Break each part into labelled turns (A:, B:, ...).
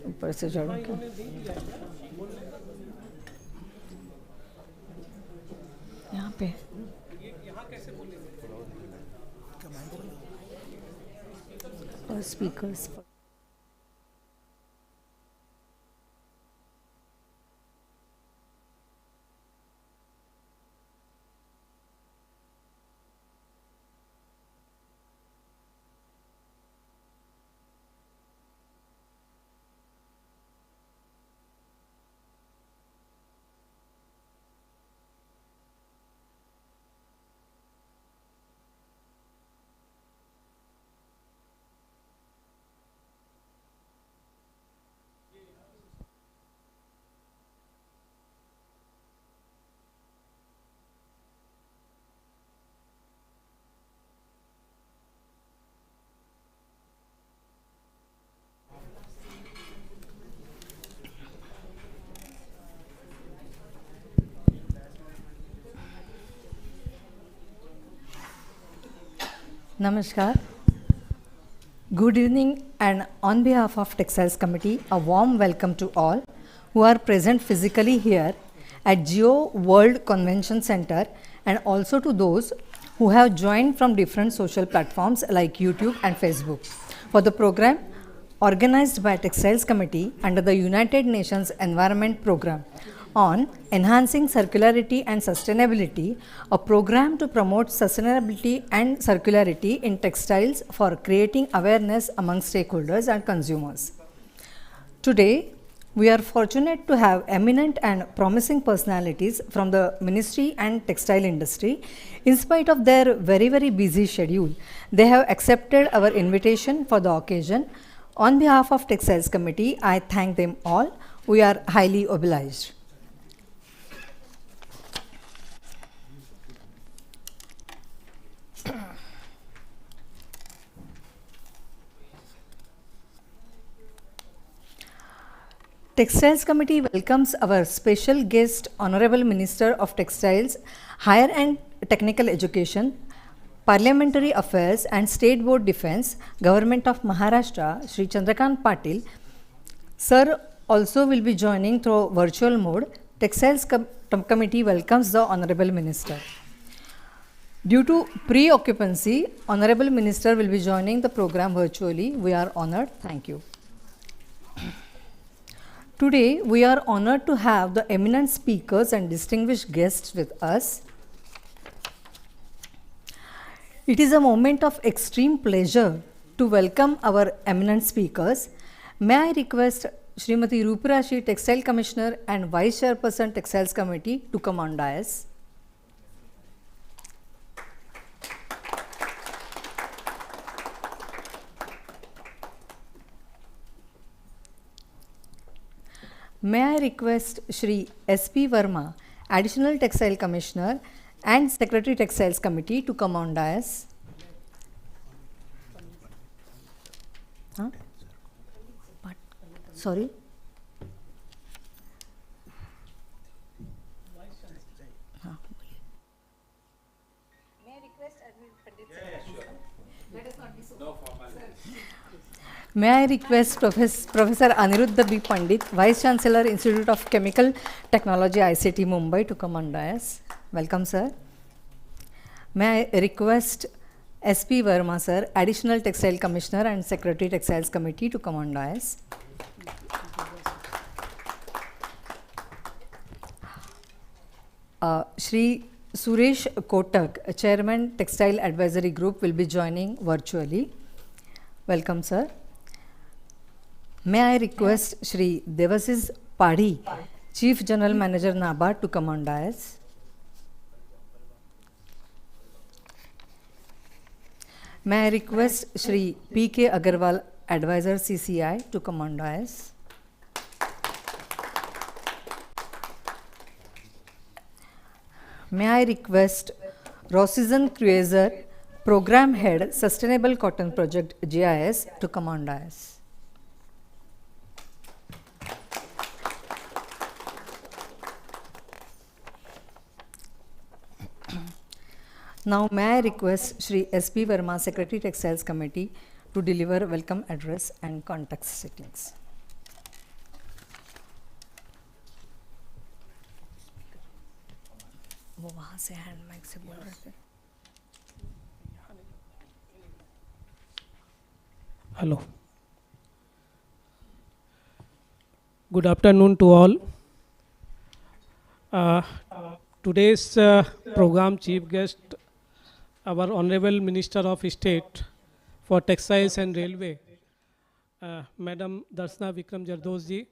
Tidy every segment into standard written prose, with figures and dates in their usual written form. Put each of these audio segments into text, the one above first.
A: ऊपर से चढ़ो क्या? यहाँ पे और speakers Namaskar. Good evening, and on behalf of Textiles Committee, a warm welcome to all who are present physically here at Geo World Convention Center, and also to those who have joined from different social platforms like YouTube and Facebook for the program organized by Textiles Committee under the United Nations Environment Program on Enhancing Circularity and Sustainability, a program to promote sustainability and circularity in textiles for creating awareness among stakeholders and consumers. Today, we are fortunate to have eminent and promising personalities from the ministry and textile industry. In spite of their very busy schedule, they have accepted our invitation for the occasion. On behalf of Textiles Committee, I thank them all. We are highly obliged. Textiles Committee welcomes our special guest, Honorable Minister of Textiles, Higher and Technical Education, Parliamentary Affairs and State Board Defence, Government of Maharashtra, Shri Chandrakant Patil. Sir also will be joining through virtual mode. Textiles Committee welcomes the Honorable Minister. Due to pre-occupancy, Honorable Minister will be joining the program virtually. We are honored. Thank you. Today, we are honored to have the eminent speakers and distinguished guests with us. It is a moment of extreme pleasure to welcome our eminent speakers. May I request Srimati Ruparashi, Textile Commissioner and Vice Chairperson, Textiles Committee, to come on dais. May I request Shri S.P. Verma, Additional Textile Commissioner and Secretary Textiles Committee, to come on dais. Huh? But, sorry? Huh. May I request Admin Pandit? Yeah, sure. Let us not be so. No formal. May I request Professor Aniruddha B. Pandit, Vice Chancellor, Institute of Chemical Technology, ICT, Mumbai, to come on dais. Welcome, sir. May I request S.P. Verma, sir, Additional Textile Commissioner and Secretary Textiles Committee, to come on dais. Shri Suresh Kotak, Chairman, Textile Advisory Group, will be joining virtually. Welcome, sir. May I request Shri Devasis Padhi, Chief General Manager, NABARD, to come on dais. May I request Shri P.K. Agarwal, Advisor, CCI, to come on dais. May I request Rosizan Cruiser, Program Head, Sustainable Cotton Project, GIS, to come on dais. Now, may I request Shri S.P. Verma, Secretary Textiles Committee, to deliver welcome address and context settings. वो वहाँ से hand mic से बोल रहे थे.
B: Hello. Good afternoon to all. Today's program chief guest, our Honorable Minister of State for Textiles and Railway, Madam Darshana Vikram Jardos ji.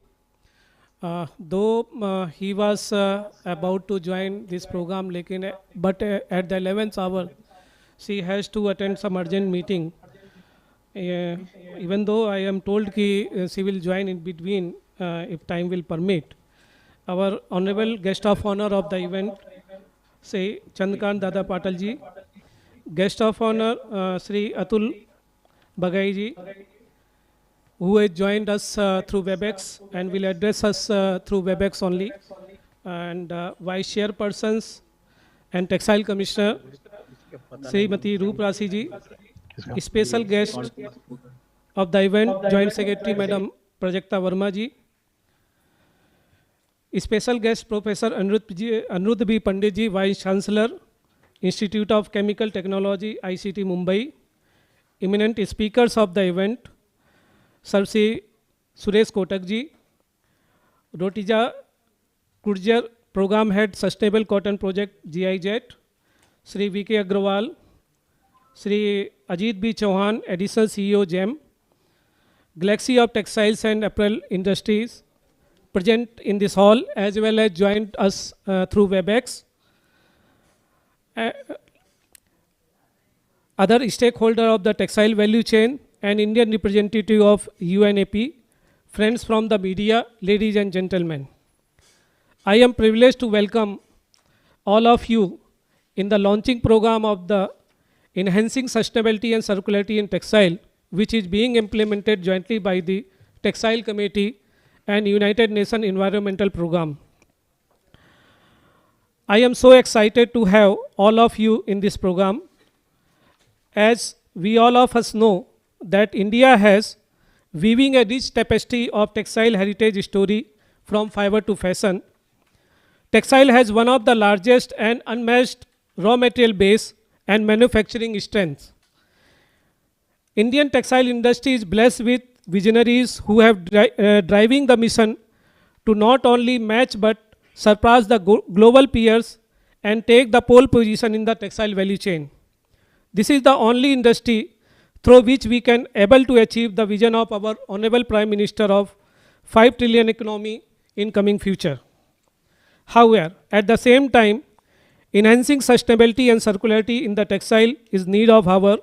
B: Though he was about to join this program, but at the 11th hour, she has to attend some urgent meeting. Even though I am told that she will join in between if time will permit. Our honorable guest of honor of the event, say Chandkant Dada Patal ji, guest of honor Sri Atul Bagai ji, who has joined us through WebEx and will address us through WebEx only, and Vice Chairpersons and Textile Commissioner Srimati Roop Rasi ji, special guest of the event, Joint Secretary Madam Prajakta Verma ji, special guest Professor Anirudh B. Pandit ji, Vice Chancellor, Institute of Chemical Technology, ICT Mumbai, eminent speakers of the event, Sir C. Suresh Kotak ji, Rotija Kurjar, Program Head, Sustainable Cotton Project, GIZ, Sri V.K. Agrawal, Sri Ajit B. Chauhan, Additional CEO, GEM, Galaxy of Textiles and Apparel Industries, present in this hall as well as joined us through WebEx. Other stakeholder of the textile value chain and Indian representative of UNEP, friends from the media, ladies and gentlemen. I am privileged to welcome all of you in the launching program of the Enhancing Sustainability and Circularity in Textile, which is being implemented jointly by the Textile Committee and United Nations Environmental Program. I am so excited to have all of you in this program. As we all of us know that India has weaving a rich tapestry of textile heritage story from fiber to fashion. Textile has one of the largest and unmatched raw material base and manufacturing strengths. Indian textile industry is blessed with visionaries who have driving the mission to not only match but surpass the global peers and take the pole position in the textile value chain. This is the only industry through which we can able to achieve the vision of our Honorable Prime Minister of 5 trillion economy in coming future. However, at the same time, enhancing sustainability and circularity in the textile is need of our,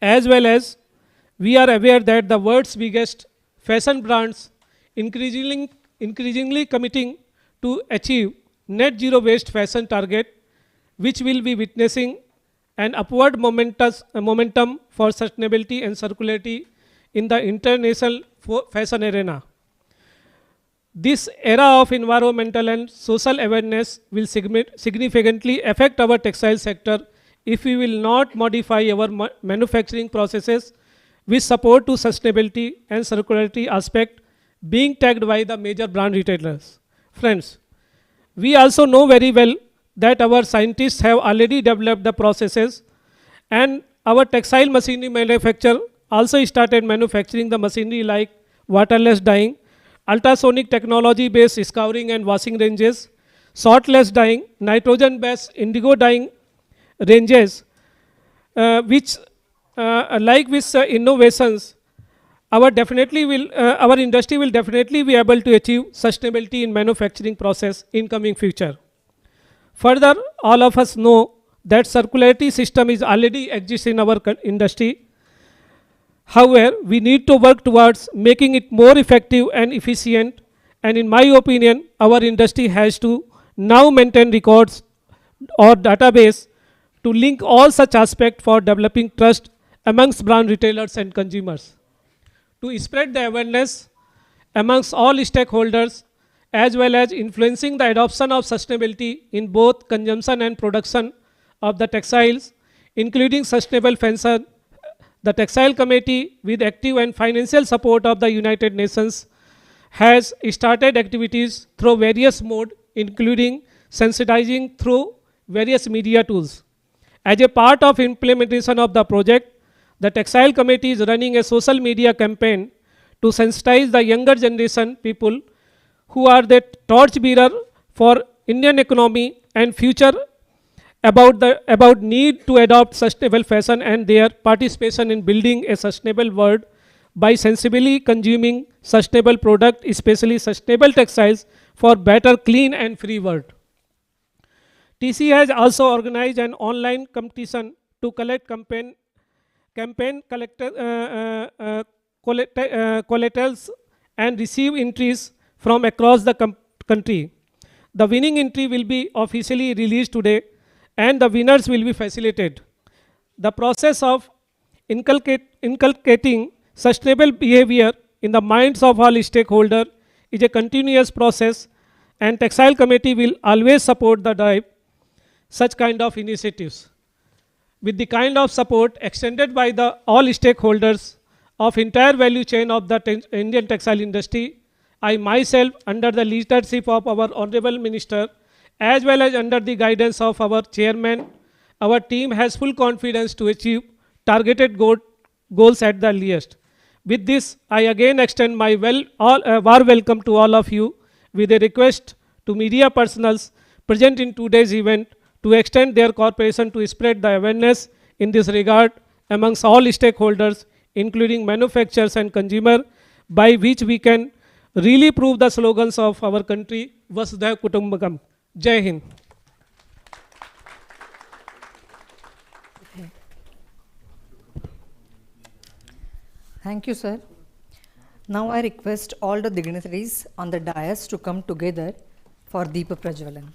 B: as well as we are aware that the world's biggest fashion brands increasingly committing to achieve net zero waste fashion target, which will be witnessing an upward momentum for sustainability and circularity in the international fashion arena. This era of environmental and social awareness will significantly affect our textile sector if we will not modify our manufacturing processes with support to sustainability and circularity aspect being tagged by the major brand retailers. Friends, we also know very well that our scientists have already developed the processes, and our textile machinery manufacturer also started manufacturing the machinery like waterless dyeing, ultrasonic technology based scouring and washing ranges, saltless dyeing, nitrogen based indigo dyeing ranges, which like with innovations, our industry will definitely be able to achieve sustainability in manufacturing process in coming future. Further, all of us know that circularity system is already exists in our industry. However, we need to work towards making it more effective and efficient, and in my opinion, our industry has to now maintain records or database to link all such aspects for developing trust amongst brand retailers and consumers. To spread the awareness amongst all stakeholders as well as influencing the adoption of sustainability in both consumption and production of the textiles, including sustainable fashion, The Textile Committee, with active and financial support of the United Nations, has started activities through various modes, including sensitizing through various media tools. As a part of implementation of the project, the Textile Committee is running a social media campaign to sensitize the younger generation people who are the torchbearer for Indian economy and future about need to adopt sustainable fashion and their participation in building a sustainable world by sensibly consuming sustainable product, especially sustainable textiles, for better, clean and free world. TC has also organized an online competition to collect collaterals and receive entries from across the country. The winning entry will be officially released today and the winners will be facilitated. The process of inculcating sustainable behavior in the minds of all stakeholders is a continuous process, and Textile Committee will always support the drive such kind of initiatives. With the kind of support extended by the all stakeholders of entire value chain of the Indian textile industry, I myself, under the leadership of our Honorable Minister, as well as under the guidance of our Chairman, our team has full confidence to achieve targeted goals at the earliest. With this, I again extend my warm welcome to all of you with a request to media personals present in today's event to extend their cooperation to spread the awareness in this regard amongst all stakeholders, including manufacturers and consumer, by which we can really prove the slogans of our country, Vasudhaiva Kutumbakam. Jai Hind.
A: Thank you, sir. Now I request all the dignitaries on the dais to come together for Deepa Prajwalan.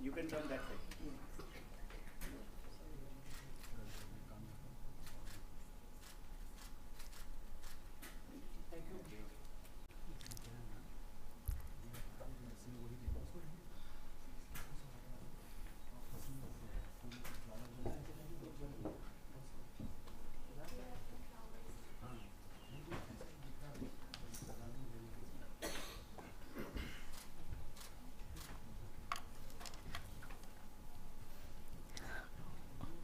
C: You can turn that side.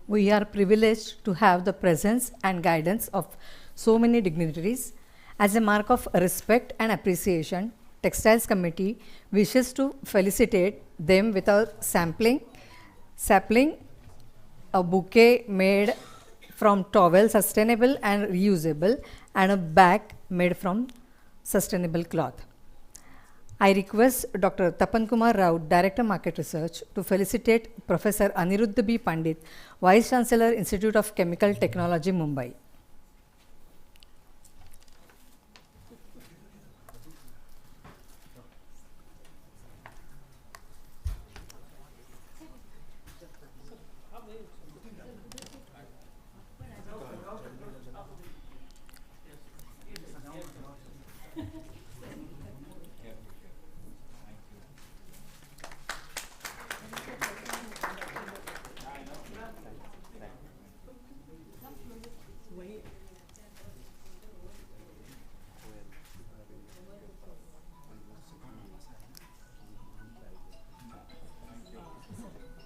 A: We are privileged to have the presence and guidance of so many dignitaries. As a mark of respect and appreciation, Textiles Committee wishes to felicitate them with a sapling, a bouquet made from towel, sustainable and reusable, and a bag made from sustainable cloth. I request Dr. Tapan Kumar Rao, Director Market Research, to felicitate Professor Aniruddha B. Pandit, Vice Chancellor, Institute of Chemical Technology, Mumbai.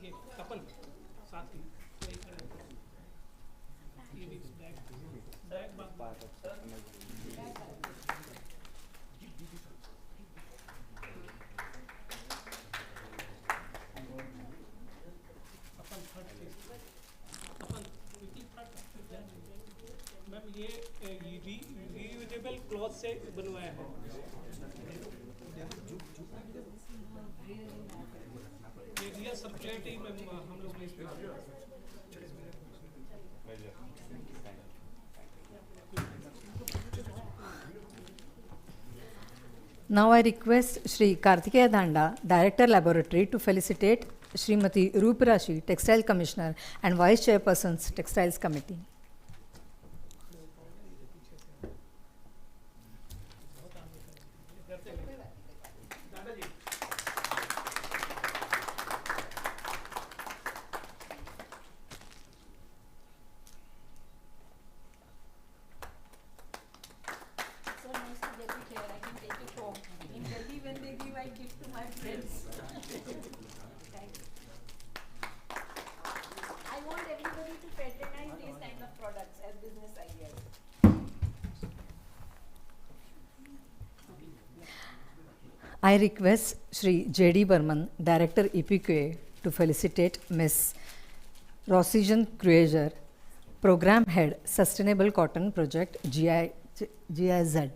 B: ये couple साथ ही वही खड़े हो। ये भी bag अपन third से अपन ma'am ये reusable cloth से बनवाया है। ये रिया सर्कुलेटिंग में हम लोग ने
A: Now I request Shri Kartikeya Dhanda, Director Laboratory, to felicitate Srimati Ruparashi, Textile Commissioner and Vice Chairpersons, Textiles Committee.
D: So nice to get it here. I can take it home. In Delhi, when they give, I give to my friends. Thanks. I want everybody to patronize these kind of products as business ideas.
A: I request Shri J.D. Burman, Director EPQA, to felicitate Ms. Rosijan Krueger, Program Head, Sustainable Cotton Project, GIZ.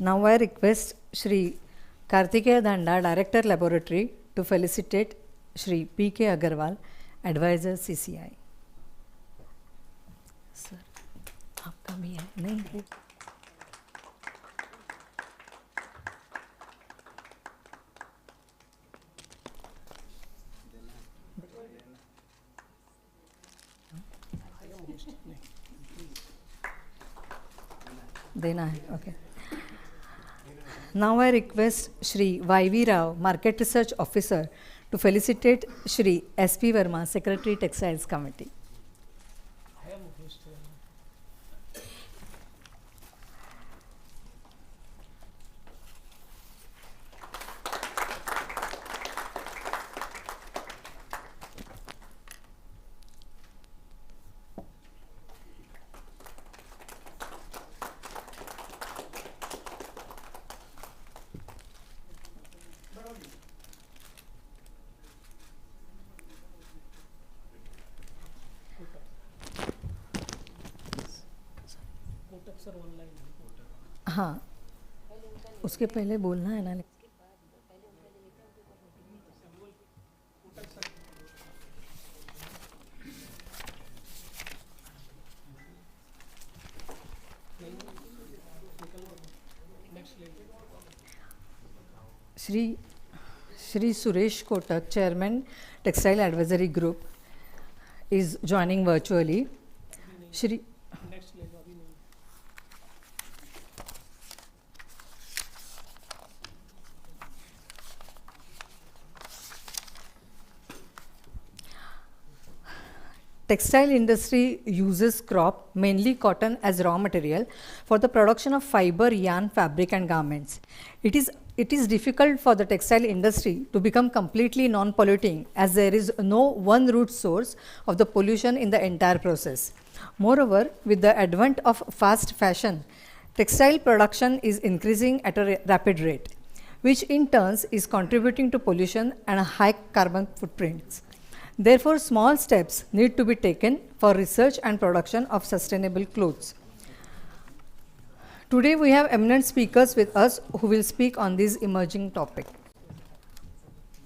A: Now I request Shri Kartikeya Dhanda, Director Laboratory, to felicitate Shri P.K. Agarwal, Advisor CCI. Sir, आपका भी है नहीं? देना है, okay. Now I request Shri Y.V. Rao, Market Research Officer, to felicitate Shri S.P. Verma, Secretary, Textiles Committee. हाँ, उसके पहले बोलना है ना. Shri Suresh Kotak, Chairman, Textile Advisory Group, is joining virtually. Shri textile industry uses crop, mainly cotton, as raw material for the production of fiber, yarn, fabric and garments. It is difficult for the textile industry to become completely non-polluting, as there is no one root source of the pollution in the entire process. Moreover, with the advent of fast fashion, textile production is increasing at a rapid rate, which in turn is contributing to pollution and high carbon footprints. Therefore, small steps need to be taken for research and production of sustainable clothes. Today we have eminent speakers with us who will speak on this emerging topic.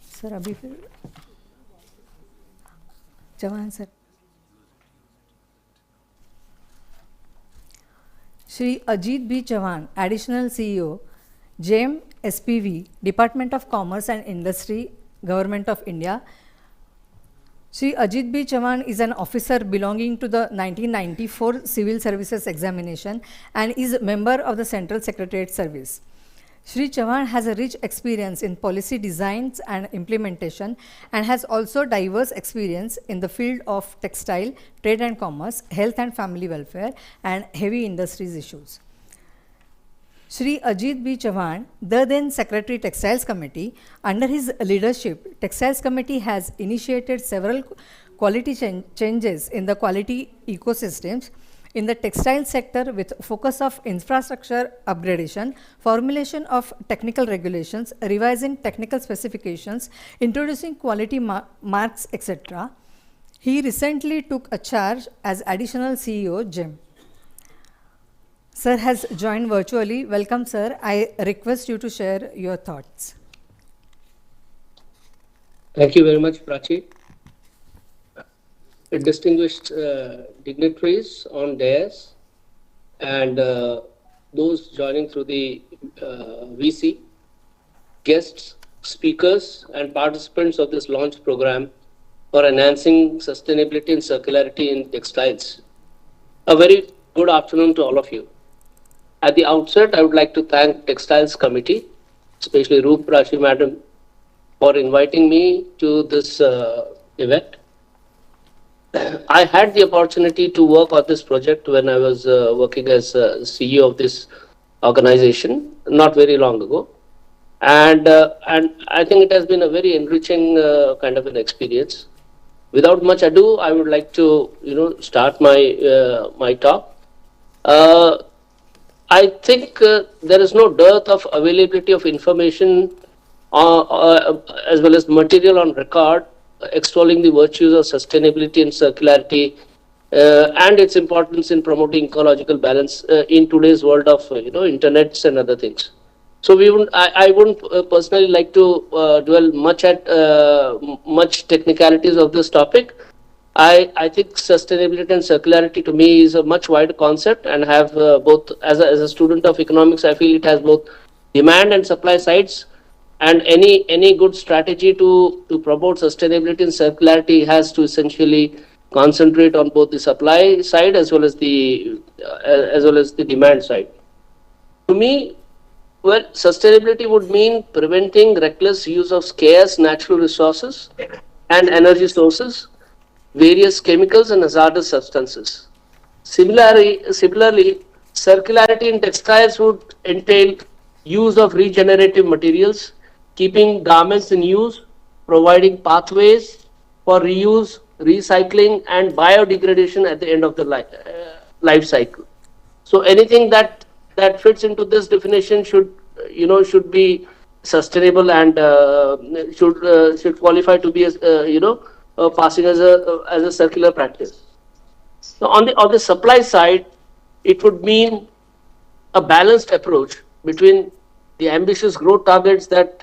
A: Sir, abhi fir Jawan sir. Shri Ajit B. Chavan, Additional CEO, JM SPV, Department of Commerce and Industry, Government of India. Shri Ajit B. Chavan is an officer belonging to the 1994 Civil Services Examination and is a member of the Central Secretariat Service. Shri Chavan has a rich experience in policy designs and implementation and has also diverse experience in the field of textile, trade and commerce, health and family welfare and heavy industries issues. Shri Ajit B. Chavan, the then Secretary Textiles Committee, under his leadership, Textiles Committee has initiated several quality changes in the quality ecosystems in the textile sector with focus of infrastructure upgradation, formulation of technical regulations, revising technical specifications, introducing quality marks, etc. He recently took a charge as Additional CEO, JEM. Sir has joined virtually. Welcome, sir. I request you to share your thoughts.
E: Thank you very much, Prachi. Distinguished dignitaries on dais and those joining through the VC, guests, speakers and participants of this launch program for enhancing sustainability and circularity in textiles. A very good afternoon to all of you. At the outset, I would like to thank Textiles Committee, especially Roop Prachi Madam, for inviting me to this event. I had the opportunity to work on this project when I was working as CEO of this organization not very long ago. And I think it has been a very enriching kind of an experience. Without much ado, I would like to start my my talk. I think there is no dearth of availability of information as well as material on record extolling the virtues of sustainability and circularity and its importance in promoting ecological balance in today's world of internets and other things. So I wouldn't personally like to dwell much at much technicalities of this topic. I think sustainability and circularity to me is a much wider concept and have both, as a student of economics, I feel it has both demand and supply sides, and any good strategy to promote sustainability and circularity has to essentially concentrate on both the supply side as well as the demand side. To me, well, sustainability would mean preventing reckless use of scarce natural resources and energy sources, various chemicals and hazardous substances. Similarly, circularity in textiles would entail use of regenerative materials, keeping garments in use, providing pathways for reuse, recycling and biodegradation at the end of the life cycle. So anything that fits into this definition should be sustainable and should qualify to be passing as a circular practice. So on the supply side, it would mean a balanced approach between the ambitious growth targets that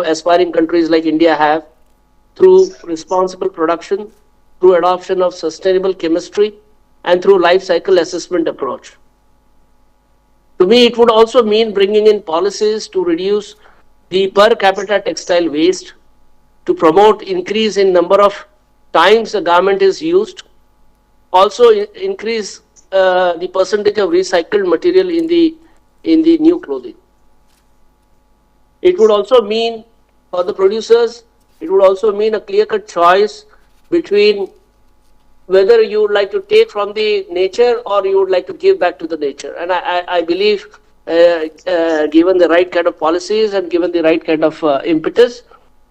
E: aspiring countries like India have through responsible production, through adoption of sustainable chemistry, and through life cycle assessment approach. To me, it would also mean bringing in policies to reduce the per capita textile waste, to promote increase in number of times a garment is used, also increase the percentage of recycled material in the new clothing. It would also mean, for the producers, it would also mean a clear-cut choice between whether you would like to take from the nature or you would like to give back to the nature. And I believe, given the right kind of policies and given the right kind of impetus,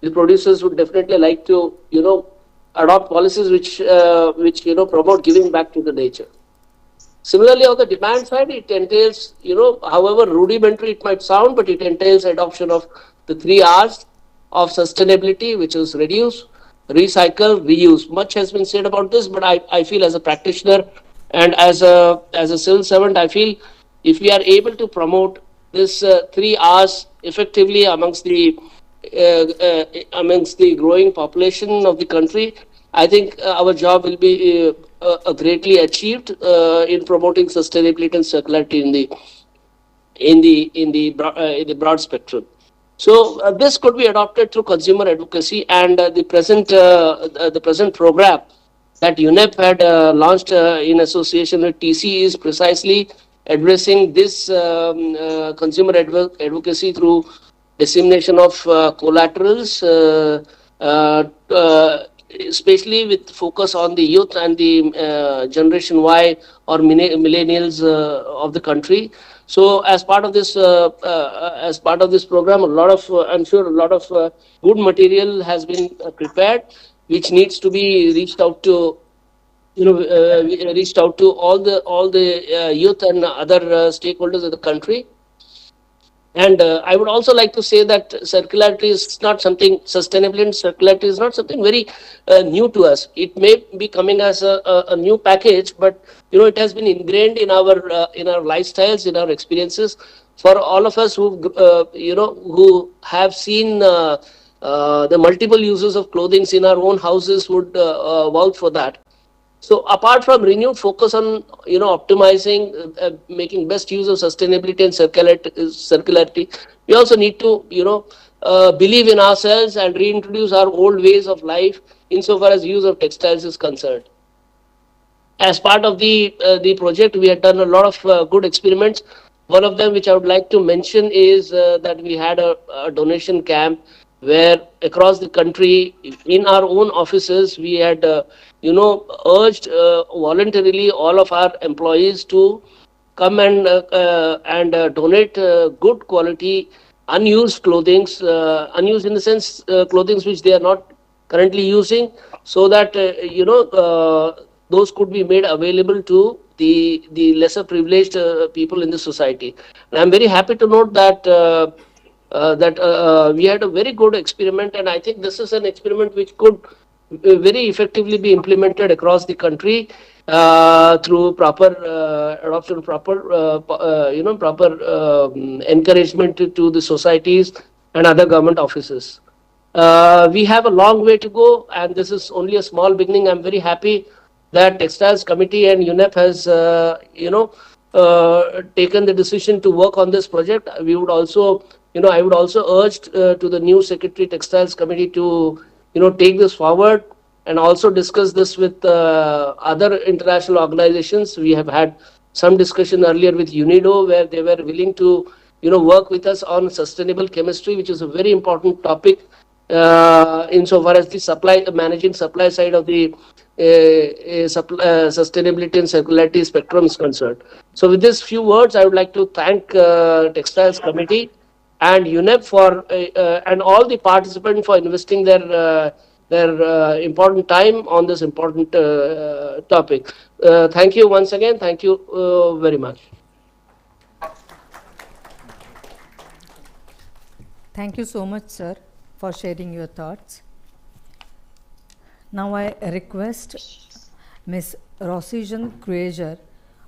E: the producers would definitely like to, adopt policies which promote giving back to the nature. Similarly, on the demand side, it entails, however rudimentary it might sound, but it entails adoption of the 3 R's of sustainability, which is reduce, recycle, reuse. Much has been said about this, but I feel as a practitioner and as a civil servant, I feel if we are able to promote this 3 R's effectively amongst the growing population of the country, I think our job will be greatly achieved in promoting sustainability and circularity in the broad spectrum. So this could be adopted through consumer advocacy, and the present program that UNEP had launched in association with TC is precisely addressing this consumer advocacy through dissemination of collaterals, especially with focus on the youth and the Generation Y or millennials of the country. So, as part of this program, I'm sure a lot of good material has been prepared, which needs to be reached out to, all the youth and other stakeholders of the country. And I would also like to say that circularity is not something, sustainability and circularity is not something very new to us. It may be coming as a new package, but it has been ingrained in our lifestyles, in our experiences. For all of us who have seen the multiple uses of clothing in our own houses would vouch for that. So apart from renewed focus on optimizing, making best use of sustainability and circularity, we also need to believe in ourselves and reintroduce our old ways of life insofar as use of textiles is concerned. As part of the project, we had done a lot of good experiments. One of them, which I would like to mention, is that we had a donation camp where across the country, in our own offices, we had urged voluntarily all of our employees to come and donate good quality unused clothings, unused in the sense clothings which they are not currently using, so that those could be made available to the lesser privileged people in the society. And I'm very happy to note that we had a very good experiment, and I think this is an experiment which could very effectively be implemented across the country through proper adoption, proper encouragement to the societies and other government offices. We have a long way to go, and this is only a small beginning. I'm very happy that Textiles Committee and UNEP has taken the decision to work on this project. We would also, I would also urge to the new Secretary Textiles Committee to take this forward and also discuss this with other international organizations. We have had some discussion earlier with UNIDO, where they were willing to work with us on sustainable chemistry, which is a very important topic insofar as the managing supply side of the sustainability and circularity spectrum is concerned. So with these few words, I would like to thank Textiles Committee and UNEP for and all the participants for investing their important time on this important topic. Thank you once again. Thank you very much.
A: Thank you so much, sir, for sharing your thoughts. Now I request Ms. Rosijan Krueger,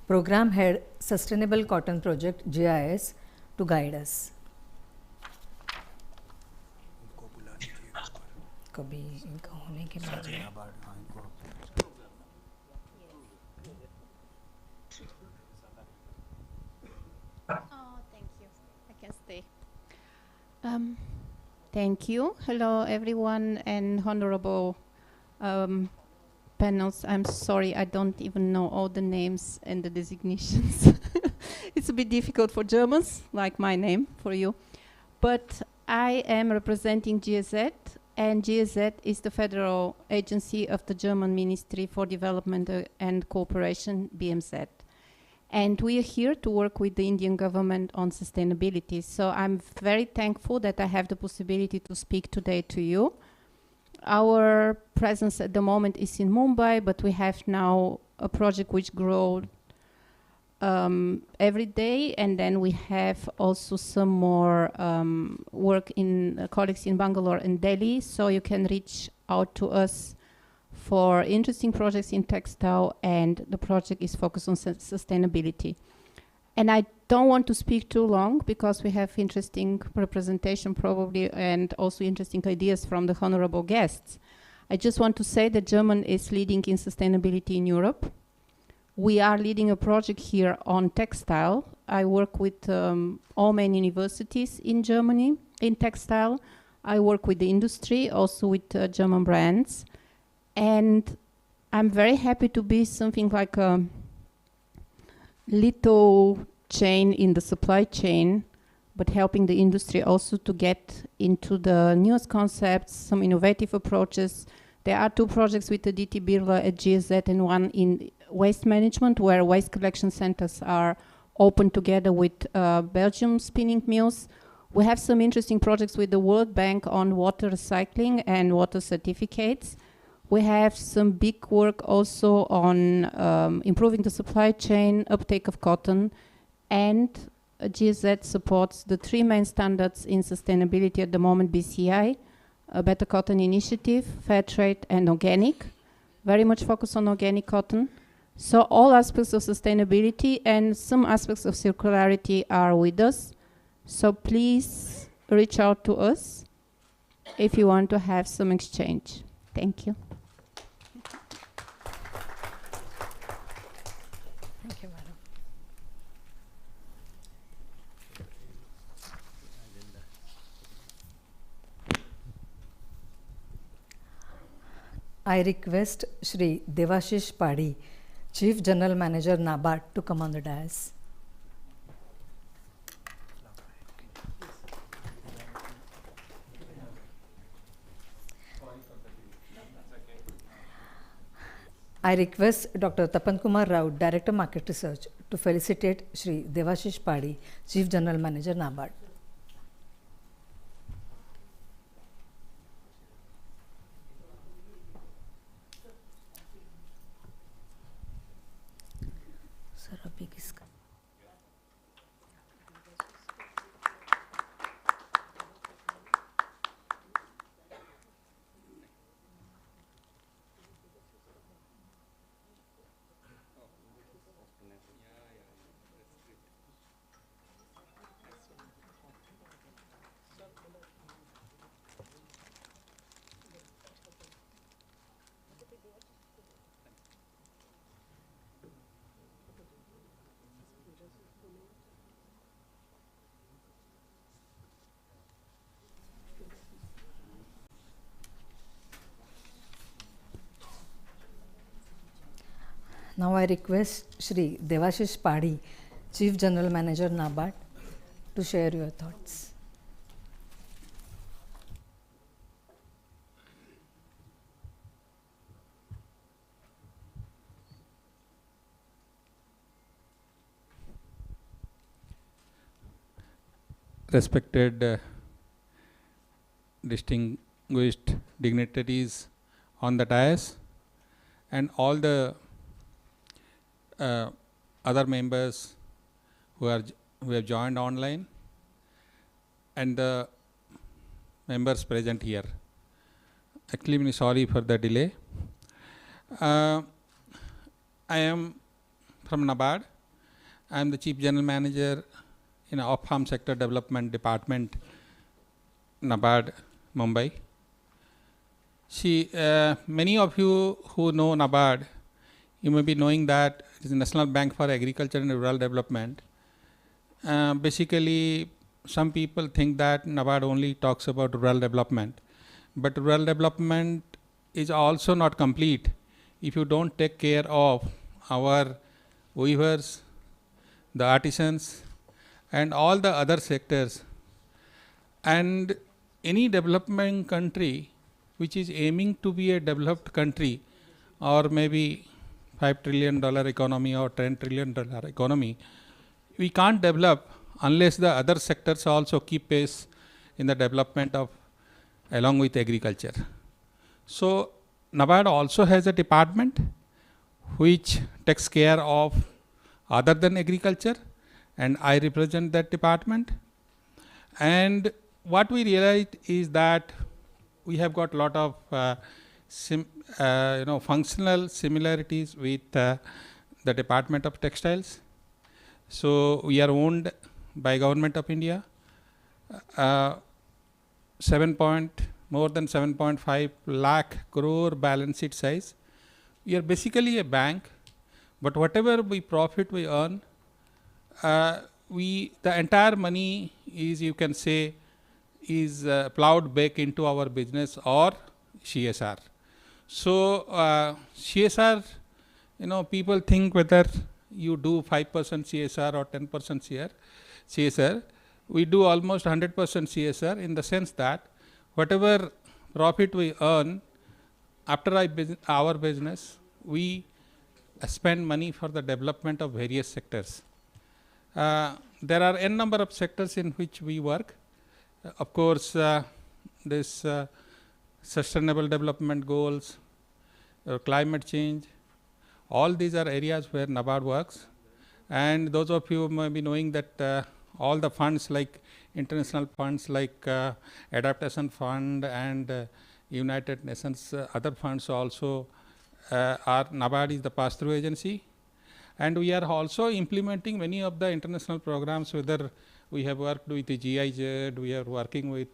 A: Program Head, Sustainable Cotton Project, GIS, to guide us. कभी इनका होने के बाद
D: Thank you. I can stay. Thank you. Hello, everyone, and honorable panels. I'm sorry, I don't even know all the names and the designations. It's a bit difficult for Germans, like my name for you. But I am representing GSZ,
F: and GSZ is the federal agency of the German Ministry for Development and Cooperation, BMZ. And we are here to work with the Indian government on sustainability. So I'm very thankful that I have the possibility to speak today to you. Our presence at the moment is in Mumbai, but we have now a project which grows every day, and then we have also some more work in colleagues in Bangalore and Delhi, so you can reach out to us for interesting projects in textile, and the project is focused on sustainability. And I don't want to speak too long because we have interesting representation probably and also interesting ideas from the honorable guests. I just want to say that Germany is leading in sustainability in Europe. We are leading a project here on textile. I work with all main universities in Germany in textile. I work with the industry, also with German brands. And I'm very happy to be something like a little chain in the supply chain, but helping the industry also to get into the newest concepts, some innovative approaches. There are 2 projects with the DT Birla at GSZ and 1 in waste management, where waste collection centers are open together with Belgium spinning mills. We have some interesting projects with the World Bank on water recycling and water certificates. We have some big work also on improving the supply chain, uptake of cotton, and GSZ supports the 3 main standards in sustainability at the moment: BCI, a Better Cotton Initiative, Fair Trade, and Organic. Very much focus on organic cotton. So all aspects of sustainability and some aspects of circularity are with us. So please reach out to us if you want to have some exchange. Thank you.
A: Thank you, madam. I request Shri Devashish Padi, Chief General Manager, NABARD, to come on the dais. I request Dr. Tapan Kumar Rao, Director Market Research, to felicitate Shri Devashish Padi, Chief General Manager, NABARD. Sir, abhi kiska? Now I request Shri Devashish Padi, Chief General Manager, NABARD, to share your thoughts.
G: Respected distinguished dignitaries on the dais, and all the other members who have joined online, and the members present here. Extremely sorry for the delay. I am from NABARD. I am the Chief General Manager in Off-Farm Sector Development Department, NABARD, Mumbai. Many of you who know NABARD, you may be knowing that it is the National Bank for Agriculture and Rural Development. Basically, some people think that NABARD only talks about rural development, but rural development is also not complete if you don't take care of our weavers, the artisans, and all the other sectors. And any developing country which is aiming to be a developed country, or maybe $5 trillion economy or $10 trillion economy, we can't develop unless the other sectors also keep pace in the development of along with agriculture. So NABARD also has a department which takes care of other than agriculture, and I represent that department. And what we realized is that we have got a lot of functional similarities with the Department of Textiles. So we are owned by Government of India. More than 7.5 lakh crore balance sheet size. We are basically a bank, but whatever we profit we earn, the entire money is, you can say, is plowed back into our business or CSR. So CSR, people think whether you do 5% CSR or 10% CSR. We do almost 100% CSR, in the sense that whatever profit we earn after our business, we spend money for the development of various sectors. There are n number of sectors in which we work. Of course, this sustainable development goals, climate change, all these are areas where NABARD works. And those of you may be knowing that all the funds, like international funds like Adaptation Fund and United Nations other funds also NABARD is the pass-through agency. And we are also implementing many of the international programs, whether we have worked with the GIZ, we are working with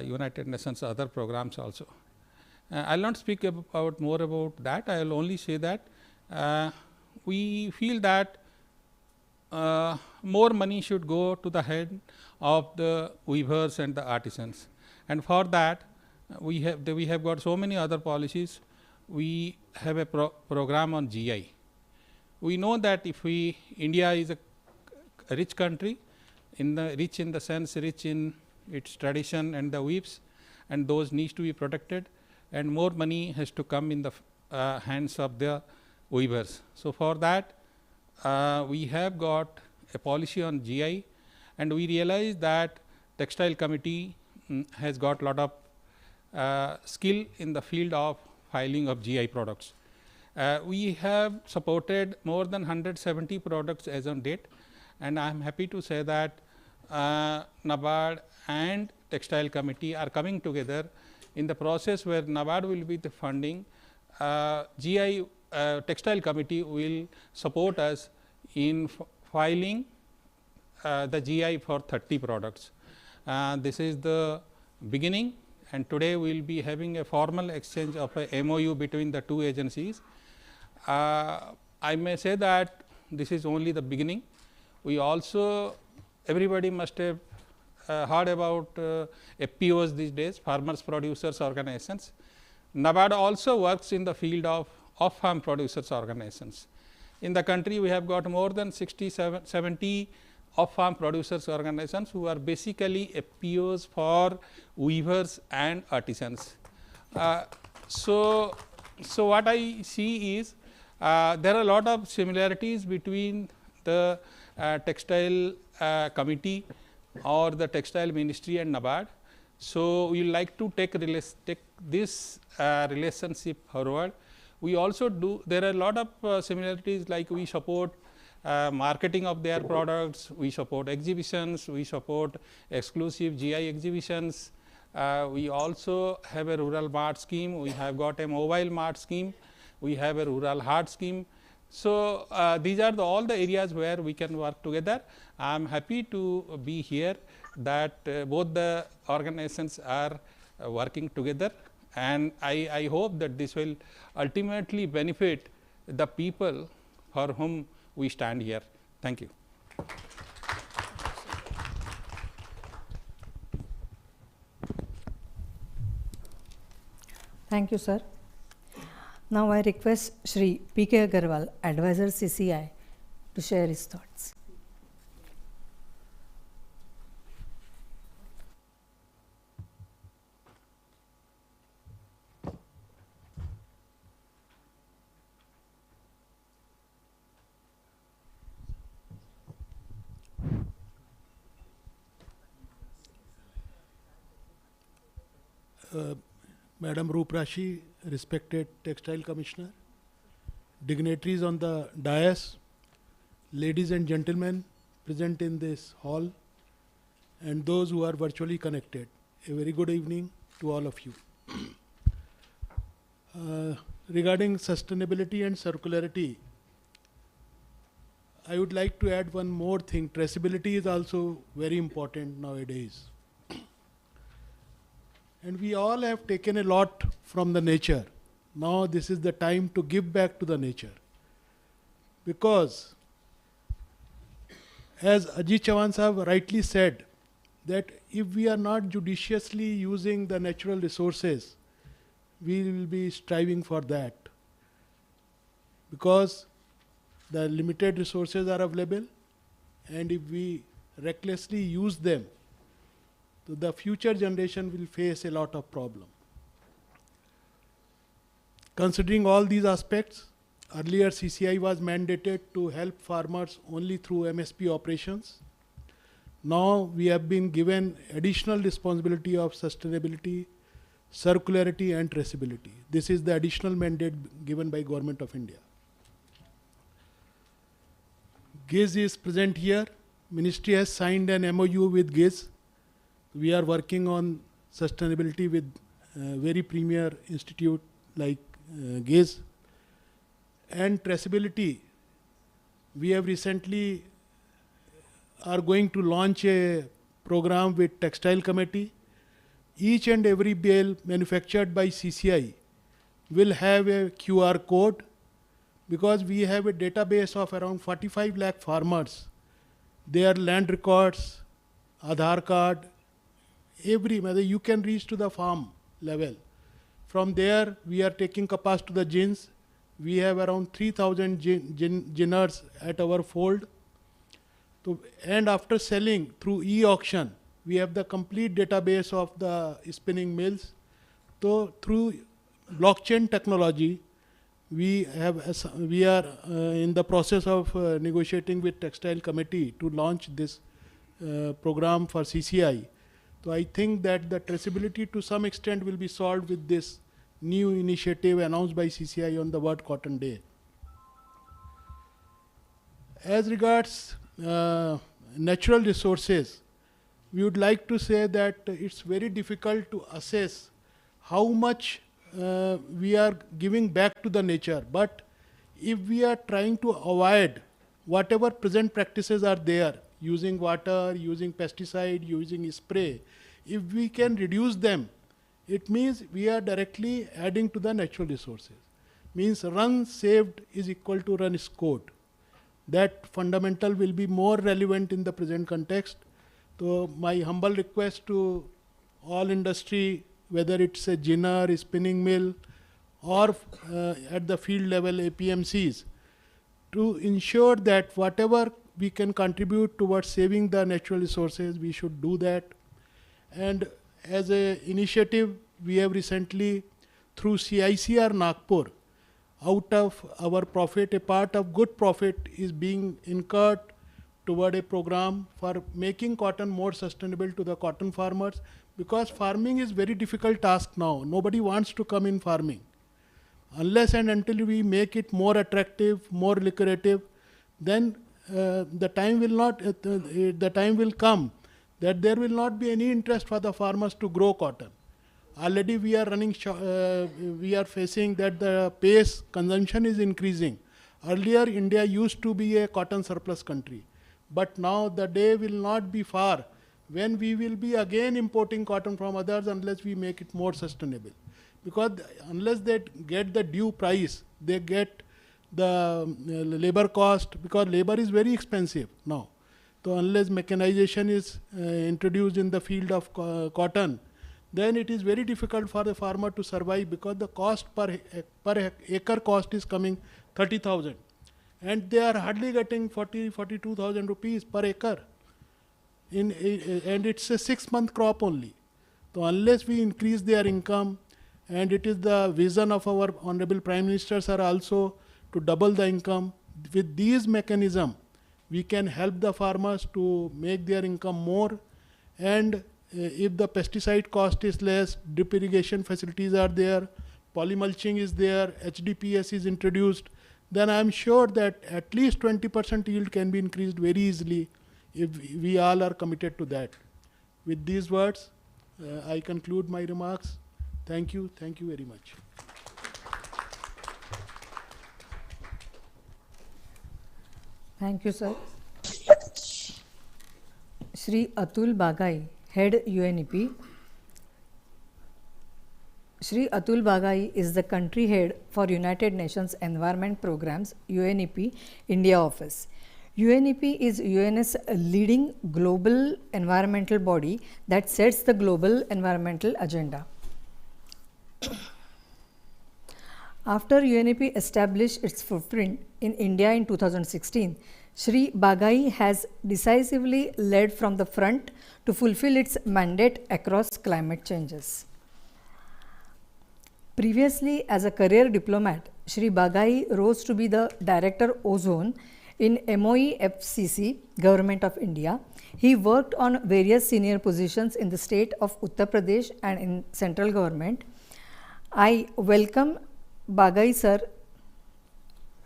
G: United Nations other programs also. I'll not speak more about that. I will only say that we feel that more money should go to the head of the weavers and the artisans. And for that, we have got so many other policies. We have a program on GI. We know that if India is a rich country, rich in the sense, rich in its tradition and the weaves, and those needs to be protected, and more money has to come in the hands of the weavers. So for that, we have got a policy on GI, and we realize that Textile Committee has got a lot of skill in the field of filing of GI products. We have supported more than 170 products as on date, and I am happy to say that NABARD and Textile Committee are coming together in the process where NABARD will be the funding. GI Textile Committee will support us in filing the GI for 30 products. This is the beginning, and today we will be having a formal exchange of a MOU between the two agencies. I may say that this is only the beginning. We also, everybody must have heard about FPOs these days, Farmers Producers Organizations. NABARD also works in the field of off-farm producers organizations. In the country, we have got more than 70 off-farm producers organizations who are basically FPOs for weavers and artisans. So what I see is there are a lot of similarities between the Textile Committee or the Textile Ministry and NABARD. So we would like to take this relationship forward. We also do, there are a lot of similarities, like we support marketing of their products, we support exhibitions, we support exclusive GI exhibitions. We also have a rural mart scheme, we have got a mobile mart scheme, we have a rural hard scheme. So these are all the areas where we can work together. I am happy to be here that both the organizations are working together, and I hope that this will ultimately benefit the people for whom we stand here. Thank you.
A: Thank you, sir. Now I request Shri P.K. Agarwal, Advisor CCI, to share his thoughts.
H: Madam Ruprashi, respected Textile Commissioner, dignitaries on the dais, ladies and gentlemen present in this hall, and those who are virtually connected. A very good evening to all of you. Regarding sustainability and circularity, I would like to add one more thing. Traceability is also very important nowadays. And we all have taken a lot from the nature. Now this is the time to give back to the nature. Because, as Ajit Chavan Sahab rightly said, that if we are not judiciously using the natural resources, we will be striving for that. Because the limited resources are available, and if we recklessly use them, so the future generation will face a lot of problems. Considering all these aspects, earlier CCI was mandated to help farmers only through MSP operations. Now we have been given additional responsibility of sustainability, circularity and traceability. This is the additional mandate given by Government of India. GIZ is present here. Ministry has signed an MOU with GIZ. We are working on sustainability with very premier institute like GIZ. And traceability, we have recently are going to launch a program with Textile Committee. Each and every bale manufactured by CCI will have a QR code, because we have a database of around 45 lakh farmers. Their land records, Aadhaar card, whether you can reach to the farm level. From there, we are taking capacity to the gins. We have around 3,000 ginners at our fold. And after selling through e-auction, we have the complete database of the spinning mills. So through blockchain technology, we are in the process of negotiating with Textile Committee to launch this program for CCI. So I think that the traceability to some extent will be solved with this new initiative announced by CCI on the World Cotton Day. As regards natural resources, we would like to say that it's very difficult to assess how much we are giving back to the nature. But if we are trying to avoid whatever present practices are there, using water, using pesticide, using spray, if we can reduce them, it means we are directly adding to the natural resources. Means run saved is equal to run scored. That fundamental will be more relevant in the present context. So my humble request to all industry, whether it's a ginner, spinning mill, or at the field level APMCs, to ensure that whatever we can contribute towards saving the natural resources, we should do that. And as an initiative, we have recently, through CICR Nagpur, out of our profit, a part of good profit is being incurred toward a program for making cotton more sustainable to the cotton farmers, because farming is very difficult task now. Nobody wants to come in farming. Unless and until we make it more attractive, more lucrative, then the time will come that there will not be any interest for the farmers to grow cotton. Already we are we are facing that the pace consumption is increasing. Earlier India used to be a cotton surplus country, but now the day will not be far when we will be again importing cotton from others unless we make it more sustainable. Because unless they get the due price, they get the labor cost, because labor is very expensive now. So unless mechanization is introduced in the field of cotton, then it is very difficult for the farmer to survive, because the cost per acre cost is coming 30,000, and they are hardly getting 42,000 rupees per acre. And it's a 6-month crop only. So unless we increase their income, and it is the vision of our Honorable Prime Ministers are also to double the income, with these mechanisms, we can help the farmers to make their income more, and if the pesticide cost is less, drip irrigation facilities are there, polymulching is there, HDPS is introduced, then I am sure that at least 20% yield can be increased very easily if we all are committed to that. With these words, I conclude my remarks. Thank you very much.
A: Thank you, sir. Shri Atul Bagai, Head UNEP. Shri Atul Bagai is the country head for United Nations Environment Programs UNEP India office. UNEP is UN's leading global environmental body that sets the global environmental agenda. After UNEP established its footprint in India in 2016, Shri Bagai has decisively led from the front to fulfill its mandate across climate changes. Previously, as a career diplomat, Shri Bagai rose to be the Director Ozone in MOEFCC, Government of India. He worked on various senior positions in the state of Uttar Pradesh and in central government. I welcome Bagai sir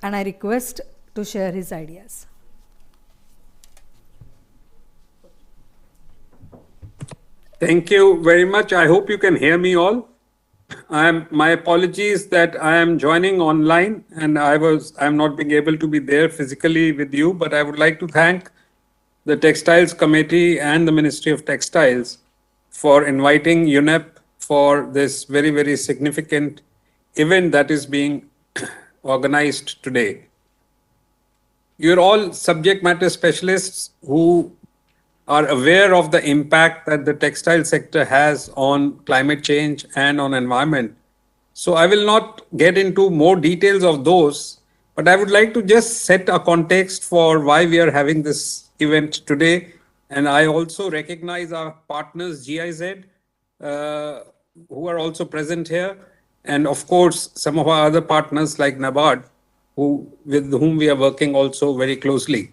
A: and I request to share his ideas.
I: Thank you very much. I hope you can hear me all. My apologies that I am joining online and I'm not being able to be there physically with you, but I would like to thank the Textiles Committee and the Ministry of Textiles for inviting UNEP for this very, very significant event that is being organized today. You're all subject matter specialists who are aware of the impact that the textile sector has on climate change and on environment. So I will not get into more details of those, but I would like to just set a context for why we are having this event today. And I also recognize our partners GIZ, who are also present here. And of course, some of our other partners like NABARD, with whom we are working also very closely.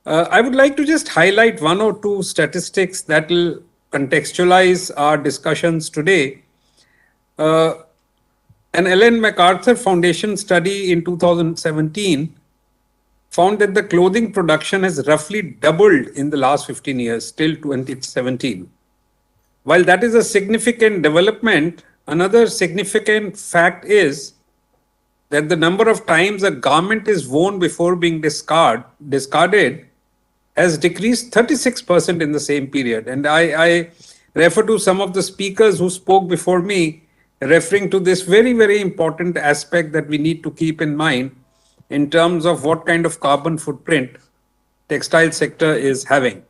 I: I would like to just highlight one or two statistics that will contextualize our discussions today. An Ellen MacArthur Foundation study in 2017 found that the clothing production has roughly doubled in the last 15 years, till 2017. While that is a significant development, another significant fact is that the number of times a garment is worn before being discarded has decreased 36% in the same period. And I refer to some of the speakers who spoke before me, referring to this very, very important aspect that we need to keep in mind in terms of what kind of carbon footprint textile sector is having.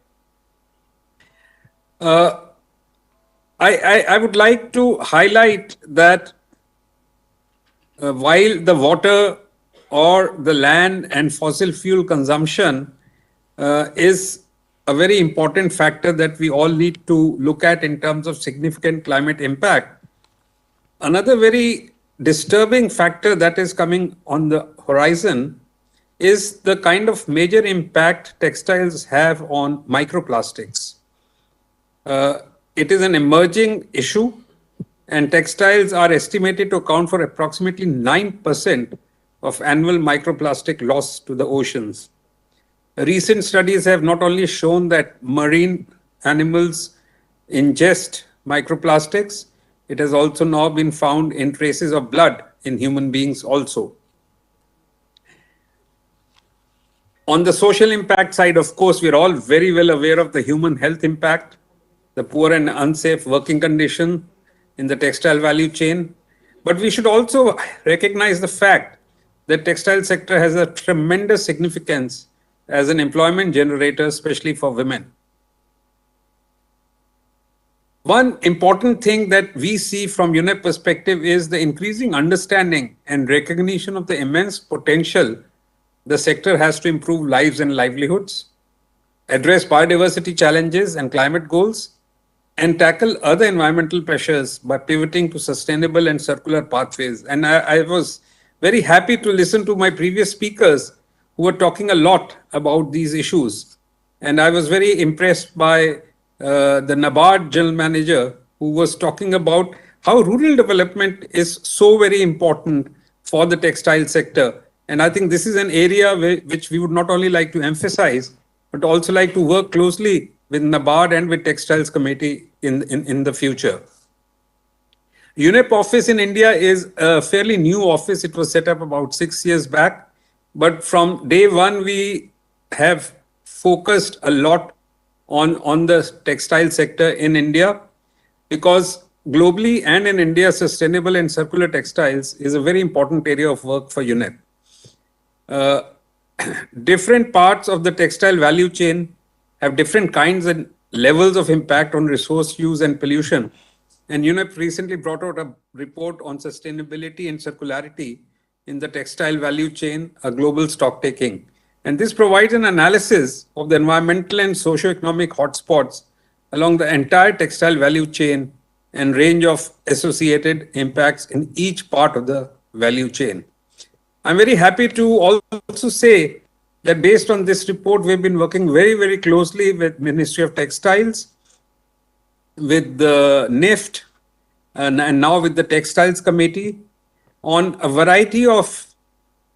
I: I would like to highlight that while the water or the land and fossil fuel consumption is a very important factor that we all need to look at in terms of significant climate impact, another very disturbing factor that is coming on the horizon is the kind of major impact textiles have on microplastics. It is an emerging issue, and textiles are estimated to account for approximately 9% of annual microplastic loss to the oceans. Recent studies have not only shown that marine animals ingest microplastics, it has also now been found in traces of blood in human beings also. On the social impact side, of course, we're all very well aware of the human health impact, the poor and unsafe working condition in the textile value chain. But we should also recognize the fact that textile sector has a tremendous significance as an employment generator, especially for women. One important thing that we see from UNEP perspective is the increasing understanding and recognition of the immense potential the sector has to improve lives and livelihoods, address biodiversity challenges and climate goals, and tackle other environmental pressures by pivoting to sustainable and circular pathways. And I was very happy to listen to my previous speakers who were talking a lot about these issues. And I was very impressed by the NABARD general manager, who was talking about how rural development is so very important for the textile sector. And I think this is an area which we would not only like to emphasize, but also like to work closely with NABARD and with Textiles Committee in the future. UNEP office in India is a fairly new office. It was set up about 6 years back. But from day one, we have focused a lot on the textile sector in India, because globally and in India, sustainable and circular textiles is a very important area of work for UNEP. Different parts of the textile value chain have different kinds and levels of impact on resource use and pollution. And UNEP recently brought out a report on sustainability and circularity in the textile value chain, a global stock taking. And this provides an analysis of the environmental and socio-economic hotspots along the entire textile value chain and range of associated impacts in each part of the value chain. I'm very happy to also say that based on this report, we've been working very, very closely with Ministry of Textiles, with the NIFT, and now with the Textiles Committee on a variety of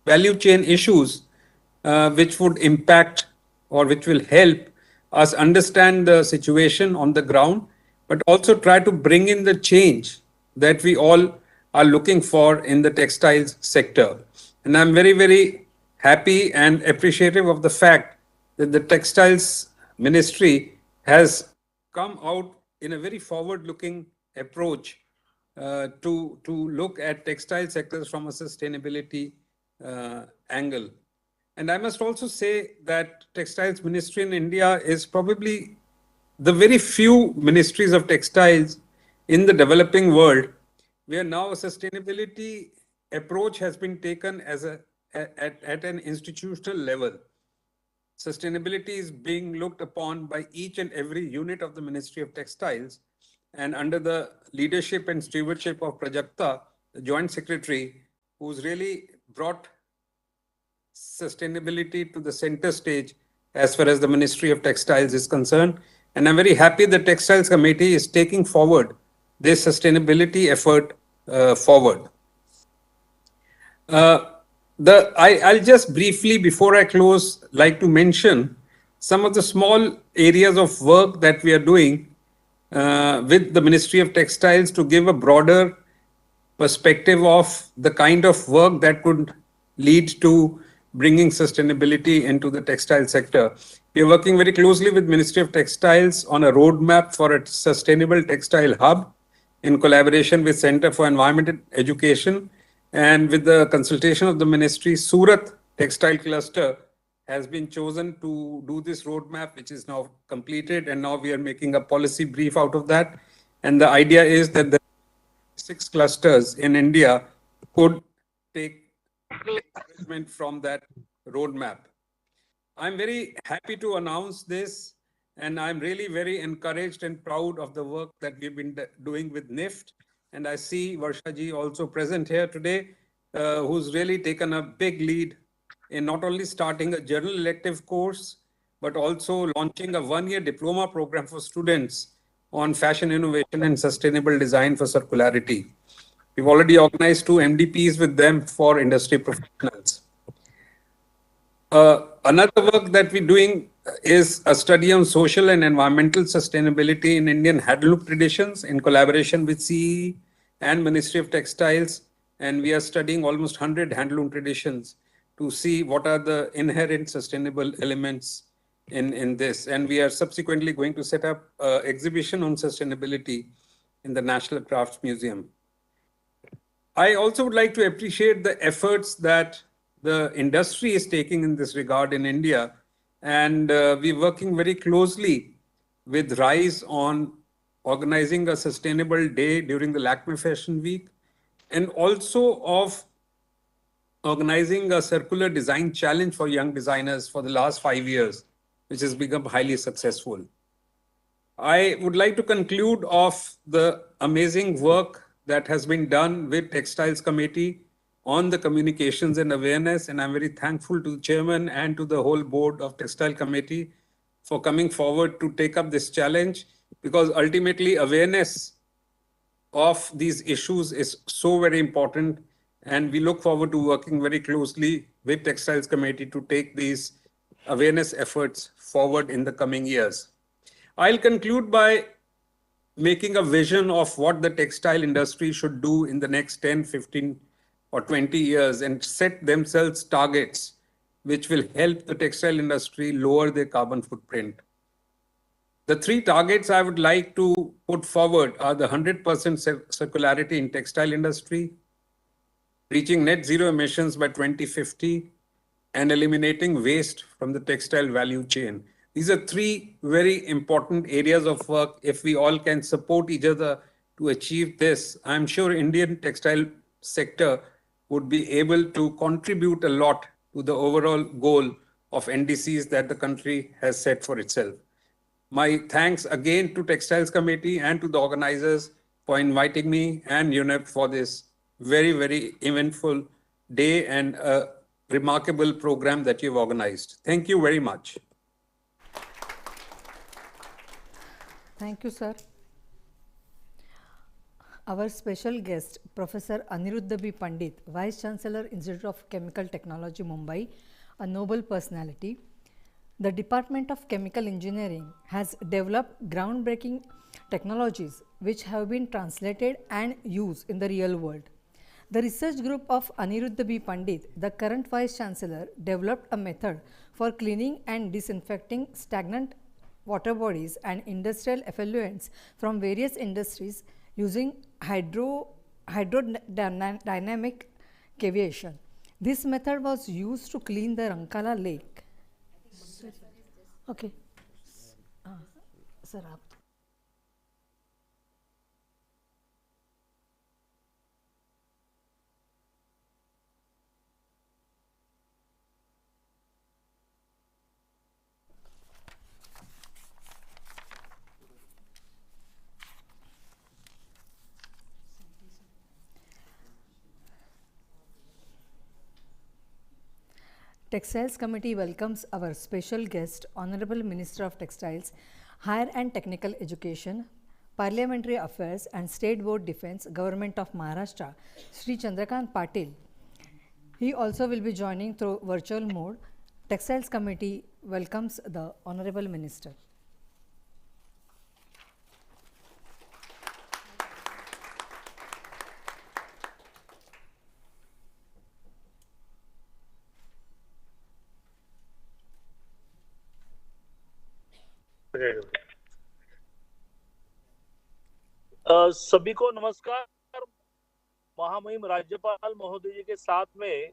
I: value chain issues which would impact or which will help us understand the situation on the ground, but also try to bring in the change that we all are looking for in the textiles sector. And I'm very, very happy and appreciative of the fact that the Textiles Ministry has come out in a very forward-looking approach to look at textile sectors from a sustainability angle. And I must also say that Textiles Ministry in India is probably the very few ministries of textiles in the developing world where now a sustainability approach has been taken as at an institutional level. Sustainability is being looked upon by each and every unit of the Ministry of Textiles, and under the leadership and stewardship of Prajakta, the Joint Secretary, who's really brought sustainability to the center stage as far as the Ministry of Textiles is concerned. And I'm very happy the Textiles Committee is taking forward this sustainability effort forward. I'll just briefly, before I close, like to mention some of the small areas of work that we are doing with the Ministry of Textiles to give a broader perspective of the kind of work that could lead to bringing sustainability into the textile sector. We are working very closely with Ministry of Textiles on a roadmap for a sustainable textile hub in collaboration with Center for Environmental Education, and with the consultation of the ministry, Surat Textile Cluster has been chosen to do this roadmap, which is now completed, and now we are making a policy brief out of that. And the idea is that the 6 clusters in India could take encouragement from that roadmap. I'm very happy to announce this, and I'm really very encouraged and proud of the work that we've been doing with NIFT. And I see Varsha ji also present here today, who's really taken a big lead in not only starting a general elective course, but also launching a 1-year diploma program for students on fashion innovation and sustainable design for circularity. We've already organized 2 MDPs with them for industry professionals. Another work that we're doing is a study on social and environmental sustainability in Indian handloom traditions in collaboration with CE and Ministry of Textiles. And we are studying almost 100 handloom traditions to see what are the inherent sustainable elements in this. And we are subsequently going to set up an exhibition on sustainability in the National Crafts Museum. I also would like to appreciate the efforts that the industry is taking in this regard in India. And we're working very closely with RISE on organizing a sustainable day during the Lakme Fashion Week, and also of organizing a circular design challenge for young designers for the last 5 years, which has become highly successful. I would like to conclude off the amazing work that has been done with Textiles Committee on the communications and awareness, and I'm very thankful to the chairman and to the whole board of Textile Committee for coming forward to take up this challenge, because ultimately awareness of these issues is so very important, and we look forward to working very closely with Textiles Committee to take these awareness efforts forward in the coming years. I'll conclude by making a vision of what the textile industry should do in the next 10, 15 or 20 years and set themselves targets which will help the textile industry lower their carbon footprint. The three targets I would like to put forward are the 100% circularity in textile industry, reaching net zero emissions by 2050, and eliminating waste from the textile value chain. These are three very important areas of work. If we all can support each other to achieve this, I'm sure Indian textile sector would be able to contribute a lot to the overall goal of NDCs that the country has set for itself. My thanks again to Textiles Committee and to the organizers for inviting me and UNEP for this very, very eventful day and a remarkable program that you've organized. Thank you very much.
A: Thank you, sir. Our special guest, Professor Aniruddha B. Pandit, Vice Chancellor, Institute of Chemical Technology, Mumbai, a noble personality. The Department of Chemical Engineering has developed groundbreaking technologies which have been translated and used in the real world. The research group of Aniruddha B. Pandit, the current Vice Chancellor, developed a method for cleaning and disinfecting stagnant water bodies and industrial effluents from various industries using hydrodynamic cavitation. This method was used to clean the Rankala lake. Okay. Sir, aap. Textiles Committee welcomes our special guest, Honorable Minister of Textiles, Higher and Technical Education, Parliamentary Affairs and State Board Defence, Government of Maharashtra, Sri Chandrakant Patil. He also will be joining through virtual mode. Textiles Committee welcomes the Honorable Minister.
J: सभी को नमस्कार। महामहिम राज्यपाल महोदय जी के साथ में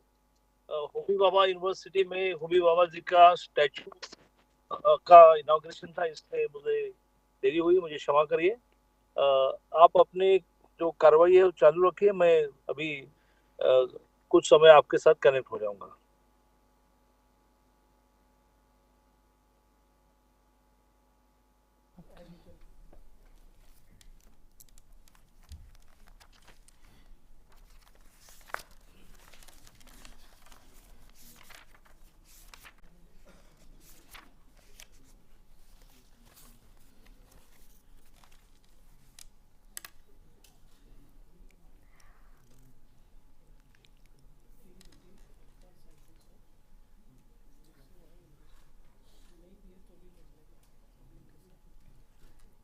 J: होमी बाबा university में होमी बाबा जी का स्टैचू का इनॉग्रेशन था, इसलिए मुझे देरी हुई, मुझे क्षमा करिए। आप अपने जो कार्रवाई है वो चालू रखिए, मैं अभी कुछ समय आपके साथ कनेक्ट हो जाऊंगा।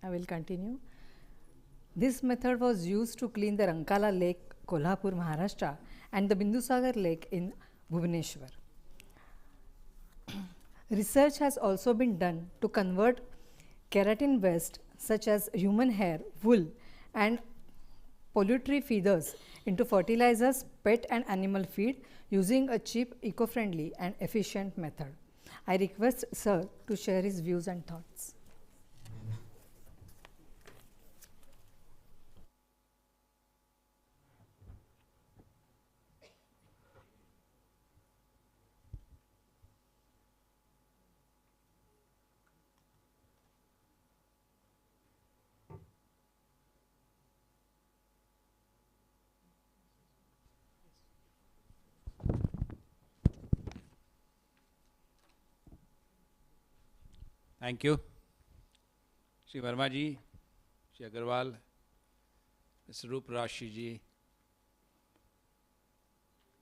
A: I will continue. This method was used to clean the Rankala Lake, Kolhapur, Maharashtra, and the Bindusagar Lake in Bhubaneswar. Research has also been done to convert keratin waste such as human hair, wool, and poultry feathers into fertilizers, pet and animal feed using a cheap, eco-friendly and efficient method. I request Sir to share his views and thoughts.
K: Thank you. Shri Verma ji, Shri Agarwal, Mr. Rup Rashi ji,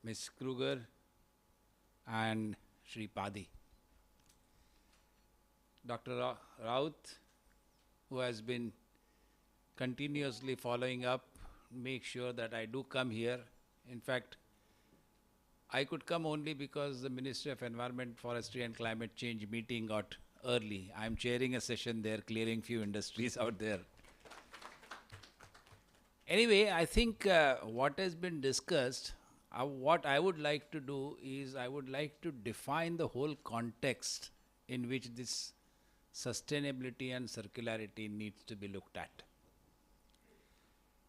K: Ms. Kruger, and Shri Padi. Dr. Raut, who has been continuously following up, make sure that I do come here. In fact, I could come only because the Ministry of Environment, Forestry and Climate Change meeting got early. I'm chairing a session there, clearing few industries out there. Anyway, I think what has been discussed, what I would like to do is I would like to define the whole context in which this sustainability and circularity needs to be looked at.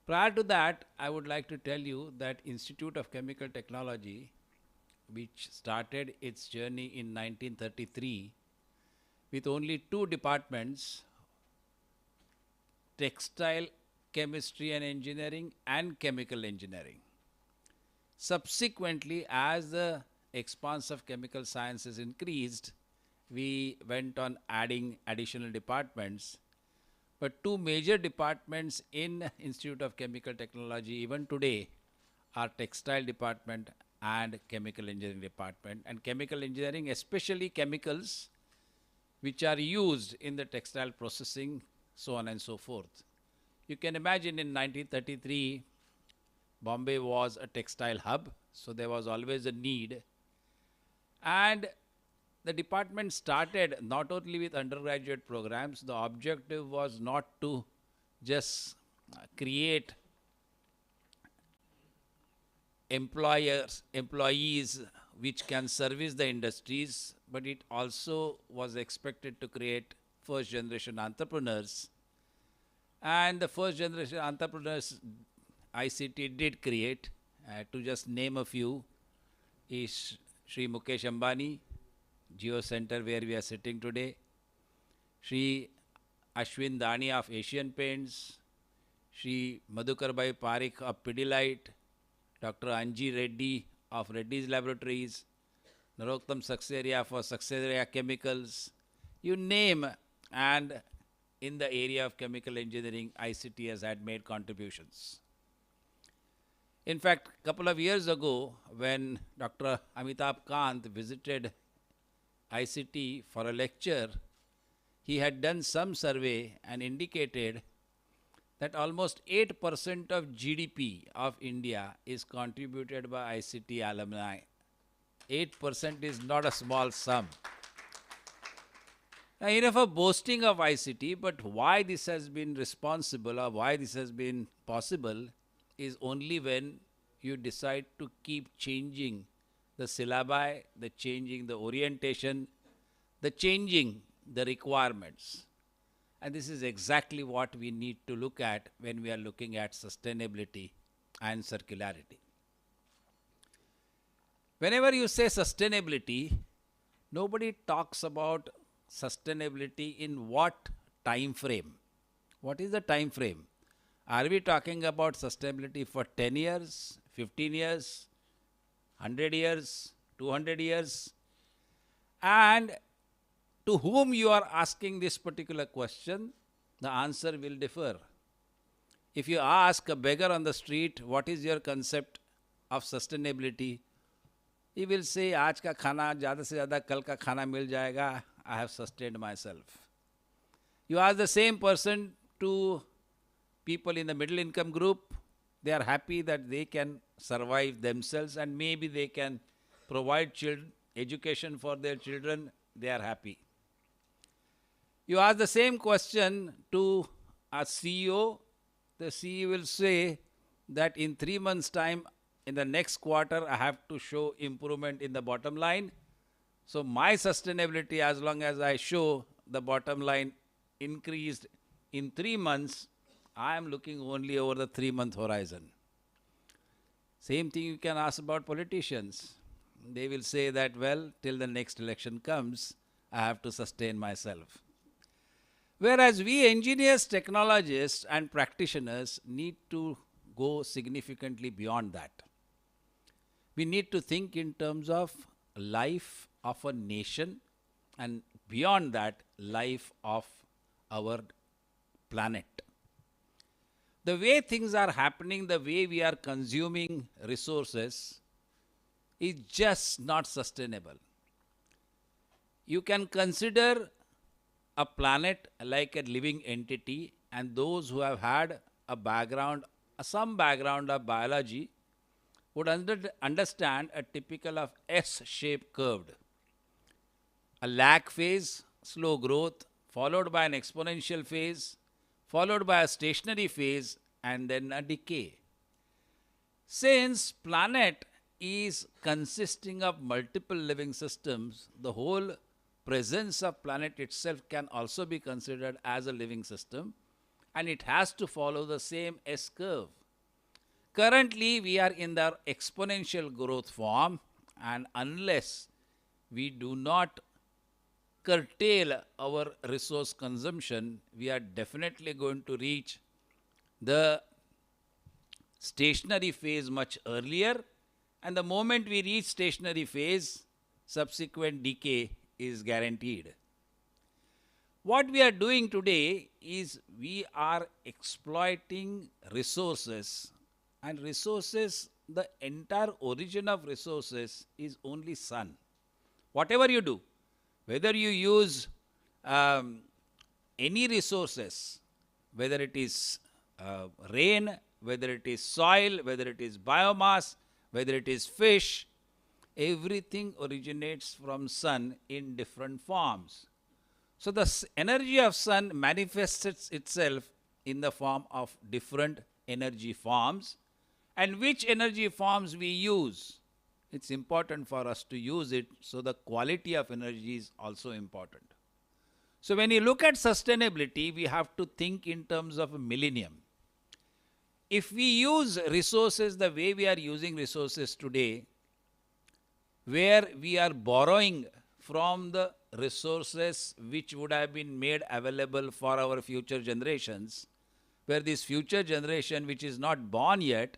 K: Prior to that, I would like to tell you that Institute of Chemical Technology, which started its journey in 1933 with only 2 departments, textile chemistry and engineering and chemical engineering. Subsequently, as the expanse of chemical sciences increased, we went on adding additional departments. But 2 major departments in Institute of Chemical Technology even today are textile department and chemical engineering department. And chemical engineering, especially chemicals which are used in the textile processing, so on and so forth. You can imagine in 1933, Bombay was a textile hub, so there was always a need. And the department started not only with undergraduate programs, the objective was not to just create employees which can service the industries, but it also was expected to create first generation entrepreneurs. And the first generation entrepreneurs ICT did create, to just name a few, is Sri Mukesh Ambani, Geo Center where we are sitting today, Sri Ashwin Dani of Asian Paints, Sri Madhukarbai Parikh of Pidilite, Dr. Anji Reddy of Reddy's Laboratories, Narottam Saxena for Saxena Chemicals, you name, and in the area of chemical engineering, ICT has had made contributions. In fact, a couple of years ago, when Dr. Amitabh Kant visited ICT for a lecture, he had done some survey and indicated that almost 8% of GDP of India is contributed by ICT alumni. 8% is not a small sum. Now, enough of boasting of ICT, but why this has been responsible or why this has been possible is only when you decide to keep changing the syllabi, the changing the orientation, the changing the requirements. And this is exactly what we need to look at when we are looking at sustainability and circularity. Whenever you say sustainability, nobody talks about sustainability in what time frame. What is the time frame? Are we talking about sustainability for 10 years, 15 years, 100 years, 200 years? And to whom you are asking this particular question, the answer will differ. If you ask a beggar on the street, what is your concept of sustainability? He will say, आज का खाना ज़्यादा से ज़्यादा कल का खाना मिल जाएगा. I have sustained myself. You ask the same person to people in the middle income group, they are happy that they can survive themselves and maybe they can provide education for their children, they are happy. You ask the same question to a CEO, the CEO will say that in 3 months' time, in the next quarter, I have to show improvement in the bottom line. So my sustainability, as long as I show the bottom line increased in 3 months, I am looking only over the 3-month horizon. Same thing you can ask about politicians. They will say that, well, till the next election comes, I have to sustain myself. Whereas we engineers, technologists, and practitioners need to go significantly beyond that. We need to think in terms of life of a nation and beyond that, life of our planet. The way things are happening, the way we are consuming resources is just not sustainable. You can consider a planet like a living entity, and those who have had a background, some background of biology, would understand a typical of S-shaped curved. A lag phase, slow growth, followed by an exponential phase, followed by a stationary phase, and then a decay. Since planet is consisting of multiple living systems, the whole presence of planet itself can also be considered as a living system, and it has to follow the same S curve. Currently, we are in the exponential growth form, and unless we do not curtail our resource consumption, we are definitely going to reach the stationary phase much earlier, and the moment we reach stationary phase, subsequent decay is guaranteed. What we are doing today is we are exploiting resources, and resources, the entire origin of resources is only sun. Whatever you do, whether you use any resources, whether it is rain, whether it is soil, whether it is biomass, whether it is fish, everything originates from sun in different forms. So the energy of sun manifests itself in the form of different energy forms, and which energy forms we use, it's important for us to use it, so the quality of energy is also important. So when you look at sustainability, we have to think in terms of a millennium. If we use resources the way we are using resources today, where we are borrowing from the resources which would have been made available for our future generations, where this future generation which is not born yet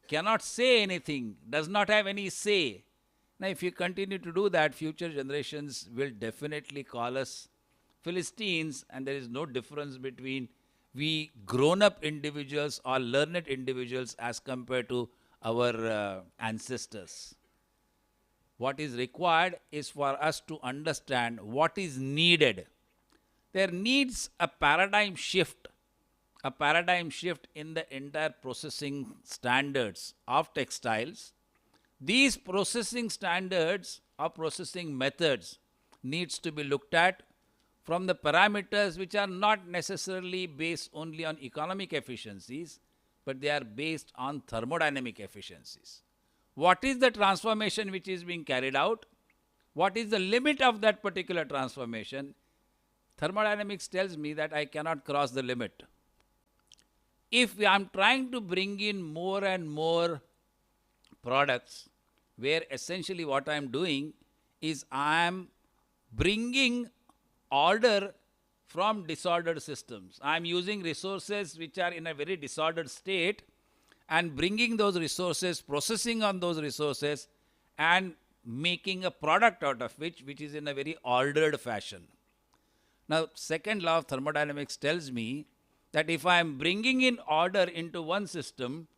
K: cannot say anything, does not have any say. Now, if you continue to do that, future generations will definitely call us Philistines, and there is no difference between we grown-up individuals or learned individuals as compared to our ancestors. What is required is for us to understand what is needed. There needs a paradigm shift in the entire processing standards of textiles. These processing standards or processing methods needs to be looked at from the parameters which are not necessarily based only on economic efficiencies, but they are based on thermodynamic efficiencies. What is the transformation which is being carried out? What is the limit of that particular transformation? Thermodynamics tells me that I cannot cross the limit. If I am trying to bring in more and more products, where essentially what I am doing is I am bringing order from disordered systems. I am using resources which are in a very disordered state and bringing those resources, processing on those resources, and making a product out of which is in a very ordered fashion. Now, second law of thermodynamics tells me that if I am bringing in order into one system,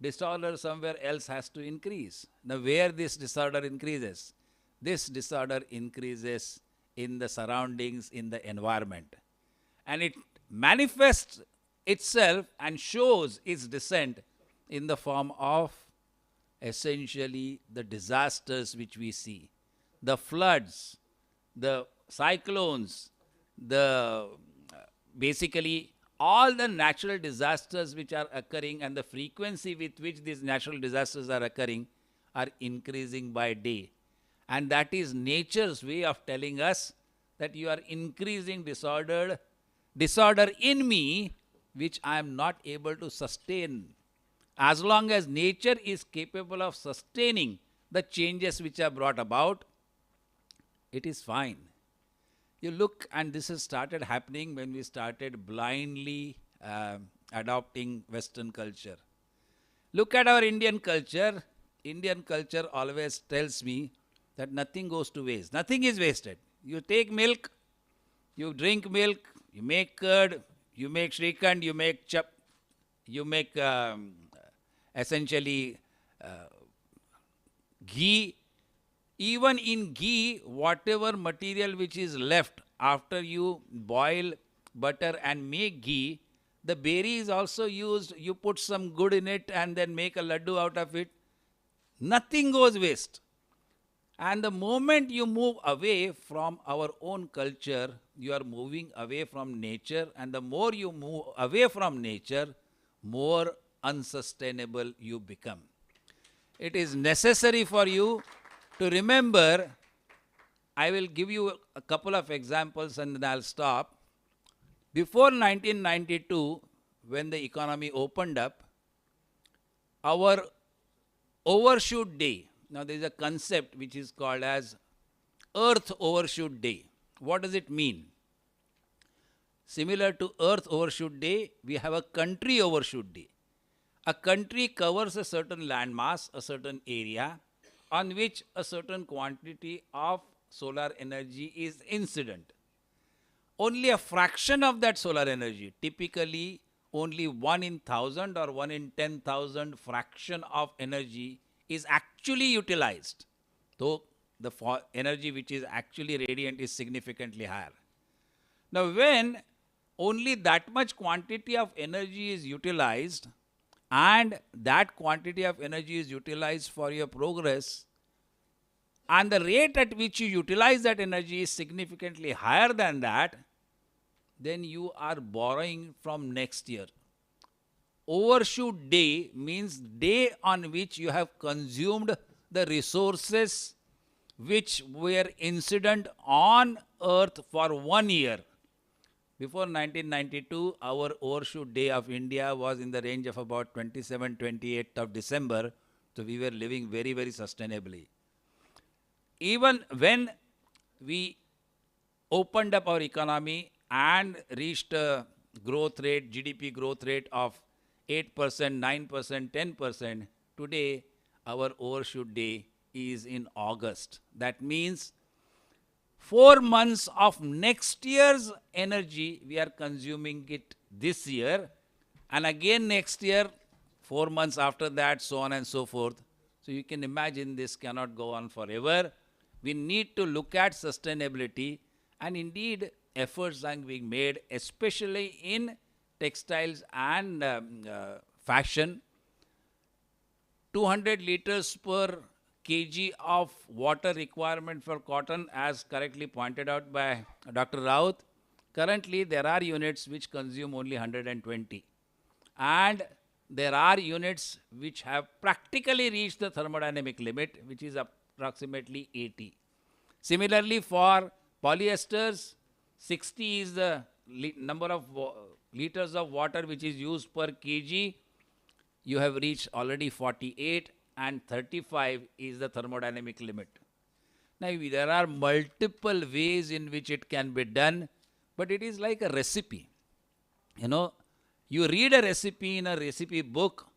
K: disorder somewhere else has to increase. Now, where this disorder increases? This disorder increases in the surroundings, in the environment. And it manifests itself and shows its descent in the form of essentially the disasters which we see. The floods, the cyclones, basically all the natural disasters which are occurring and the frequency with which these natural disasters are occurring are increasing by day. And that is nature's way of telling us that you are increasing disorder in me, which I am not able to sustain. As long as nature is capable of sustaining the changes which are brought about, it is fine. You look, and this has started happening when we started blindly adopting Western culture. Look at our Indian culture. Indian culture always tells me that nothing goes to waste. Nothing is wasted. You take milk, you drink milk, you make curd, you make shrikhand, you make essentially ghee. Even in ghee, whatever material which is left after you boil butter and make ghee, the berry is also used. You put some good in it and then make a laddu out of it. Nothing goes waste. And the moment you move away from our own culture, you are moving away from nature. And the more you move away from nature, more unsustainable you become. It is necessary for you to remember. I will give you a couple of examples and then I'll stop. Before 1992, when the economy opened up, our overshoot day, now there is a concept which is called as Earth Overshoot Day. What does it mean? Similar to Earth Overshoot Day, we have a country overshoot day. A country covers a certain landmass, a certain area, on which a certain quantity of solar energy is incident. Only a fraction of that solar energy, typically only 1 in 1,000 or 1 in 10,000 fraction of energy is actually utilized, though the energy which is actually radiant is significantly higher. Now, when only that much quantity of energy is utilized, and that quantity of energy is utilized for your progress, and the rate at which you utilize that energy is significantly higher than that, then you are borrowing from next year. Overshoot day means day on which you have consumed the resources which were incident on earth for 1 year. Before 1992, our overshoot day of India was in the range of about 27, 28th of December. So we were living very, very sustainably. Even when we opened up our economy and reached a growth rate, GDP growth rate of 8%, 9%, 10%, today our overshoot day is in August. That means 4 months of next year's energy, we are consuming it this year. And again next year, 4 months after that, so on and so forth. So you can imagine this cannot go on forever. We need to look at sustainability, and indeed efforts are being made, especially in textiles and fashion. 200 liters per kg of water requirement for cotton, as correctly pointed out by Dr. Raut. Currently, there are units which consume only 120. And there are units which have practically reached the thermodynamic limit, which is approximately 80. Similarly, for polyesters, 60 is the number of liters of water which is used per kg. You have reached already 48, and 35 is the thermodynamic limit. Now, there are multiple ways in which it can be done, but it is like a recipe. You know, you read a recipe in a recipe book,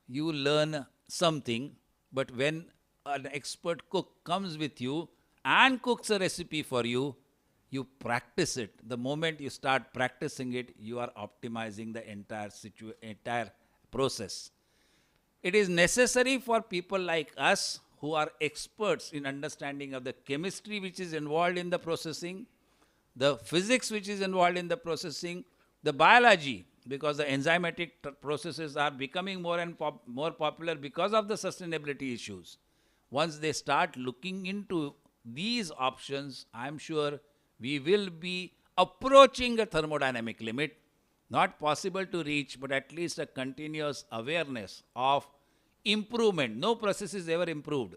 K: you learn something, but when an expert cook comes with you and cooks a recipe for you, you practice it. The moment you start practicing it, you are optimizing the entire process. It is necessary for people like us who are experts in understanding of the chemistry which is involved in the processing, the physics which is involved in the processing, the biology, because the enzymatic processes are becoming more and more popular because of the sustainability issues. Once they start looking into these options, I am sure we will be approaching a thermodynamic limit. Not possible to reach, but at least a continuous awareness of improvement. No process is ever improved,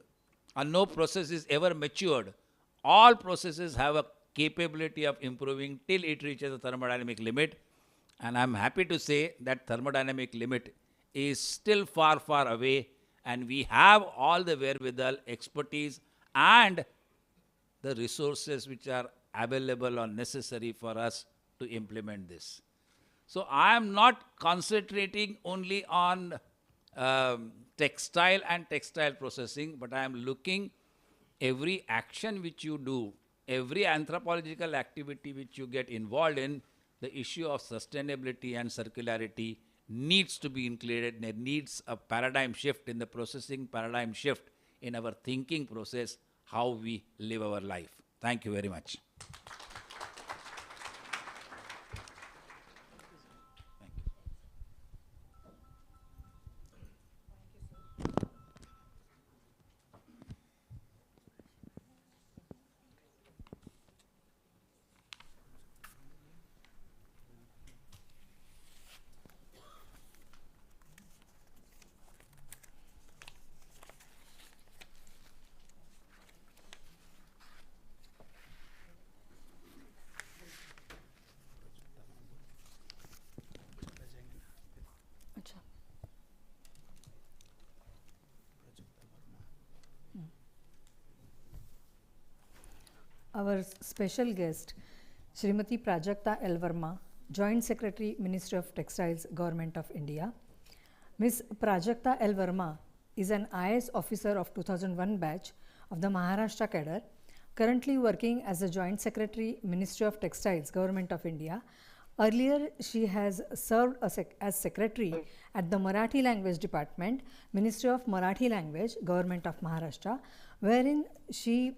K: and no process is ever matured. All processes have a capability of improving till it reaches a thermodynamic limit. And I'm happy to say that thermodynamic limit is still far, far away, and we have all the wherewithal, expertise, and the resources which are available or necessary for us to implement this. So I am not concentrating only on textile and textile processing, but I am looking every action which you do, every anthropological activity which you get involved in, the issue of sustainability and circularity needs to be included. There needs a paradigm shift in the processing, paradigm shift in our thinking process, how we live our life. Thank you very much.
A: अच्छा. Our special guest, Srimati Prajakta L. Verma, Joint Secretary, Ministry of Textiles, Government of India. Ms. Prajakta L. Verma is an IAS officer of 2001 batch of the Maharashtra cadre, currently working as a Joint Secretary, Ministry of Textiles, Government of India. Earlier, she has served as Secretary at the Marathi Language Department, Ministry of Marathi Language, Government of Maharashtra, wherein she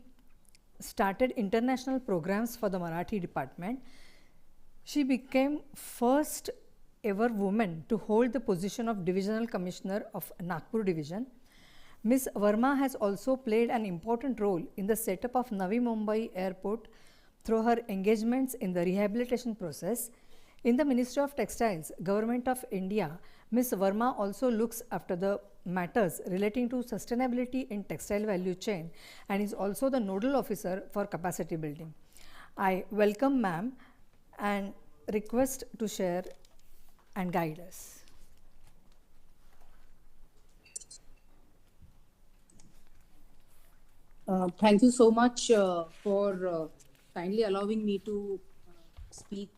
A: started international programs for the Marathi department. She became first ever woman to hold the position of Divisional Commissioner of Nagpur Division. Ms. Verma has also played an important role in the setup of Navi Mumbai Airport through her engagements in the rehabilitation process. In the Ministry of Textiles, Government of India, Ms. Verma also looks after the matters relating to sustainability in textile value chain and is also the nodal officer for capacity building. I welcome ma'am and request to share and guide us.
L: Thank you so much for kindly allowing me to speak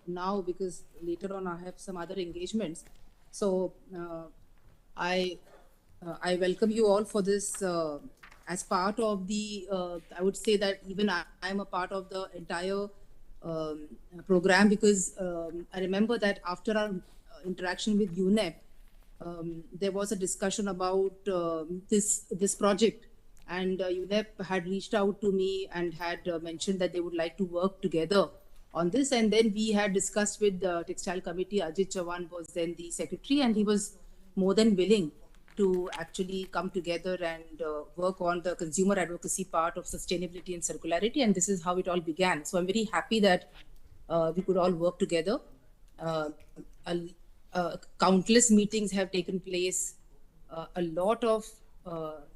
L: now, because later on I have some other engagements. So I welcome you all for this as part of the, I would say that even I am a part of the entire program, because I remember that after our interaction with UNEP, there was a discussion about this project, and UNEP had reached out to me and had mentioned that they would like to work together on this. And then we had discussed with the Textile Committee. Ajit Chavan was then the secretary, and he was more than willing to actually come together and work on the consumer advocacy part of sustainability and circularity. And this is how it all began. So I'm very happy that we could all work together. Countless meetings have taken place, a lot of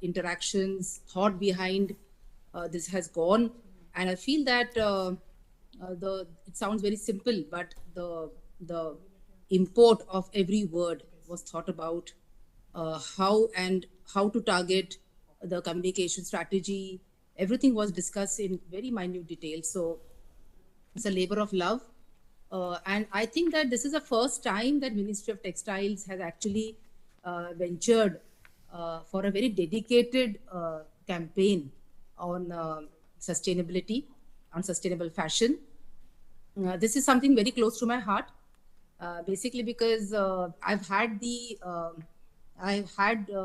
L: interactions, thought behind this has gone. And I feel that it sounds very simple, but the import of every word was thought about, how to target the communication strategy. Everything was discussed in very minute detail. So it's a labor of love. And I think that this is the first time that Ministry of Textiles has actually ventured for a very dedicated campaign on sustainability, on sustainable fashion. This is something very close to my heart, basically because I've had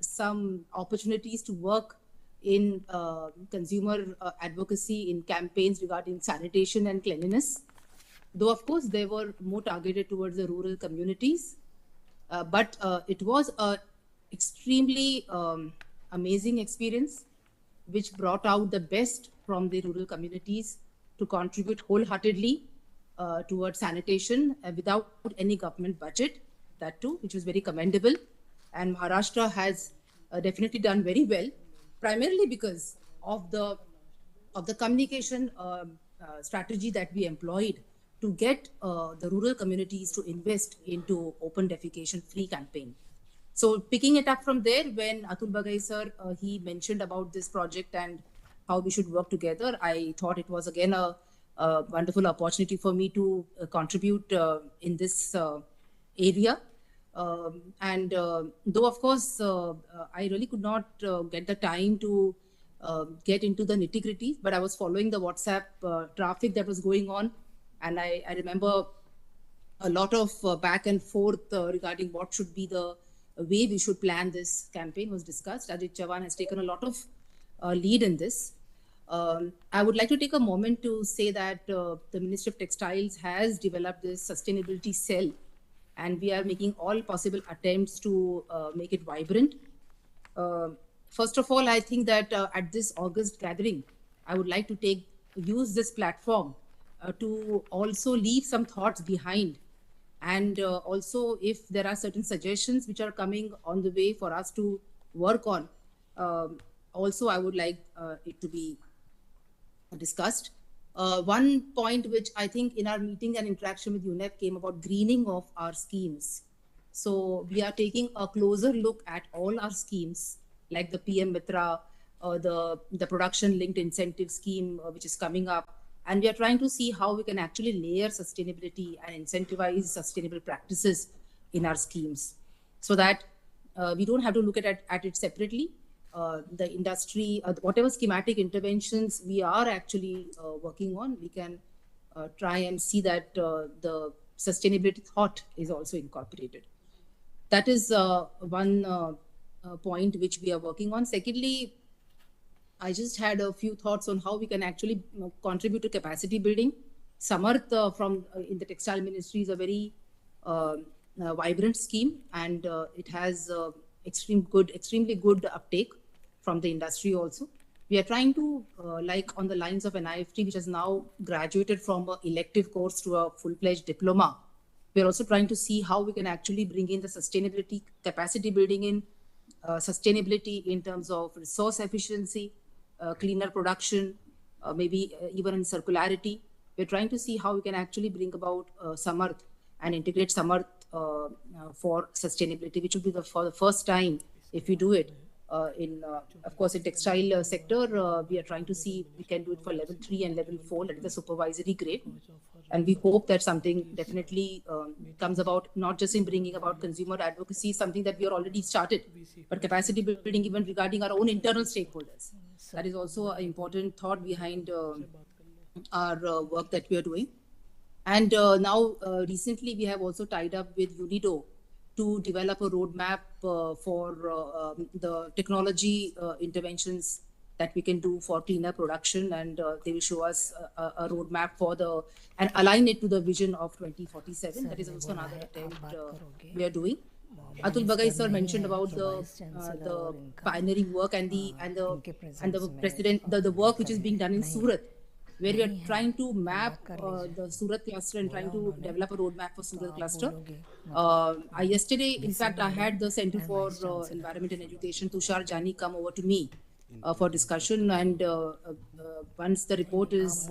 L: some opportunities to work in consumer advocacy in campaigns regarding sanitation and cleanliness, though of course they were more targeted towards the rural communities. But it was an extremely amazing experience, which brought out the best from the rural communities to contribute wholeheartedly towards sanitation without any government budget, that too, which was very commendable. And Maharashtra has definitely done very well, primarily because of the communication strategy that we employed to get the rural communities to invest into open defecation free campaign. So picking it up from there, when Atul Bagai sir, he mentioned about this project and how we should work together, I thought it was again a wonderful opportunity for me to contribute in this area. And though of course I really could not get the time to get into the nitty-gritty, but I was following the WhatsApp traffic that was going on, and I remember a lot of back and forth regarding what should be the way we should plan this campaign was discussed. Ajit Chavan has taken a lot of lead in this. I would like to take a moment to say that the Ministry of Textiles has developed this sustainability cell, and we are making all possible attempts to make it vibrant. First of all, I think that at this August gathering, I would like to use this platform to also leave some thoughts behind. And also, if there are certain suggestions which are coming on the way for us to work on, also I would like it to be discussed. One point which I think in our meeting and interaction with UNEP came about greening of our schemes. So we are taking a closer look at all our schemes, like the PM Mitra, the production linked incentive scheme, which is coming up. And we are trying to see how we can actually layer sustainability and incentivize sustainable practices in our schemes, so that we don't have to look at it separately. The industry, whatever schematic interventions we are actually working on, we can try and see that the sustainability thought is also incorporated. That is one point which we are working on. Secondly, I just had a few thoughts on how we can actually contribute to capacity building. Samarth in the Textile Ministry is a very vibrant scheme, and it has extremely good uptake from the industry also. We are trying to, like on the lines of NIFT, which has now graduated from an elective course to a full-fledged diploma. We are also trying to see how we can actually bring in the sustainability, capacity building in, sustainability in terms of resource efficiency, cleaner production, maybe even in circularity. We're trying to see how we can actually bring about Samarth and integrate Samarth for sustainability, which would be for the first time if we do it. Of course, in textile sector, we are trying to see we can do it for level 3 and level 4, that is the supervisory grade. And we hope that something definitely comes about, not just in bringing about consumer advocacy, something that we are already started, but capacity building even regarding our own internal stakeholders. That is also an important thought behind our work that we are doing. And now, recently, we have also tied up with UNIDO to develop a roadmap for the technology interventions that we can do for cleaner production, and they will show us a roadmap for and align it to the vision of 2047. That is also another attempt we are doing. Atul Bagai sir mentioned about the pioneering work and the work which is being done in Surat, where we are trying to map the Surat cluster and trying to develop a roadmap for Surat cluster. Yesterday, in fact, I had the Center for Environment and Education, Tushar Jani, come over to me for discussion, and once the report is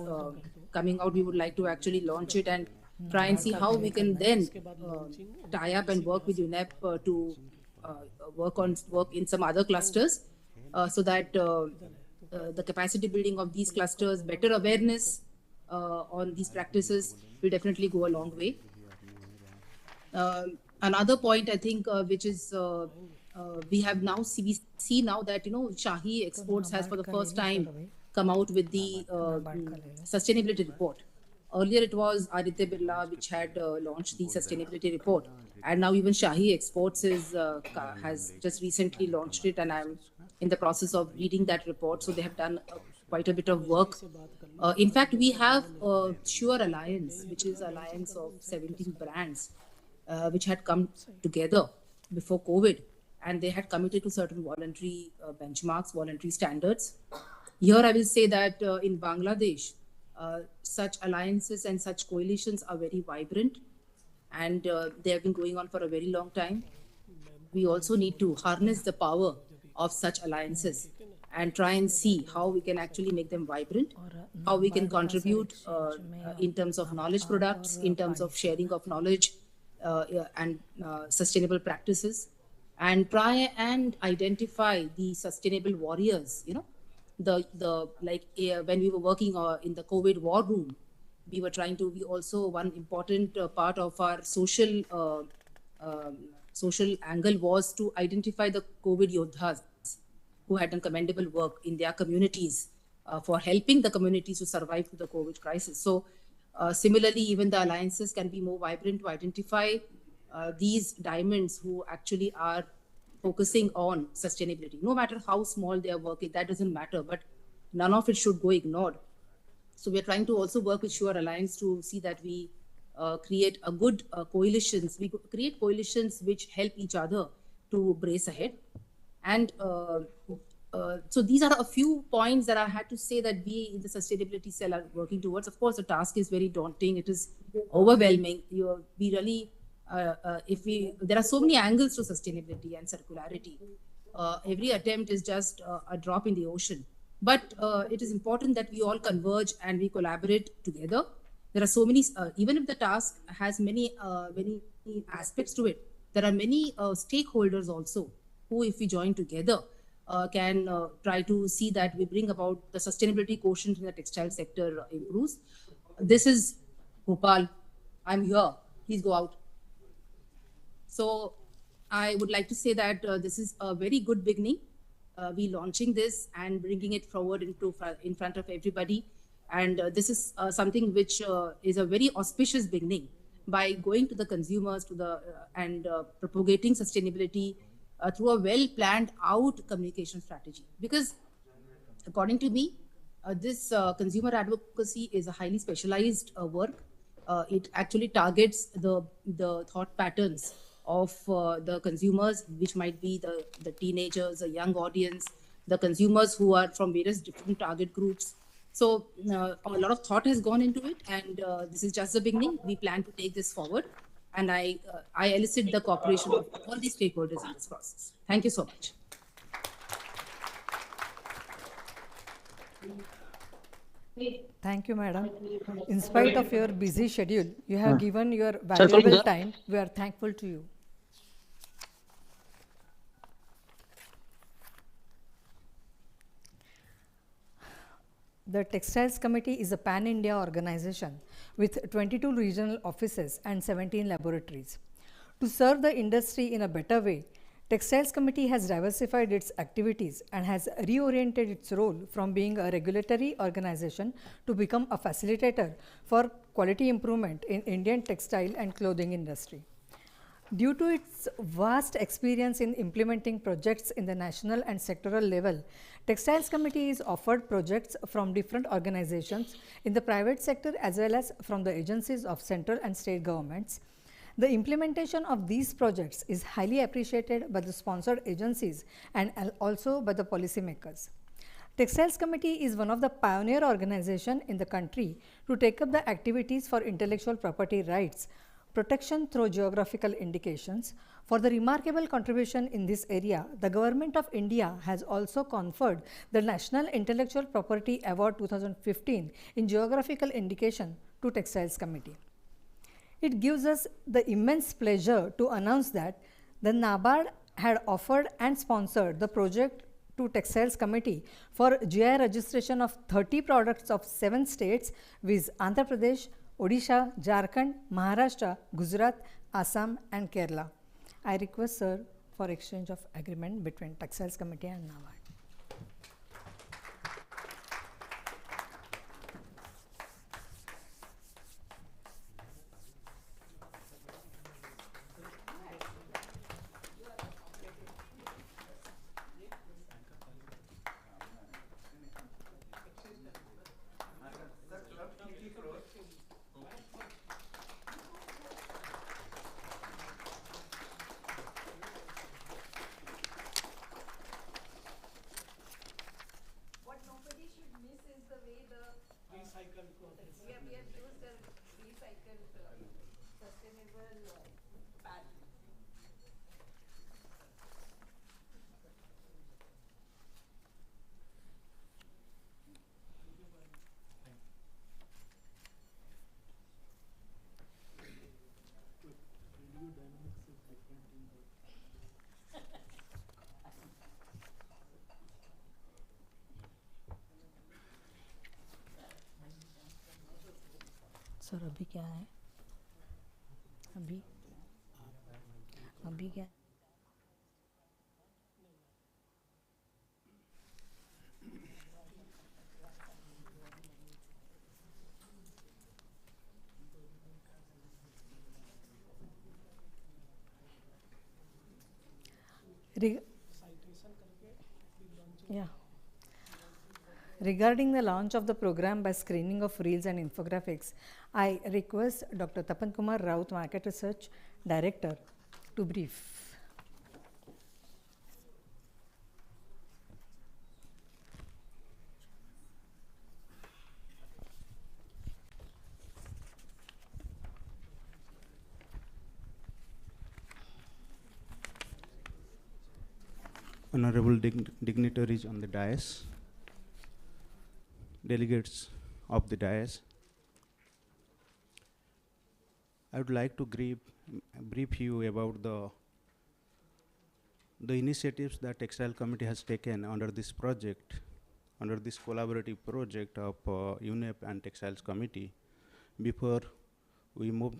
L: coming out, we would like to actually launch it and try and see how we can then tie up and work with UNEP to work in some other clusters, so that the capacity building of these clusters, better awareness on these practices will definitely go a long way. Another point, I think, which is we see now that Shahi Exports has for the first time come out with the sustainability report. Earlier, it was Aditya Birla which had launched the sustainability report, and now even Shahi Exports has just recently launched it, and I'm in the process of reading that report. So they have done quite a bit of work. In fact, we have a Sure Alliance, which is an alliance of 17 brands, which had come together before COVID, and they had committed to certain voluntary benchmarks, voluntary standards. Here, I will say that in Bangladesh, such alliances and such coalitions are very vibrant, and they have been going on for a very long time. We also need to harness the power of such alliances and try and see how we can actually make them vibrant, how we can contribute in terms of knowledge products, in terms of sharing of knowledge and sustainable practices, and try and identify the sustainable warriors. When we were working in the COVID war room, we also one important part of our social angle was to identify the COVID yodhas. who had done commendable work in their communities for helping the communities to survive through the COVID crisis. So similarly, even the alliances can be more vibrant to identify these diamonds who actually are focusing on sustainability. No matter how small their work is, that doesn't matter, but none of it should go ignored. So we're trying to also work with Sure Alliance to see that we create a good coalitions. We create coalitions which help each other to brace ahead. And so these are a few points that I had to say that we in the sustainability cell are working towards. Of course, the task is very daunting. It is overwhelming. We really, there are so many angles to sustainability and circularity. Every attempt is just a drop in the ocean. But it is important that we all converge and we collaborate together. There are so many, even if the task has many aspects to it, there are many stakeholders also who, if we join together, can try to see that we bring about the sustainability quotient in the textile sector improves. This is Gopal. I'm here. Please go out. So I would like to say that this is a very good beginning. We launching this and bringing it forward in front of everybody. And this is something which is a very auspicious beginning by going to the consumers and propagating sustainability through a well-planned out communication strategy. Because according to me, this consumer advocacy is a highly specialized work. It actually targets the thought patterns of the consumers, which might be the teenagers, a young audience, the consumers who are from various different target groups. So a lot of thought has gone into it, and this is just the beginning. We plan to take this forward, and I elicit the cooperation of all the stakeholders in this process. Thank you so much.
A: Thank you, madam. In spite of your busy schedule, you have given your valuable time. We are thankful to you. The Textiles Committee is a pan-India organization with 22 regional offices and 17 laboratories. To serve the industry in a better way, Textiles Committee has diversified its activities and has reoriented its role from being a regulatory organization to become a facilitator for quality improvement in Indian textile and clothing industry. Due to its vast experience in implementing projects in the national and sectoral level, Textiles Committee is offered projects from different organizations in the private sector as well as from the agencies of central and state governments. The implementation of these projects is highly appreciated by the sponsored agencies and also by the policymakers. Textiles Committee is one of the pioneer organizations in the country to take up the activities for intellectual property rights, protection through geographical indications. For the remarkable contribution in this area, the Government of India has also conferred the National Intellectual Property Award 2015 in geographical indication to Textiles Committee. It gives us the immense pleasure to announce that the NABARD had offered and sponsored the project to Textiles Committee for GI registration of 30 products of 7 states viz. Andhra Pradesh, Odisha, Jharkhand, Maharashtra, Gujarat, Assam and Kerala. I request sir for exchange of agreement between Textiles Committee and NABARD. Sir अभी क्या है अभी क्या Re- yeah. Regarding the launch of the program by screening of reels and infographics, I request Dr. Tapan Kumar Raut, Market Research Director, to brief.
M: Honorable dignitaries on the dais, delegates of the dais, I would like to brief you about the initiatives that Textile Committee has taken under this project, under this collaborative project of UNEP and Textiles Committee, before we move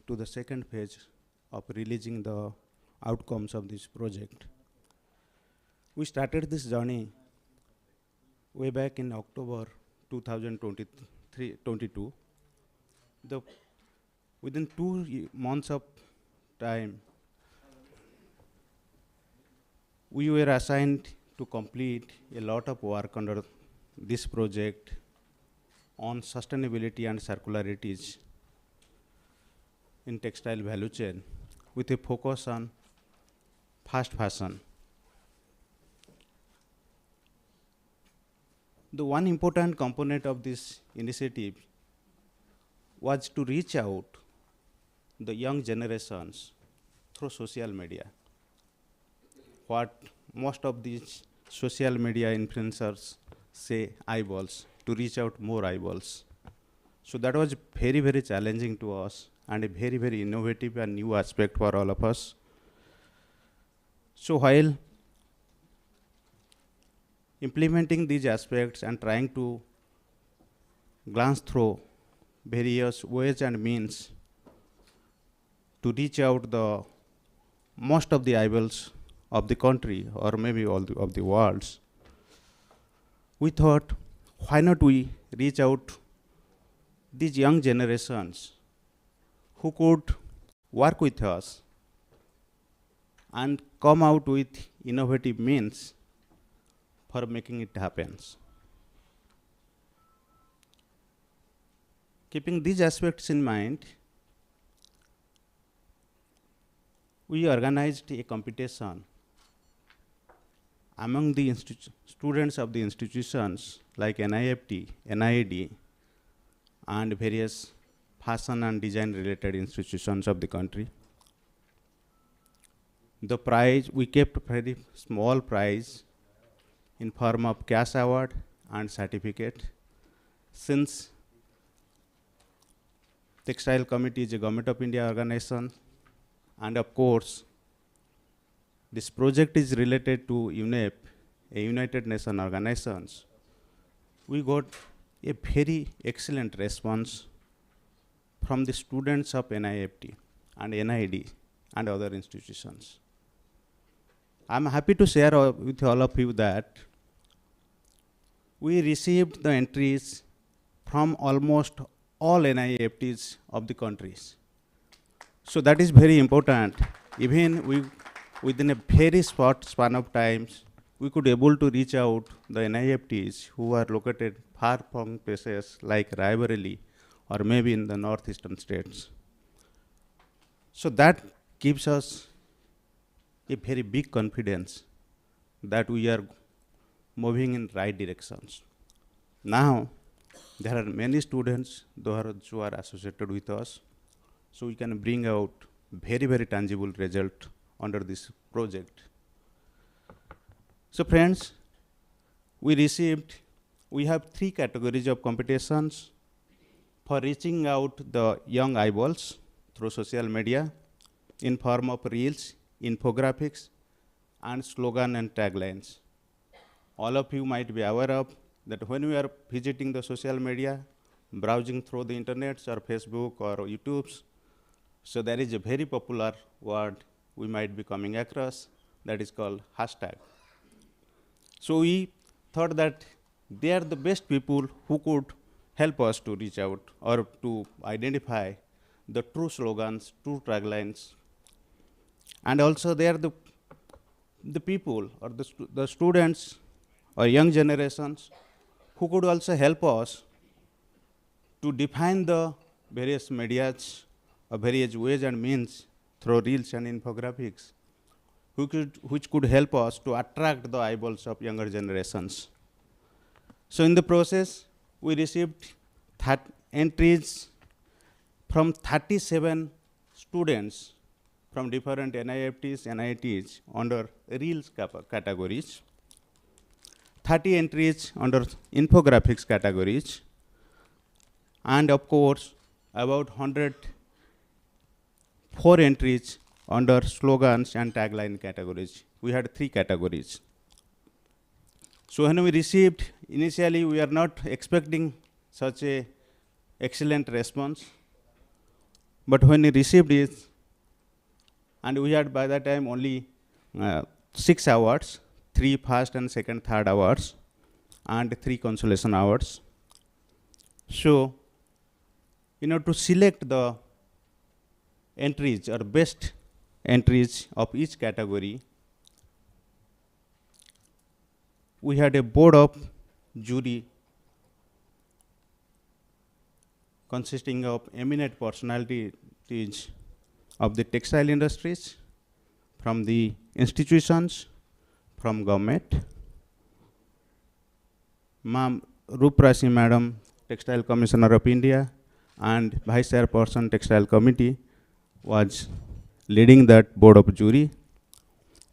M: to the second phase of releasing the outcomes of this project. We started this journey way back in October 2022. Within 2 months of time, we were assigned to complete a lot of work under this project on sustainability and circularities in textile value chain with a focus on fast fashion. The one important component of this initiative was to reach out the young generations through social media. What most of these social media influencers say, eyeballs, to reach out more eyeballs. So that was very, very challenging to us and a very, very innovative and new aspect for all of us. So while implementing these aspects and trying to glance through various ways and means to reach out the most of the eyeballs of the country or maybe all of the world, we thought, why not we reach out these young generations who could work with us and come out with innovative means for making it happen. Keeping these aspects in mind, we organized a competition among the students of the institutions like NIFT, NIAD, and various fashion and design related institutions of the country. The prize, we kept a very small prize in form of cash award and certificate. Since Textile Committee is a Government of India organization, and of course, this project is related to UNEP, a United Nations organization, we got a very excellent response from the students of NIFT and NID and other institutions. I'm happy to share with all of you that we received the entries from almost all NIFTs of the countries. So that is very important. Even within a very short span of times, we could able to reach out the NIFTs who are located far from places like Raebareli or maybe in the northeastern states. So that gives us a very big confidence that we are moving in right directions. Now, there are many students who are associated with us, so we can bring out very, very tangible result under this project. So friends, we have 3 categories of competitions for reaching out the young eyeballs through social media in form of reels, infographics, and slogan and taglines. All of you might be aware of that when we are visiting the social media, browsing through the internet or Facebook or YouTube, so there is a very popular word we might be coming across that is called hashtag. So we thought that they are the best people who could help us to reach out or to identify the true slogans, true taglines, and also they are the the people or the students or young generations who could also help us to define the various medias or various ways and means through reels and infographics, which could help us to attract the eyeballs of younger generations. So in the process, we received entries from 37 students from different NIFTs, NITs under reels categories, 30 entries under infographics categories, and of course, about 104 entries under slogans and tagline categories. We had 3 categories. So when we received, initially we are not expecting such a excellent response, but when we received it, and we had by that time only 6 awards, 3 first and second, third awards, and 3 consolation awards. So, to select the entries or best entries of each category, we had a board of jury consisting of eminent personalities of the textile industries, from the institutions, from government. Ma'am Ruprasi Madam, Textile Commissioner of India, and Vice Chairperson Textile Committee was leading that board of jury.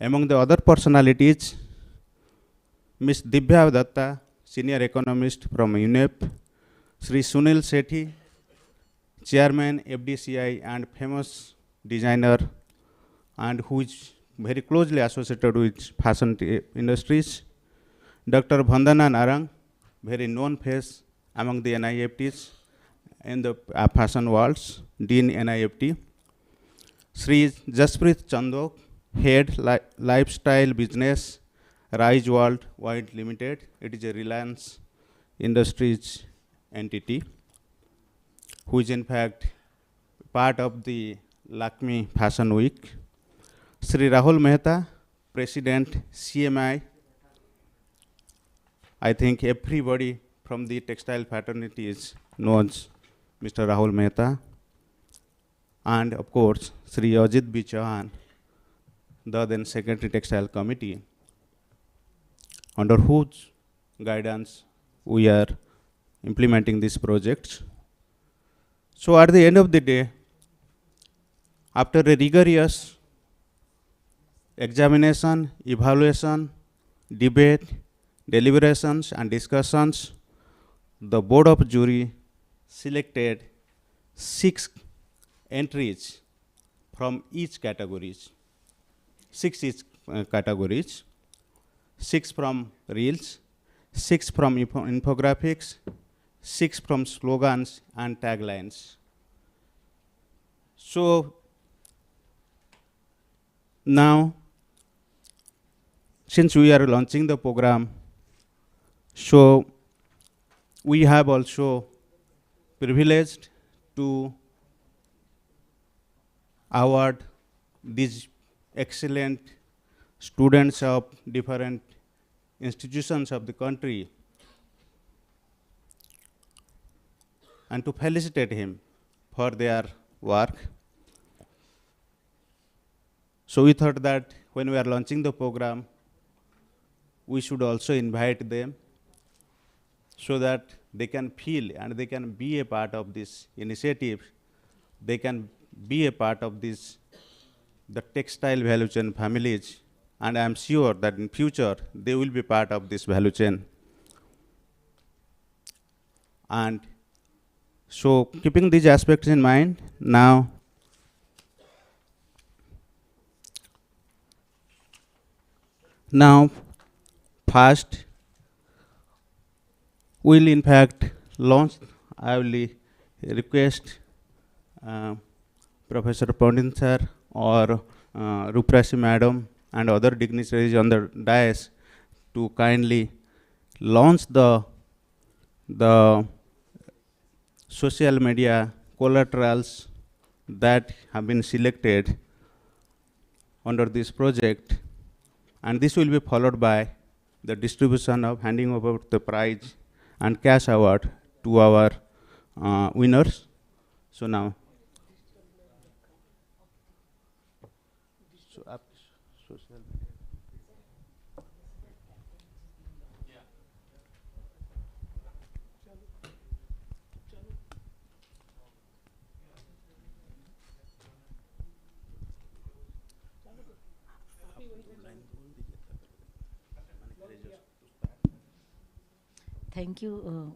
M: Among the other personalities, Ms. Divya Datta, Senior Economist from UNEP, Sri Sunil Sethi, Chairman FDCI and famous designer, and who is very closely associated with fashion industries, Dr. Vandana Narang, very known face among the NIFTs in the fashion worlds, Dean NIFT, Sri Jasprit Chandok, Head Lifestyle Business, Rise World Wide Limited. It is a Reliance Industries entity, who is in fact part of the Lakme Fashion Week. Sri Rahul Mehta, President CMI. I think everybody from the textile fraternities knows Mr. Rahul Mehta. And of course, Sri Ajit B. Chauhan, the then Secretary Textile Committee, under whose guidance we are implementing these projects. So at the end of the day, after a rigorous examination, evaluation, debate, deliberations, and discussions, the board of jury selected 6 entries from each categories, 6 categories, 6 from reels, 6 from infographics, 6 from slogans and taglines. So now, since we are launching the program, so we have also privileged to award these excellent students of different institutions of the country and to felicitate him for their work. So we thought that when we are launching the program, we should also invite them so that they can feel and they can be a part of this initiative. They can be a part of this, the textile value chain families, and I am sure that in future they will be part of this value chain. And so keeping these aspects in mind, now first will in fact launch. I will request Professor Pandit sir or Ruprasi madam and other dignitaries on the dais to kindly launch the social media collaterals that have been selected under this project. And this will be followed by the distribution of handing over the prize and cash award to our winners. So now, social media.
D: Thank you.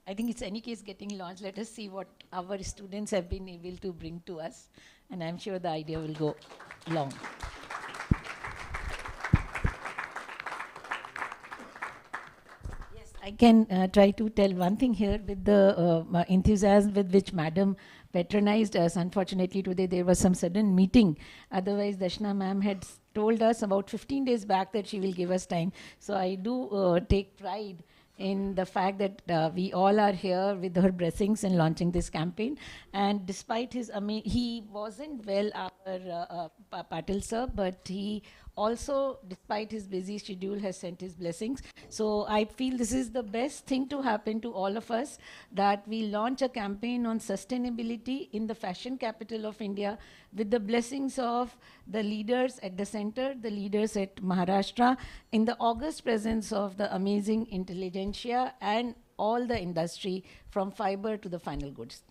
D: I think it's any case getting launched. Let us see what our students have been able to bring to us, and I'm sure the idea will go long. Yes, I can try to tell one thing here with the enthusiasm with which Madam patronized us. Unfortunately, today there was some sudden meeting. Otherwise, Darshana ma'am had told us about 15 days back that she will give us time. So I do take pride in the fact that we all are here with her blessings in launching this campaign. And despite his, he wasn't well, our Patil sir, but he also, despite his busy schedule, has sent his blessings. So I feel this is the best thing to happen to all of us, that we launch a campaign on sustainability in the fashion capital of India with the blessings of the leaders at the center, the leaders at Maharashtra, in the august presence of the amazing intelligentsia and all the industry from fiber to the final goods.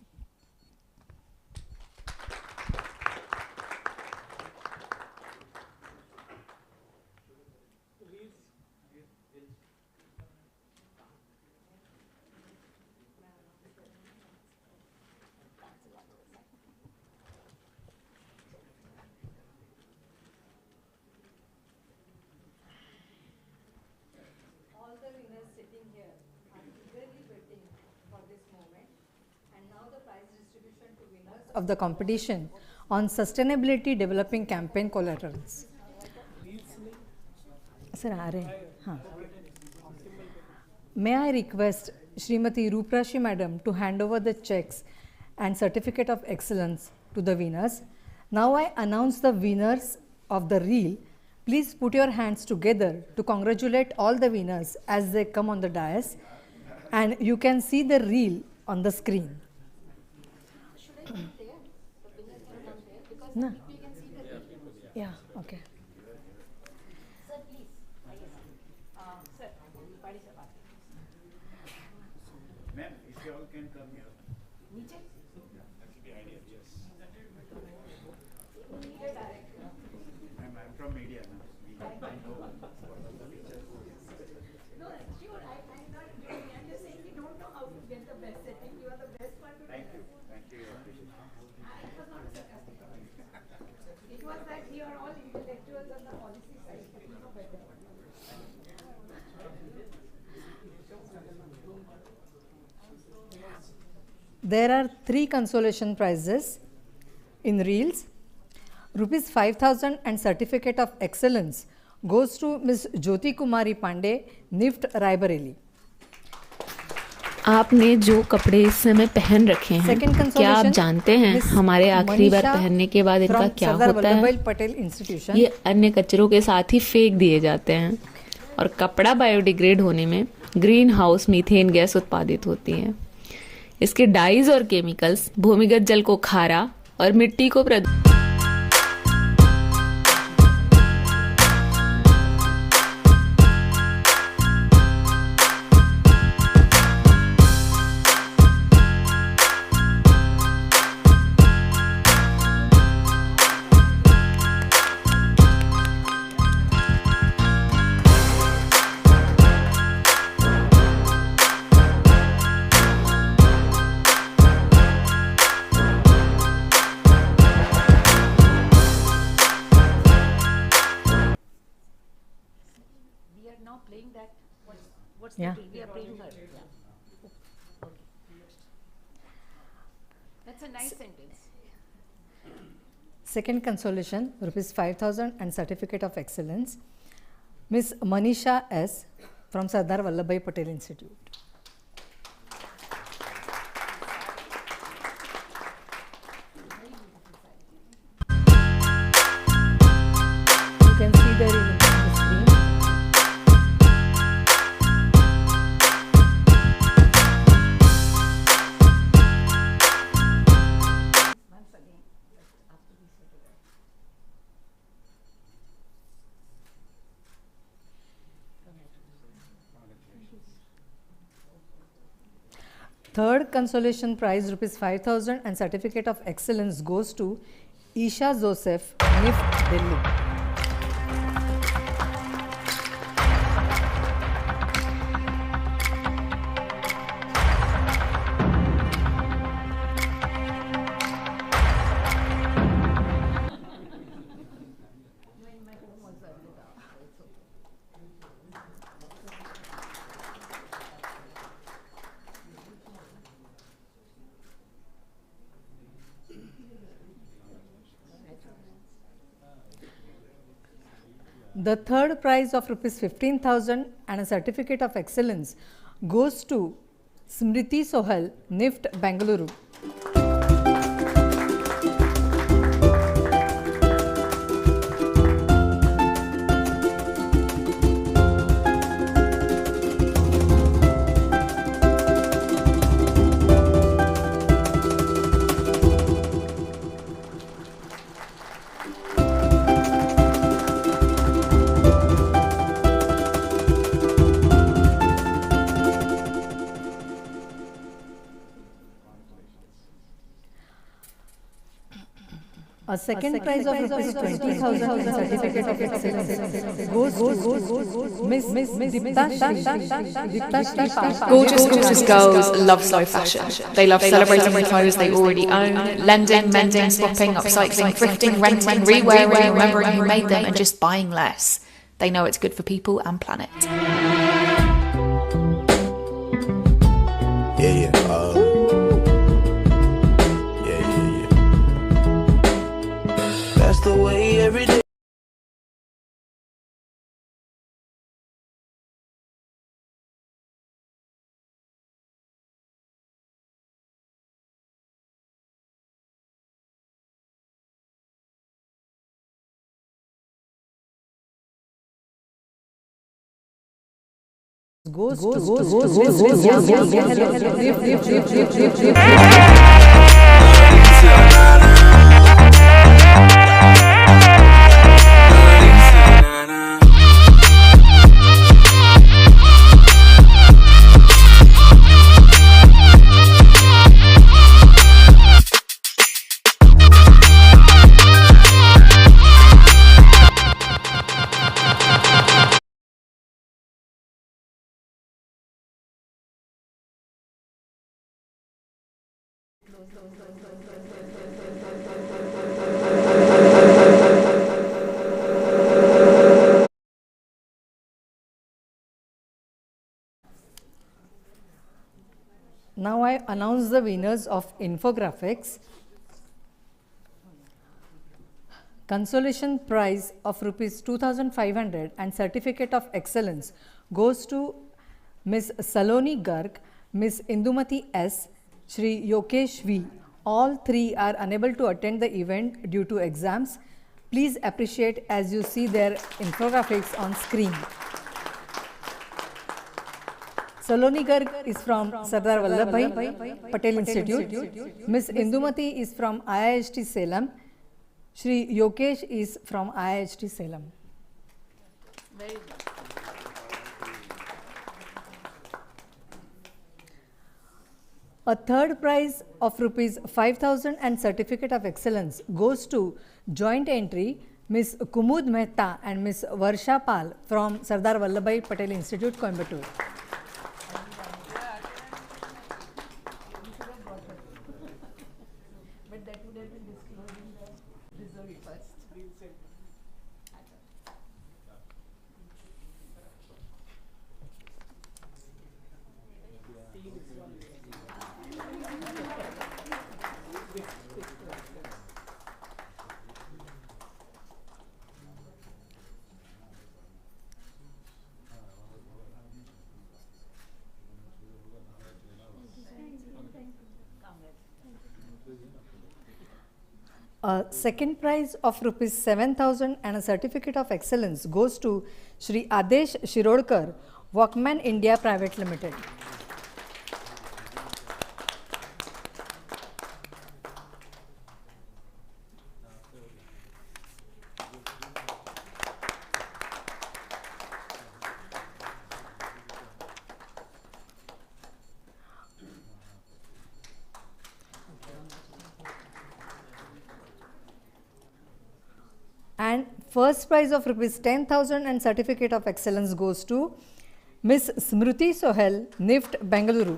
A: Of the competition on sustainability developing campaign collaterals. Sir, may I request Srimati Ruprashi Madam to hand over the checks and certificate of excellence to the winners. Now I announce the winners of the reel. Please put your hands together to congratulate all the winners as they come on the dais, and you can see the reel on the screen. No. Yeah, okay.
D: Sir, please. Sir,
C: Ma'am, if you all can come here.
D: Niche?
C: That should be ideal, yes. Ma'am, I'm from media now.
D: No, sure, I'm not doing it. I'm just saying we don't know how to get the best setting. You are the best one to
C: Thank
D: do
C: you.
D: that.
C: Thank you.
D: It was not a sarcastic comment. It was that you are all intellectuals on the policy side. You know better.
A: There are 3 consolation prizes in reels. Rupees 5,000 and certificate of excellence goes to Ms. Jyoti Kumari Pandey, NIFT Raebareli.
N: आपने जो कपड़े इस समय पहन रखे हैं, क्या आप जानते हैं हमारे आखिरी बार पहनने के बाद इनका क्या होता है? ये अन्य कचरों के साथ ही फेंक दिए जाते हैं और कपड़ा बायोडिग्रेड होने में ग्रीन हाउस मीथेन गैस उत्पादित होती है। इसके डाइज और केमिकल्स भूमिगत जल को खारा और मिट्टी को
A: Yeah.
D: We are playing her. Yeah. Okay. That's a nice sentence.
A: Second consolation, rupees 5,000 and certificate of excellence, Ms. Manisha S. from Sardar Vallabhbhai Patel Institute. Third consolation prize rupees 5,000 and certificate of excellence goes to Isha Joseph, NIFT, Delhi. The third prize of rupees 15,000 and a certificate of excellence goes to Smriti Sohal, NIFT, Bengaluru. A second prize of rupees 20,000 and certificate of excellence goes to Miss
N: Gorgeous girls love slow fashion. They love celebrating with clothes they already own, lending, mending, swapping, upcycling, thrifting, renting, rewearing, remembering who made them, and just buying less. They know it's good for people and planet.
O: That's the way every day.
A: Goes to Now I announce the winners of infographics. Consolation prize of rupees 2,500 and certificate of excellence goes to Ms. Saloni Garg, Ms. Indumati S, Shri Yokesh V. All three are unable to attend the event due to exams. Please appreciate as you see their infographics on screen. Saloni Garg is from Sardar Vallabhbhai Patel Institute. Ms. Indumati is from IIST Salem. Shri Yokesh is from IIST Salem.
D: Very good.
A: A third prize of rupees 5,000 and certificate of excellence goes to joint entry Ms. Kumud Mehta and Ms. Varsha Pal from Sardar Vallabhbhai Patel Institute, Coimbatore.
D: But that would have been disclosed in the result first.
A: A second prize of rupees 7,000 and a certificate of excellence goes to Shri Adesh Shirodkar, Walkman India Private Limited. First prize of rupees 10,000 and certificate of excellence goes to Miss Smriti Sohel, NIFT, Bengaluru.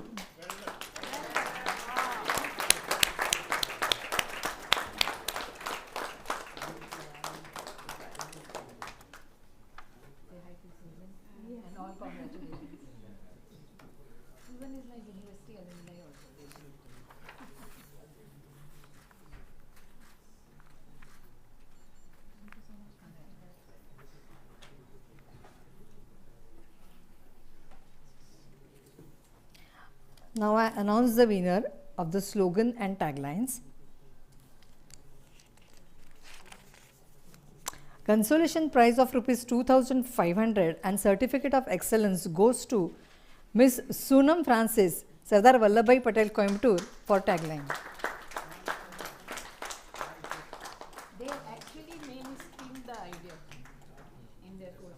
A: Now I announce the winner of the slogan and taglines. Consolation prize of rupees 2,500 and certificate of excellence goes to Miss Sunam Francis, Sardar Vallabhbhai Patel, Coimbatore, for tagline.
D: They actually mainstream the idea in their course.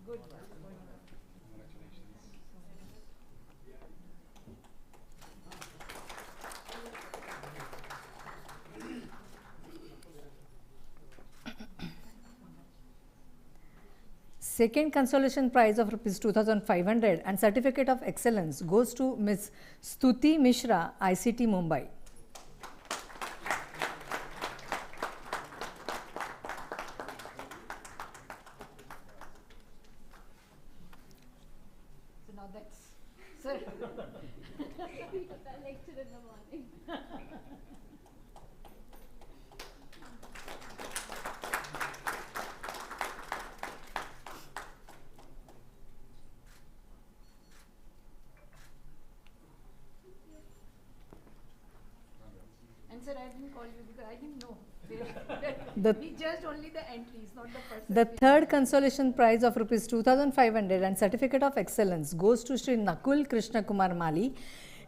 D: Good one.
A: Second consolation prize of rupees 2,500 and certificate of excellence goes to Ms. Stuti Mishra, ICT, Mumbai.
D: So now that's sir. Lecture in the morning. And sir, I didn't call you because I didn't know. We judged only the entries, not the person.
A: The third consolation prize of rupees 2,500 and certificate of excellence goes to Sri Nakul Krishna Kumar Mali.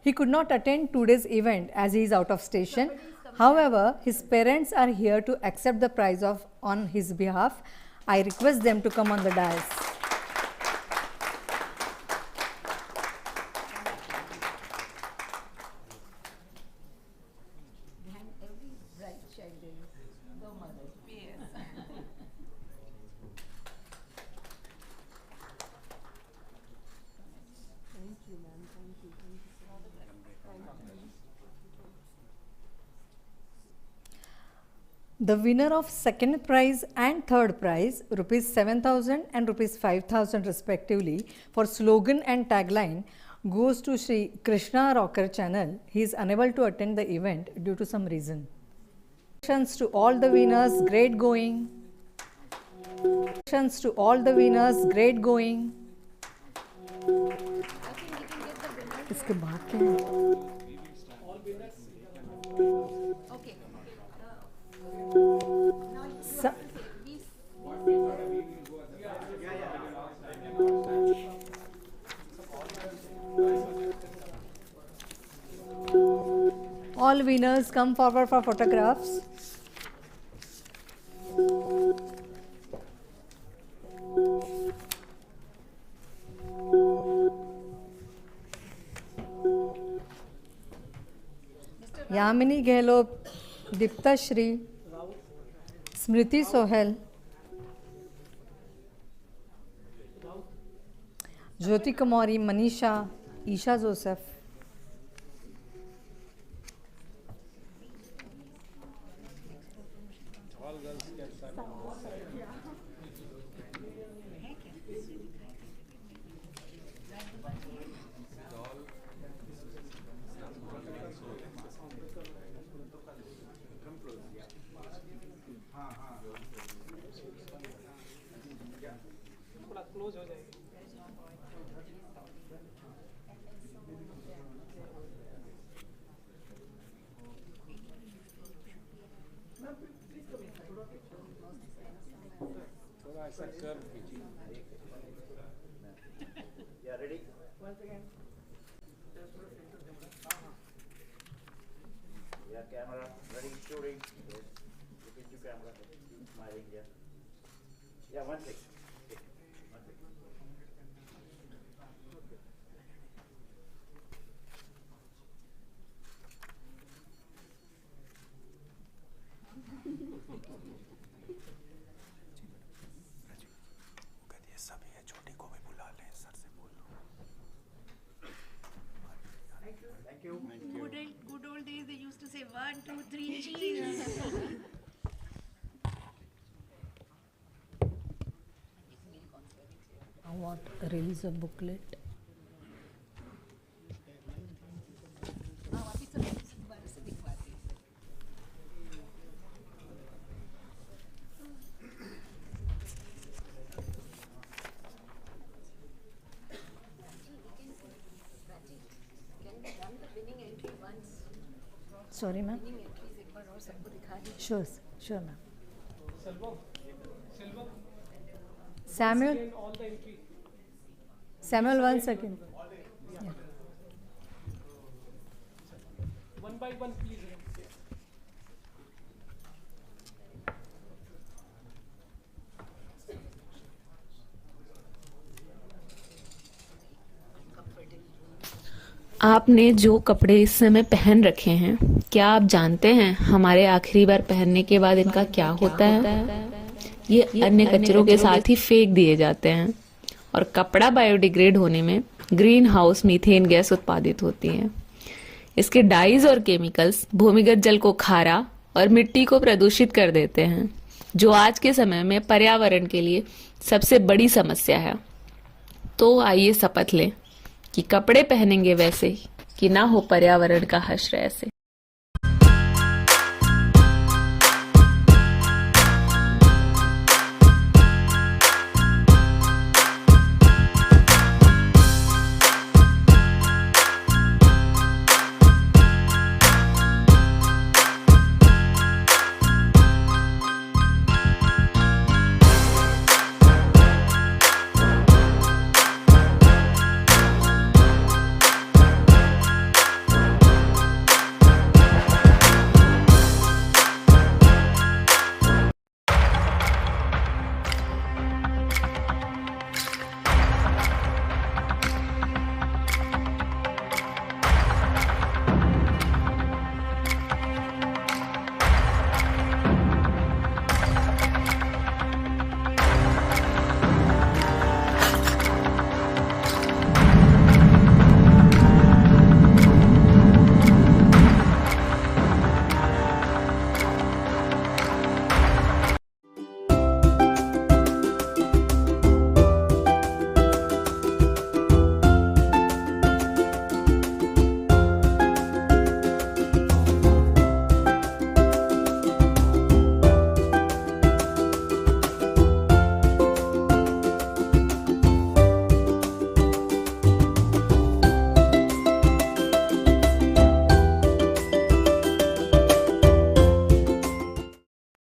A: He could not attend today's event as he is out of station. However, his parents are here to accept the prize on his behalf. I request them to come on the dais.
D: Behind every bright child there is the mother. Yes. Thank you, ma'am. Thank you. Thank you.
A: The winner of second prize and third prize, rupees 7,000 and rupees 5,000 respectively, for slogan and tagline goes to Sri Krishna Rocker Channel. He is unable to attend the event due to some reason. Congratulations to all the winners, great going. Congratulations to all the winners, great going. इसके बाद क्या है?
D: Okay.
A: All winners come forward for photographs. Yamini Gehlot, Dipta Shri, Smriti Sohel, Jyoti Kumari, Manisha, Isha Joseph.
B: Close हो जाएगी.
C: थोड़ा ऐसा curve कीजिए. Yeah, ready? Once again. Yeah, camera ready, shooting. Yes. Look into camera. Smiling. Yeah. Yeah, one second.
O: Good old days, they used to say 1, 2, 3, cheese.
A: I want to release a booklet. Sorry, ma'am. Sure, sure, ma'am. Samuel. Samuel, 1 second. Yeah.
B: One by one, please.
N: आपने जो कपड़े इस समय पहन रखे हैं, क्या आप जानते हैं हमारे आखिरी बार पहनने के बाद इनका क्या होता है? ये अन्य कचरों के साथ ही फेंक दिए जाते हैं और कपड़ा बायोडिग्रेड होने में ग्रीन हाउस मीथेन गैस उत्पादित होती है। इसके डाइज और केमिकल्स भूमिगत जल को खारा और मिट्टी को प्रदूषित कर देते हैं, जो आज के समय में पर्यावरण के लिए सबसे बड़ी समस्या है। तो आइए शपथ लें कि कपड़े पहनेंगे वैसे ही कि ना हो पर्यावरण का हश्र ऐसे।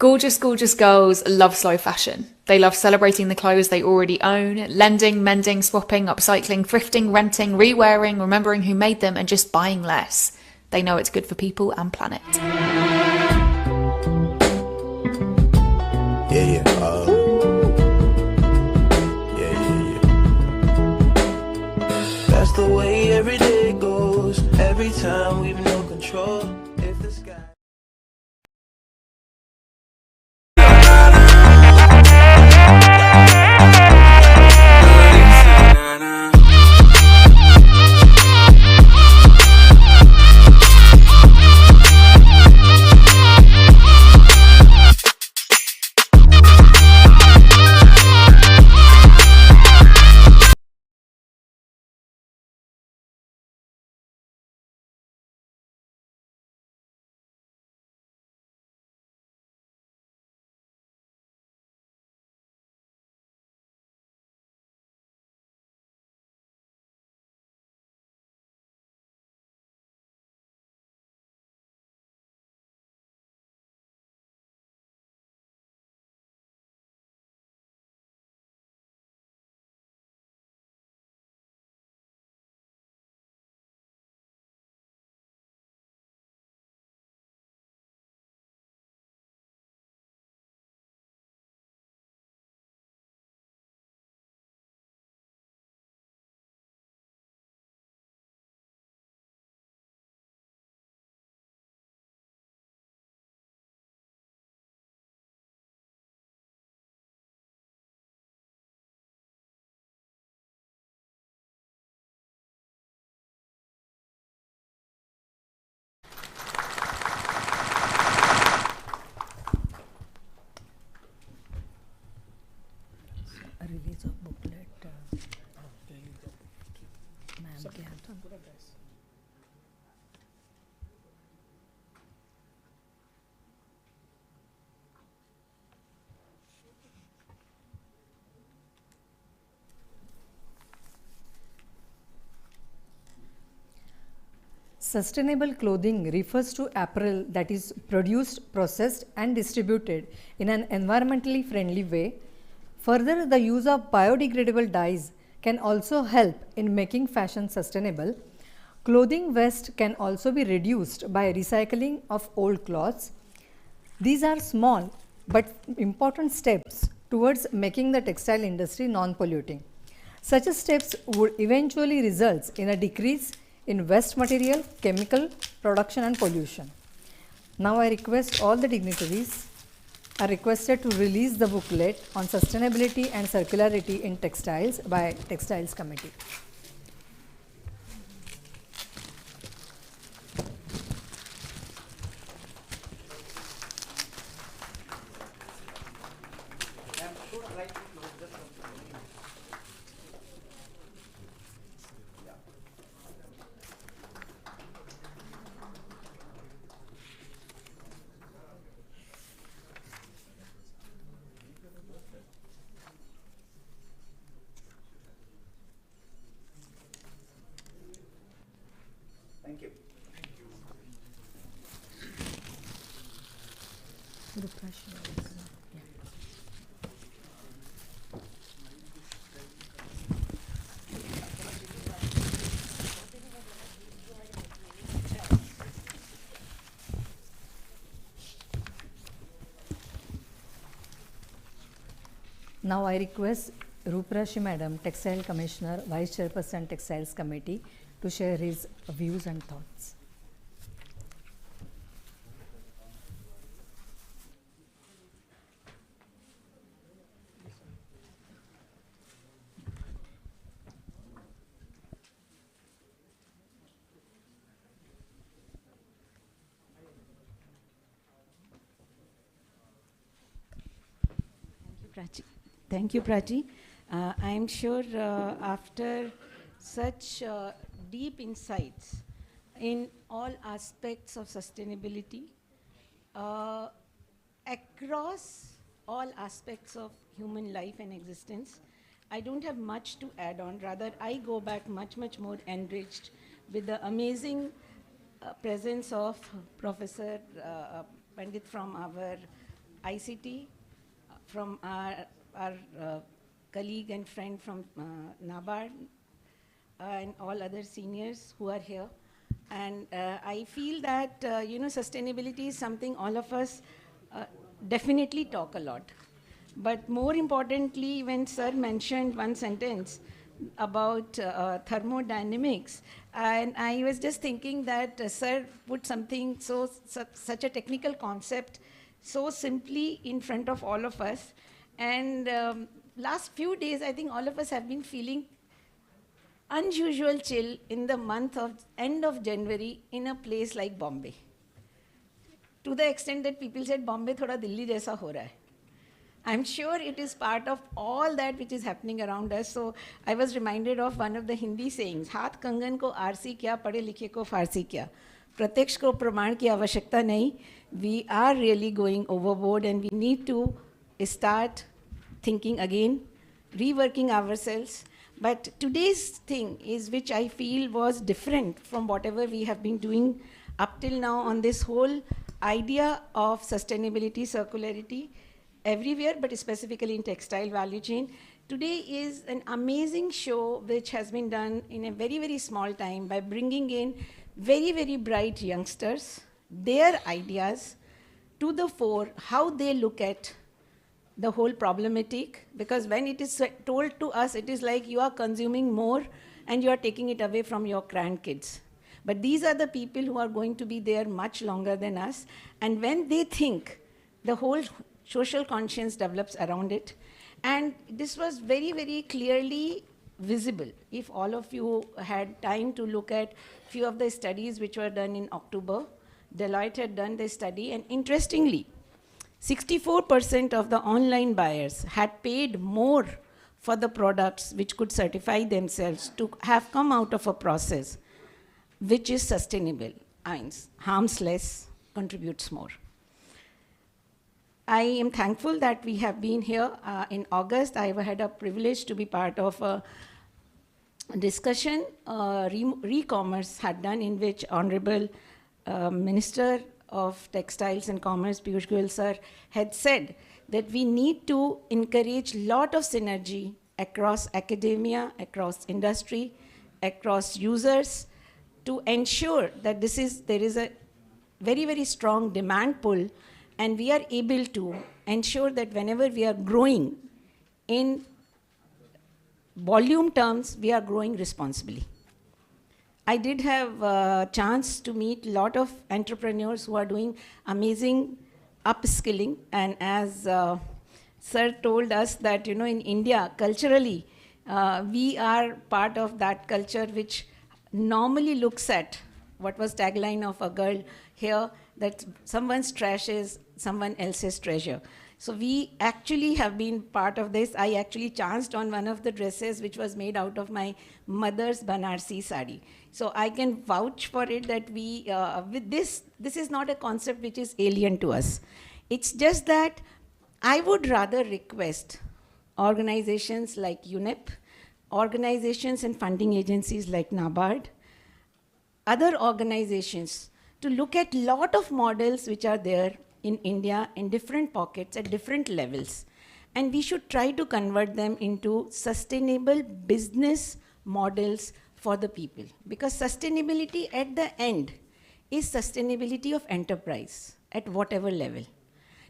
P: Gorgeous, gorgeous girls love slow fashion. They love celebrating the clothes they already own, lending, mending, swapping, upcycling, thrifting, renting, re-wearing, remembering who made them, and just buying less. They know it's good for people and planet.
Q: Yeah. That's the way every day goes. Every time we've no control. If the sky
A: Sustainable clothing refers to apparel that is produced, processed and distributed in an environmentally friendly way. Further, the use of biodegradable dyes can also help in making fashion sustainable. Clothing waste can also be reduced by recycling of old clothes. These are small but important steps towards making the textile industry non-polluting. Such steps would eventually result in a decrease in waste material, chemical production and pollution. Now I request all the dignitaries are requested to release the booklet on sustainability and circularity in textiles by Textiles Committee.
C: Thank you.
A: Now I request Ruprashi Madam, Textile Commissioner, Vice Chairperson, Textiles Committee, to share his views and thoughts.
D: Thank you, Prachi. I am sure after such deep insights in all aspects of sustainability, across all aspects of human life and existence, I don't have much to add on. Rather, I go back much, much more enriched with the amazing presence of Professor Pandit from our ICT, from our colleague and friend from NABARD, and all other seniors who are here. And I feel that, sustainability is something all of us definitely talk a lot. But more importantly, when Sir mentioned one sentence about thermodynamics, and I was just thinking that Sir put something such a technical concept so simply in front of all of us. And last few days, I think all of us have been feeling unusual chill in the month of end of January in a place like Bombay. To the extent that people said, Bombay thoda Delhi jaisa ho raha hai. I'm sure it is part of all that which is happening around us. So I was reminded of one of the Hindi sayings, हाथ कंगन को RC क्या, पढ़े लिखे को फारसी क्या. प्रत्यक्ष को प्रमाण की आवश्यकता नहीं. We are really going overboard and we need to start thinking again, reworking ourselves. But today's thing is, which I feel was different from whatever we have been doing up till now on this whole idea of sustainability, circularity, everywhere, but specifically in textile value chain. Today is an amazing show which has been done in a very, very small time by bringing in very, very bright youngsters, their ideas to the fore, how they look at the whole problematic. Because when it is told to us, it is like you are consuming more and you are taking it away from your grandkids. But these are the people who are going to be there much longer than us. And when they think, the whole social conscience develops around it. And this was very, very clearly visible. If all of you had time to look at few of the studies which were done in October, Deloitte had done the study, and interestingly, 64% of the online buyers had paid more for the products which could certify themselves to have come out of a process which is sustainable, harms less, contributes more. I am thankful that we have been here. In August, I had a privilege to be part of a discussion Re-Commerce had done, in which Honorable Minister of Textiles and Commerce, Piyush Goyal sir, had said that we need to encourage lot of synergy across academia, across industry, across users, to ensure that there is a very, very strong demand pull, and we are able to ensure that whenever we are growing in volume terms, we are growing responsibly. I did have a chance to meet a lot of entrepreneurs who are doing amazing upskilling, and as sir told us that, in India, culturally, we are part of that culture which normally looks at what was tagline of a girl here, that someone's trash is someone else's treasure. So we actually have been part of this. I actually chanced on one of the dresses which was made out of my mother's Banarsi sari. So I can vouch for it that with this is not a concept which is alien to us. It's just that I would rather request organizations like UNEP, organizations and funding agencies like NABARD, other organizations, to look at lot of models which are there in India in different pockets at different levels. And we should try to convert them into sustainable business models for the people. Because sustainability at the end is sustainability of enterprise at whatever level.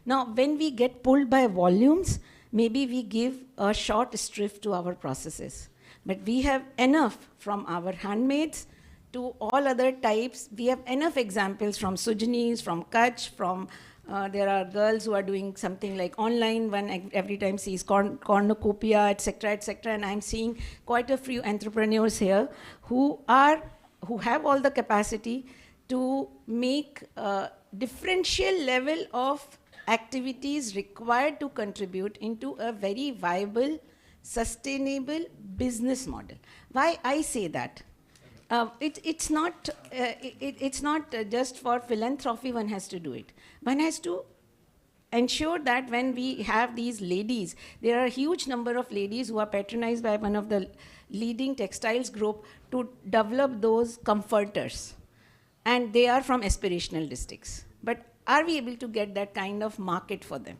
D: Now, when we get pulled by volumes, maybe we give a short shrift to our processes. But we have enough from our handmaids to all other types. We have enough examples from Sujani's, from Kutch, from there are girls who are doing something like online, one every time sees cornucopia, etc., etc. And I'm seeing quite a few entrepreneurs here who have all the capacity to make a differential level of activities required to contribute into a very viable, sustainable business model. Why I say that? It's not just for philanthropy one has to do it. One has to ensure that when we have these ladies, there are a huge number of ladies who are patronized by one of the leading textiles group to develop those comforters. And they are from aspirational districts. But are we able to get that kind of market for them?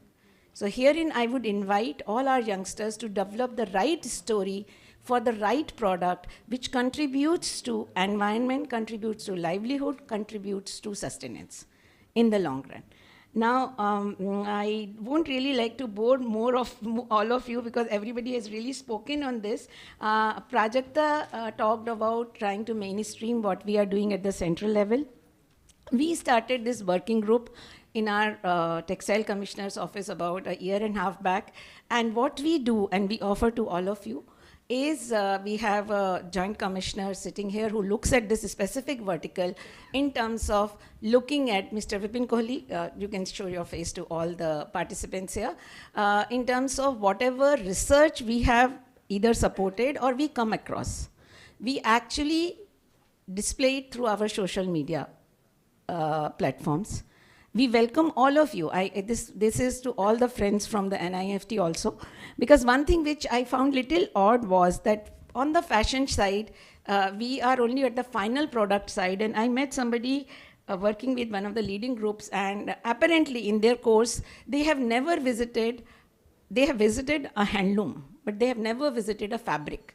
D: So herein I would invite all our youngsters to develop the right story for the right product, which contributes to environment, contributes to livelihood, contributes to sustenance in the long run. Now, I won't really like to bore more of all of you because everybody has really spoken on this. Prajakta talked about trying to mainstream what we are doing at the central level. We started this working group in our Textile Commissioner's office about a year and a half back. And what we do, and we offer to all of you, is we have a joint commissioner sitting here who looks at this specific vertical in terms of looking at Mr. Vipin Kohli, you can show your face to all the participants here, in terms of whatever research we have either supported or we come across. We actually display it through our social media platforms. We welcome all of you. This is to all the friends from the NIFT also, because one thing which I found little odd was that on the fashion side, we are only at the final product side, and I met somebody working with one of the leading groups, and apparently in their course, they have visited a handloom, but they have never visited a fabric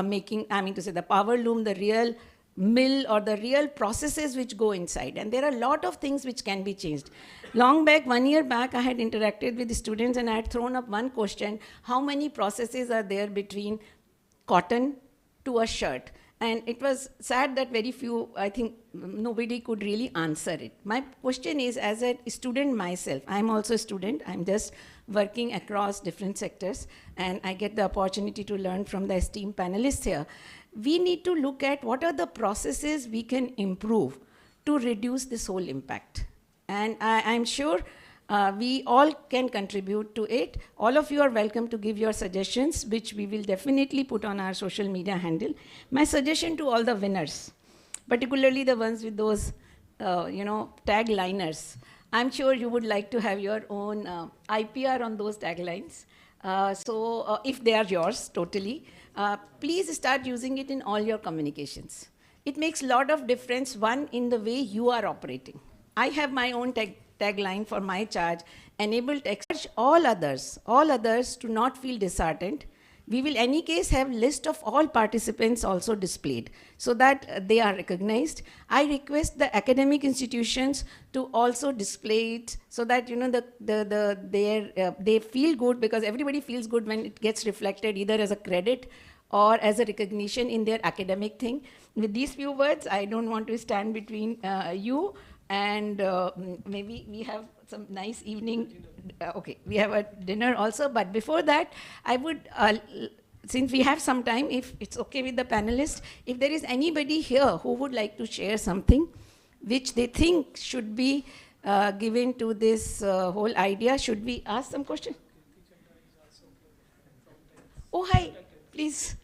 D: making, the power loom, the real mill or the real processes which go inside. And there are a lot of things which can be changed. Long back, 1 year back, I had interacted with the students and I had thrown up one question: how many processes are there between cotton to a shirt? And it was sad that very few, I think nobody could really answer it. My question is, as a student myself, I'm also a student, I'm just working across different sectors, and I get the opportunity to learn from the esteemed panelists here. We need to look at what are the processes we can improve to reduce this whole impact. And I'm sure we all can contribute to it. All of you are welcome to give your suggestions, which we will definitely put on our social media handle. My suggestion to all the winners, particularly the ones with those, tagliners, I'm sure you would like to have your own IPR on those taglines. So if they are yours, totally.
R: please start using it in all your communications. It makes a lot of difference, one, in the way you are operating. I have my own tagline for my charge, enable all others to not feel disheartened. We will, in any case, have list of all participants also displayed so that they are recognized. I request the academic institutions to also display it so that they feel good, because everybody feels good when it gets reflected either as a credit or as a recognition in their academic thing. With these few words, I don't want to stand between you and maybe we have some nice evening. Okay, we have a dinner also, but before that, I would, since we have some time, if it's okay with the panelists, if there is anybody here who would like to share something which they think should be given to this whole idea, should we ask some question? Oh, hi, please.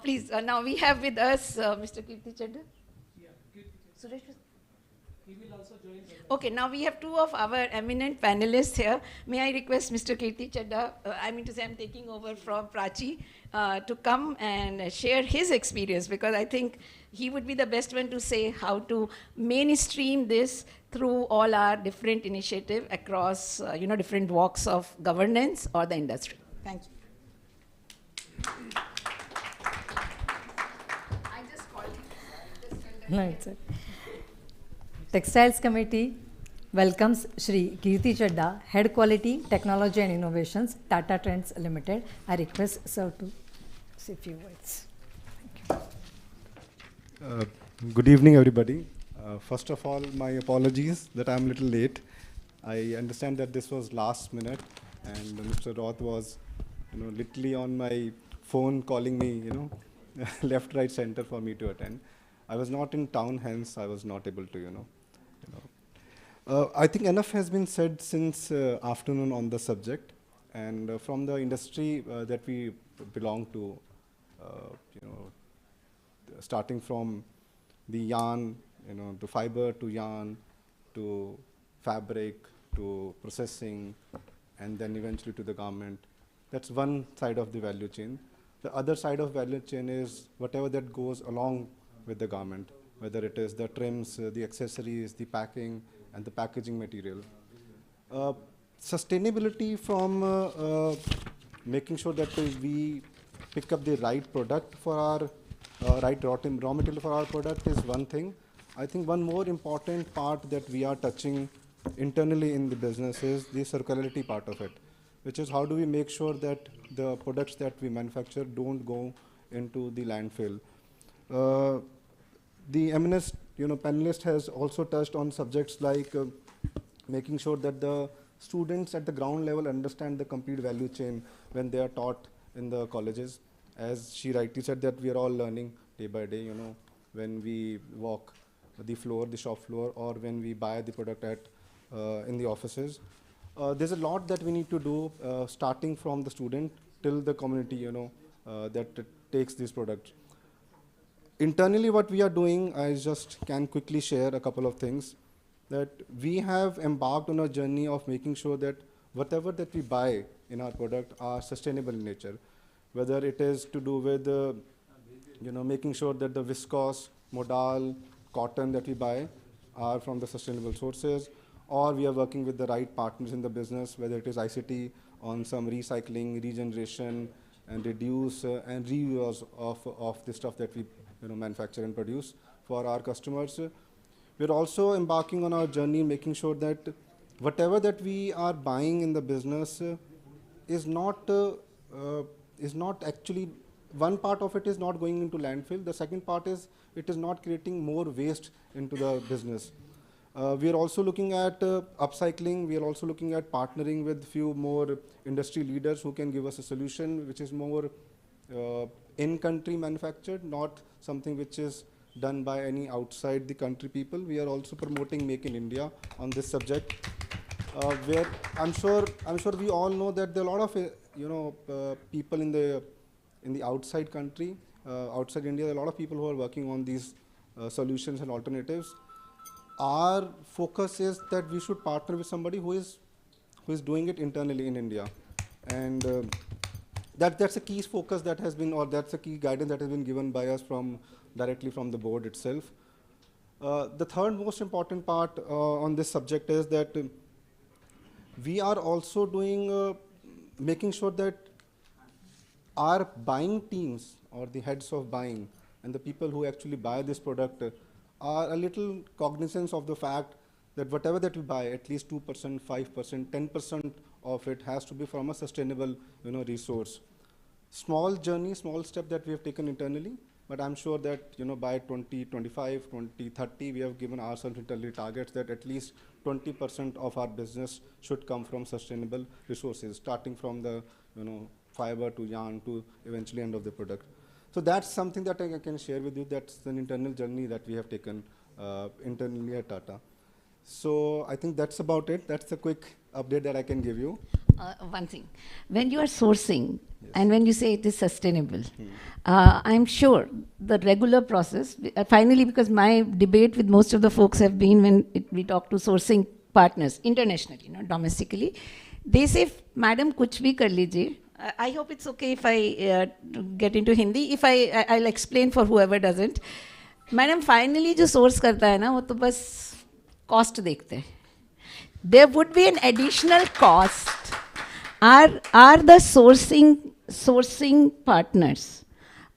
R: Please, now we have with us Mr. Kirti Chadda. Suresh? He will also join. Okay, now we have two of our eminent panelists here. May I request Mr. Kirti Chadda, I'm taking over from Prachi, to come and share his experience, because I think he would be the best one to say how to mainstream this through all our different initiatives across, different walks of governance or the industry. Thank you.
A: No, it's okay. Textiles Committee welcomes Shri Kirti Chadda, Head Quality, Technology and Innovations, Tata Trends Limited. I request sir to say a few words. Thank
S: you. Good evening, everybody. First of all, my apologies that I'm a little late. I understand that this was last minute, and Mr. Roth was, literally on my phone calling me, left, right, center for me to attend. I was not in town, hence I was not able to, I think enough has been said since afternoon on the subject, and from the industry that we belong to, starting from the yarn, to fiber, to yarn, to fabric, to processing, and then eventually to the garment. That's one side of the value chain. The other side of value chain is whatever that goes along with the garment, whether it is the trims, the accessories, the packing, and the packaging material. Sustainability from making sure that we pick up the right product for our right raw material for our product is one thing. I think one more important part that we are touching internally in the business is the circularity part of it, which is how do we make sure that the products that we manufacture don't go into the landfill. The eminent panelist has also touched on subjects like making sure that the students at the ground level understand the complete value chain when they are taught in the colleges. As she rightly said, that we are all learning day by day, when we walk the floor, the shop floor, or when we buy the product at in the offices. There's a lot that we need to do, starting from the student till the community, that takes these products. Internally, what we are doing, I just can quickly share a couple of things. That we have embarked on a journey of making sure that whatever that we buy in our product are sustainable in nature. Whether it is to do with, making sure that the viscose, modal, cotton that we buy are from the sustainable sources, or we are working with the right partners in the business, whether it is ICT on some recycling, regeneration, and reduce and reuse of the stuff that we manufacture and produce for our customers. We're also embarking on our journey, making sure that whatever that we are buying in the business is not actually, one part of it is not going into landfill. The second part is it is not creating more waste into the business. We are also looking at upcycling. We are also looking at partnering with few more industry leaders who can give us a solution which is more in-country manufactured, not something which is done by any outside the country people. We are also promoting Make in India on this subject, where I'm sure we all know that there are a lot of people in the outside country, outside India. There are a lot of people who are working on these solutions and alternatives. Our focus is that we should partner with somebody who is doing it internally in India, and that's a key focus that has been, or that's a key guidance that has been given by us directly from the board itself. The third most important part on this subject is that we are also doing, making sure that our buying teams or the heads of buying and the people who actually buy this product are a little cognizant of the fact that whatever that we buy, at least 2%, 5%, 10% of it has to be from a sustainable, resource. Small journey, small step that we have taken internally, but I'm sure that, by 2025, 2030, we have given ourselves internally targets that at least 20% of our business should come from sustainable resources, starting from the, fiber to yarn to eventually end of the product. So that's something that I can share with you. That's an internal journey that we have taken internally at Tata. So I think that's about it. That's a quick update that I can give you.
R: One thing, when you are sourcing, yes, and when you say it is sustainable, I'm sure the regular process, finally, because my debate with most of the folks have been when we talk to sourcing partners internationally, not domestically, they say, Madam, kuch bhi kar lijiye. I hope it's okay if I get into Hindi. If I'll explain for whoever doesn't. Madam, finally, जो source करता है ना, वो तो बस cost देखते हैं. There would be an additional cost. Are the sourcing partners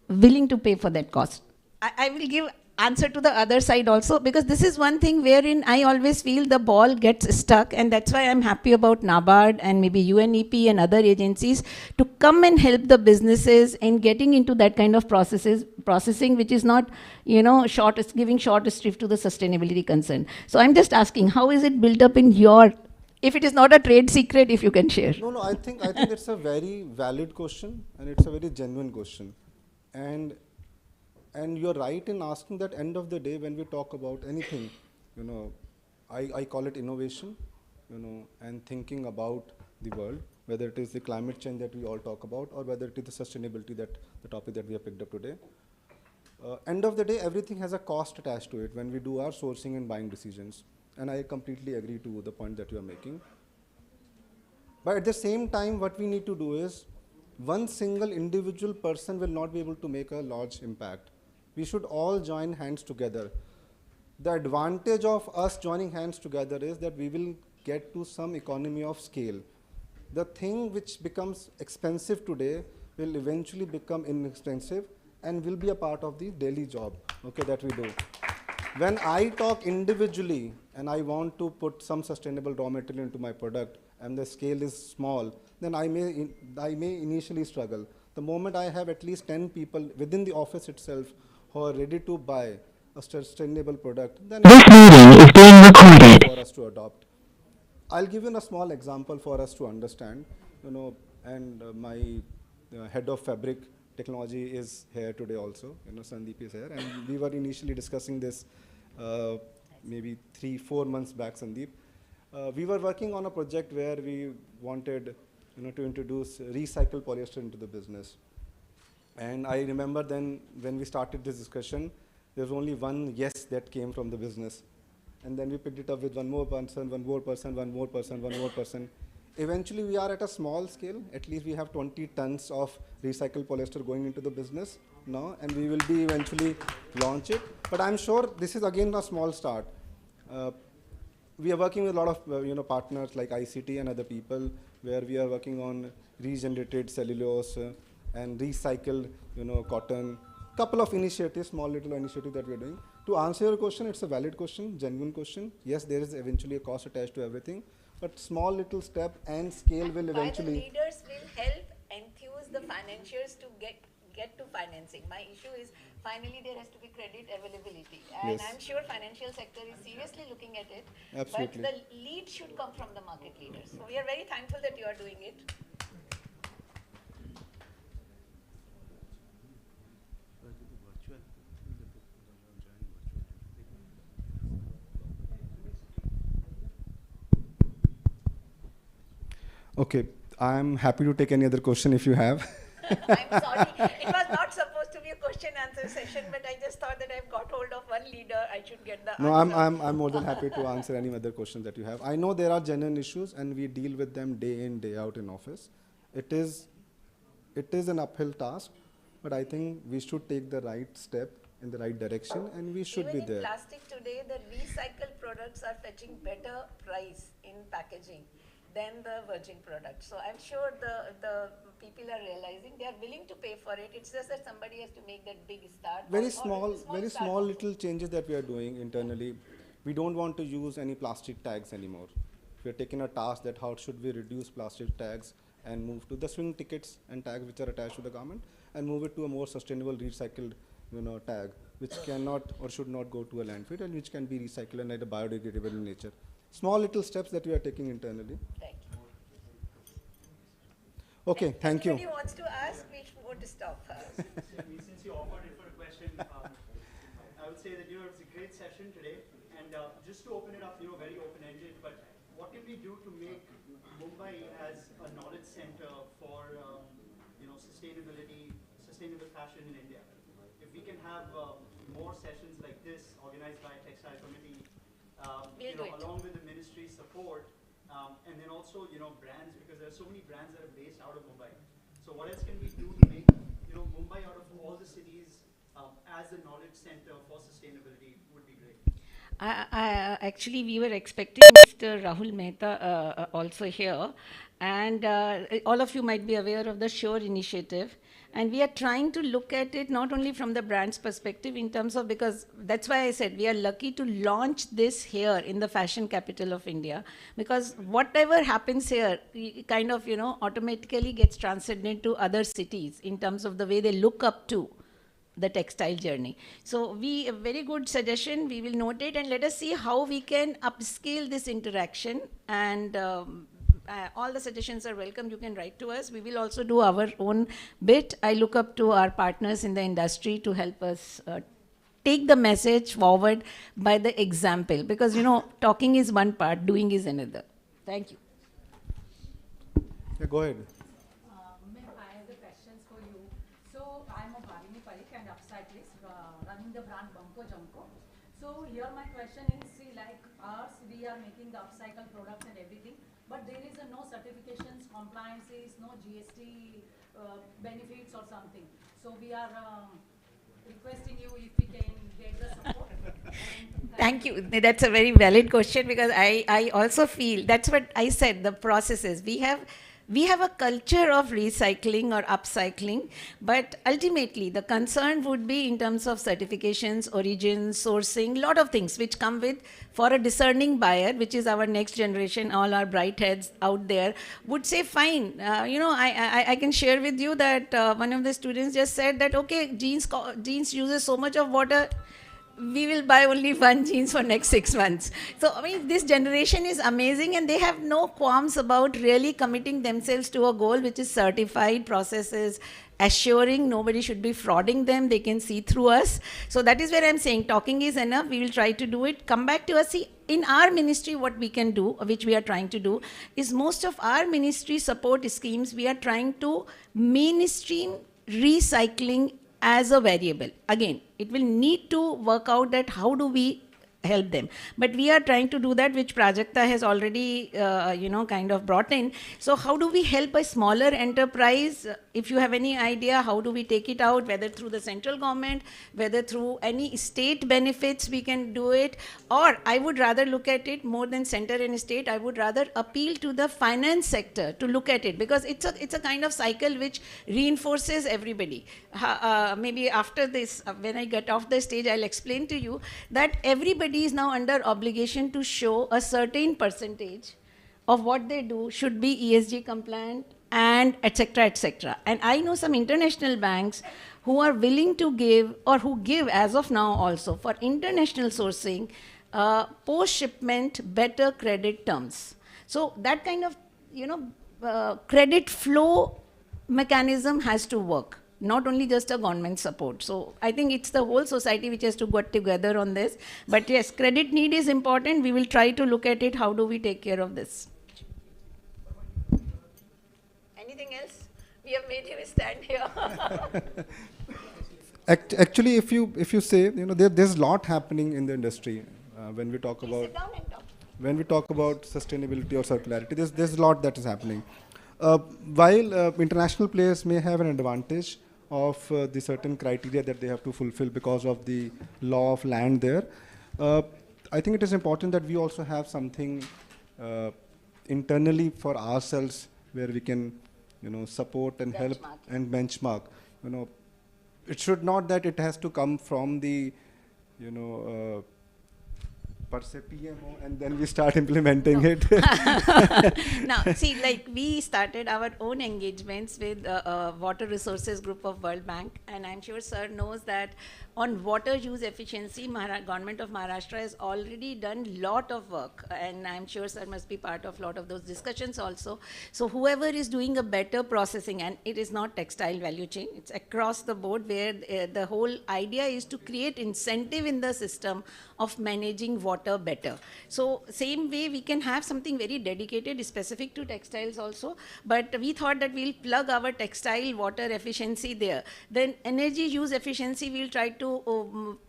R: willing to pay for that cost? I will give answer to the other side also, because this is one thing wherein I always feel the ball gets stuck, and that's why I'm happy about NABARD and maybe UNEP and other agencies to come and help the businesses in getting into that kind of processing, which is not, giving short shrift to the sustainability concern. So I'm just asking, how is it built up in your, if it is not a trade secret, if you can share?
S: No, I think it's a very valid question, and it's a very genuine question. And you're right in asking that. End of the day, when we talk about anything, I call it innovation, and thinking about the world, whether it is the climate change that we all talk about, or whether it is the sustainability, that the topic that we have picked up today. End of the day, everything has a cost attached to it when we do our sourcing and buying decisions. And I completely agree to the point that you are making. But at the same time, what we need to do is, one single individual person will not be able to make a large impact. We should all join hands together. The advantage of us joining hands together is that we will get to some economy of scale. The thing which becomes expensive today will eventually become inexpensive and will be a part of the daily job, that we do. When I talk individually and I want to put some sustainable raw material into my product and the scale is small, then I may initially struggle. The moment I have at least 10 people within the office itself who are ready to buy a sustainable product, then this meeting is being recorded for us to adopt. I'll give you a small example for us to understand, and my head of fabric technology is here today also, Sandeep is here, and we were initially discussing this maybe 3-4 months back, Sandeep. We were working on a project where we wanted, to introduce recycled polyester into the business. And I remember then when we started this discussion, there was only one yes that came from the business. And then we picked it up with one more person, one more person, one more person, one more person. Eventually we are at a small scale. At least we have 20 tons of recycled polyester going into the business now, and we will be eventually launch it. But I'm sure this is again a small start. We are working with a lot of partners like ICT and other people, where we are working on regenerated cellulose and recycled cotton. Couple of initiatives, small little initiatives that we are doing. To answer your question, it's a valid question, genuine question. Yes, there is eventually a cost attached to everything, but small little step and scale will eventually.
R: The leaders will help enthuse the financiers to get to financing. My issue is finally there has to be credit availability, and yes, I'm sure financial sector is seriously looking at it.
S: Absolutely.
R: But the lead should come from the market leaders. So we are very thankful that you are doing it.
S: Okay, I'm happy to take any other question if you have.
R: I'm sorry, it was not supposed to be a question answer session, but I just thought that I've got hold of one leader, I should get the
S: No,
R: answer.
S: I'm more than happy to answer any other questions that you have. I know there are genuine issues and we deal with them day in, day out in office. It is it is an uphill task, but I think we should take the right step in the right direction, and we should
R: Even
S: be there.
R: in plastic today, the recycled products are fetching better price in packaging than the virgin products. So I'm sure the people are realizing they are willing to pay for it. It's just that somebody has to make that big start.
S: Very small little changes that we are doing internally. We don't want to use any plastic tags anymore. We are taking a task that how should we reduce plastic tags and move to the swing tickets and tags which are attached to the garment, and move it to a more sustainable recycled tag, which cannot or should not go to a landfill, and which can be recycled and either biodegradable in nature. Small little steps that we are taking internally.
R: Thank you.
S: Okay, thank you.
R: Anybody wants to ask, we should go to stop.
T: Since you offered it for a question, I would say that it was a great session today, and just to open it up, very open-ended. But what can we do to make Mumbai as a knowledge center for sustainability, sustainable fashion in India? If we can have more sessions like this organized by Textile Committee, along with the ministry's support, and then also brands, because there are so many brands that are based out of Mumbai. So what else can we do to make Mumbai out of all the cities as a knowledge center for sustainability would be great.
R: Actually, we were expecting Mr. Rahul Mehta also here, and all of you might be aware of the SURE initiative. And we are trying to look at it not only from the brand's perspective in terms of, because that's why I said we are lucky to launch this here in the fashion capital of India, because whatever happens here kind of, automatically gets transcended to other cities in terms of the way they look up to the textile journey. So a very good suggestion, we will note it, and let us see how we can upscale this interaction, and all the suggestions are welcome. You can write to us. We will also do our own bit. I look up to our partners in the industry to help us take the message forward by the example, because talking is one part, doing is another. Thank you.
S: Yeah, go ahead.
U: Ma'am, I have the questions for you. So I'm a Bhavini Parikh and upcyclist running the brand Bumko Jumko. So here my question is, see, like ours, we are making the upcycle products and everything, but there is no certifications, compliances, no GST benefits or something. So we are requesting you if we can get the support.
R: Thank you. That's a very valid question, because I also feel, that's what I said, the processes. We have a culture of recycling or upcycling, but ultimately the concern would be in terms of certifications, origins, sourcing, lot of things which come with, for a discerning buyer, which is our next generation, all our bright heads out there, would say, fine, I can share with you that one of the students just said that, okay, jeans uses so much of water, we will buy only one jeans for next 6 months. So, this generation is amazing, and they have no qualms about really committing themselves to a goal which is certified processes, assuring nobody should be frauding them, they can see through us. So that is where I'm saying talking is enough, we will try to do it. Come back to us. See, in our ministry, what we can do, which we are trying to do, is most of our ministry support schemes, we are trying to mainstream recycling as a variable. Again, it will need to work out that how do we help them. But we are trying to do that, which Prajakta has already, kind of brought in. So how do we help a smaller enterprise? If you have any idea, how do we take it out, whether through the central government, whether through any state benefits we can do it, or I would rather look at it more than center and state, I would rather appeal to the finance sector to look at it, because it's a kind of cycle which reinforces everybody. Maybe after this, when I get off the stage, I'll explain to you that everybody is now under obligation to show a certain percentage of what they do should be ESG compliant, and etc., etc. And I know some international banks who are willing to give, or who give as of now also, for international sourcing, post-shipment better credit terms. So that kind of, credit flow mechanism has to work, not only just a government support. So I think it's the whole society which has to get together on this. But yes, credit need is important. We will try to look at it. How do we take care of this? Anything else? We have made him stand here.
S: Actually, if you say, there's a lot happening in the industry when we talk about sustainability or circularity. There's a lot that is happening. While international players may have an advantage of the certain criteria that they have to fulfill because of the law of land there, I think it is important that we also have something internally for ourselves where we can, support and help and benchmark. It should not that it has to come from the, per se PMO and then we start implementing it.
R: Now, see, like we started our own engagements with Water Resources Group of World Bank, and I'm sure sir knows that on water use efficiency, Government of Maharashtra has already done lot of work, and I'm sure sir must be part of lot of those discussions also. So whoever is doing a better processing, and it is not textile value chain, it's across the board where the whole idea is to create incentive in the system of managing water better. So same way we can have something very dedicated, specific to textiles also, but we thought that we'll plug our textile water efficiency there. Then energy use efficiency we'll try to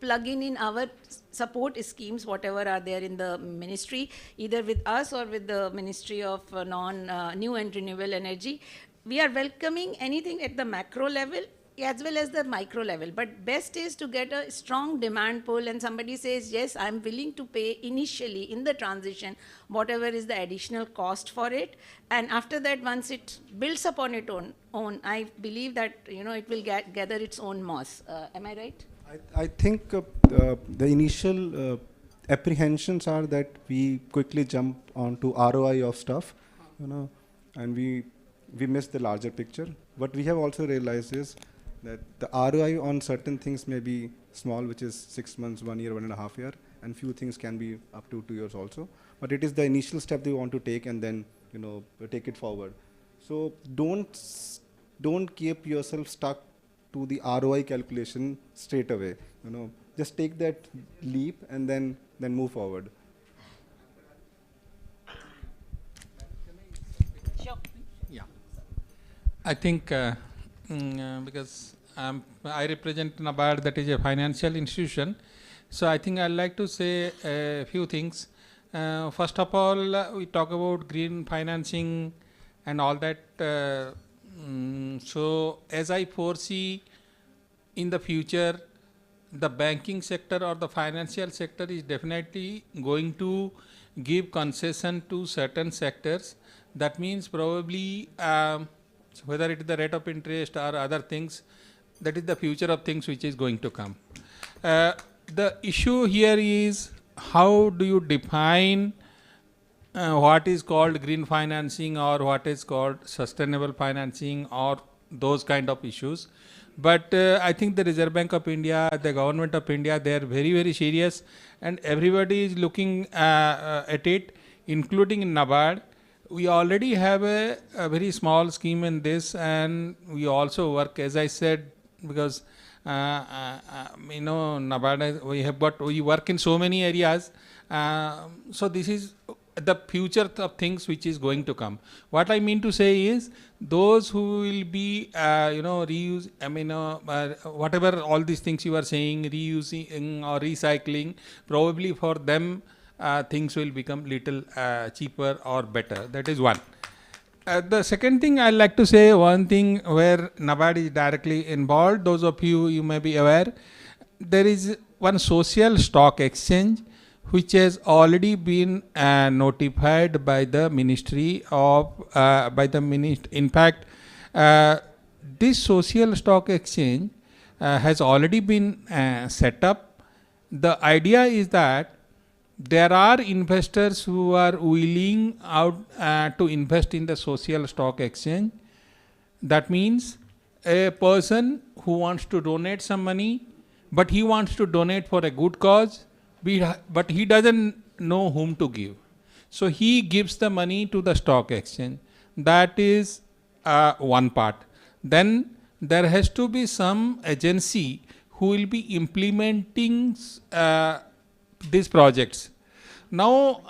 R: plug in our support schemes, whatever are there in the ministry, either with us or with the Ministry of New and Renewable Energy. We are welcoming anything at the macro level as well as the micro level, but best is to get a strong demand pull and somebody says, yes, I'm willing to pay initially in the transition whatever is the additional cost for it, and after that once it builds upon its own, I believe that it will gather its own moss. Am I right?
S: I think the initial apprehensions are that we quickly jump onto ROI of stuff, and we miss the larger picture. What we have also realized is that the ROI on certain things may be small, which is 6 months, 1 year, 1.5 years, and few things can be up to 2 years also. But it is the initial step they want to take and then take it forward. So don't keep yourself stuck to the ROI calculation straight away. Just take that leap and then move forward.
R: Sure.
G: Yeah. I think because I represent NABARD, that is a financial institution. So I think I'd like to say a few things. First of all, we talk about green financing and all that. So as I foresee in the future, the banking sector or the financial sector is definitely going to give concession to certain sectors. That means probably whether it is the rate of interest or other things, that is the future of things which is going to come. The issue here is how do you define what is called green financing or what is called sustainable financing or those kind of issues. But I think the Reserve Bank of India, the Government of India, they are very, very serious, and everybody is looking at it, including in NABARD. We already have a very small scheme in this, and we also work, as I said, because NABARD, we work in so many areas. So this is the future of things which is going to come. What I mean to say is those who will be reuse, whatever all these things you are saying, reusing or recycling, probably for them things will become little cheaper or better. That is one. The second thing I like to say, one thing where NABARD is directly involved, those of you may be aware, there is one social stock exchange which has already been notified by the Ministry of, in fact, this social stock exchange has already been set up. The idea is that there are investors who are willing to invest in the social stock exchange. That means a person who wants to donate some money, but he wants to donate for a good cause, but he doesn't know whom to give. So he gives the money to the stock exchange. That is one part. Then there has to be some agency who will be implementing these projects. Now,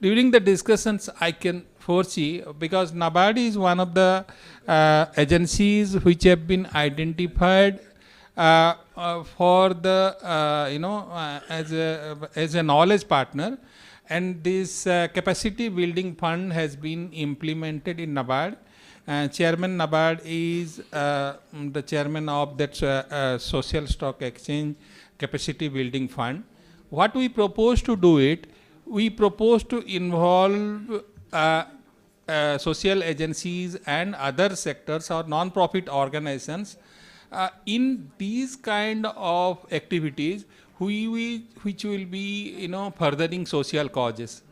G: during the discussions, I can foresee, because NABARD is one of the agencies which have been identified for the as a knowledge partner, And this capacity building fund has been implemented in NABARD. Chairman NABARD is the chairman of that social stock exchange capacity building fund. What we propose to do it, we propose to involve social agencies and other sectors or non-profit organizations in these kind of activities which will be furthering social causes.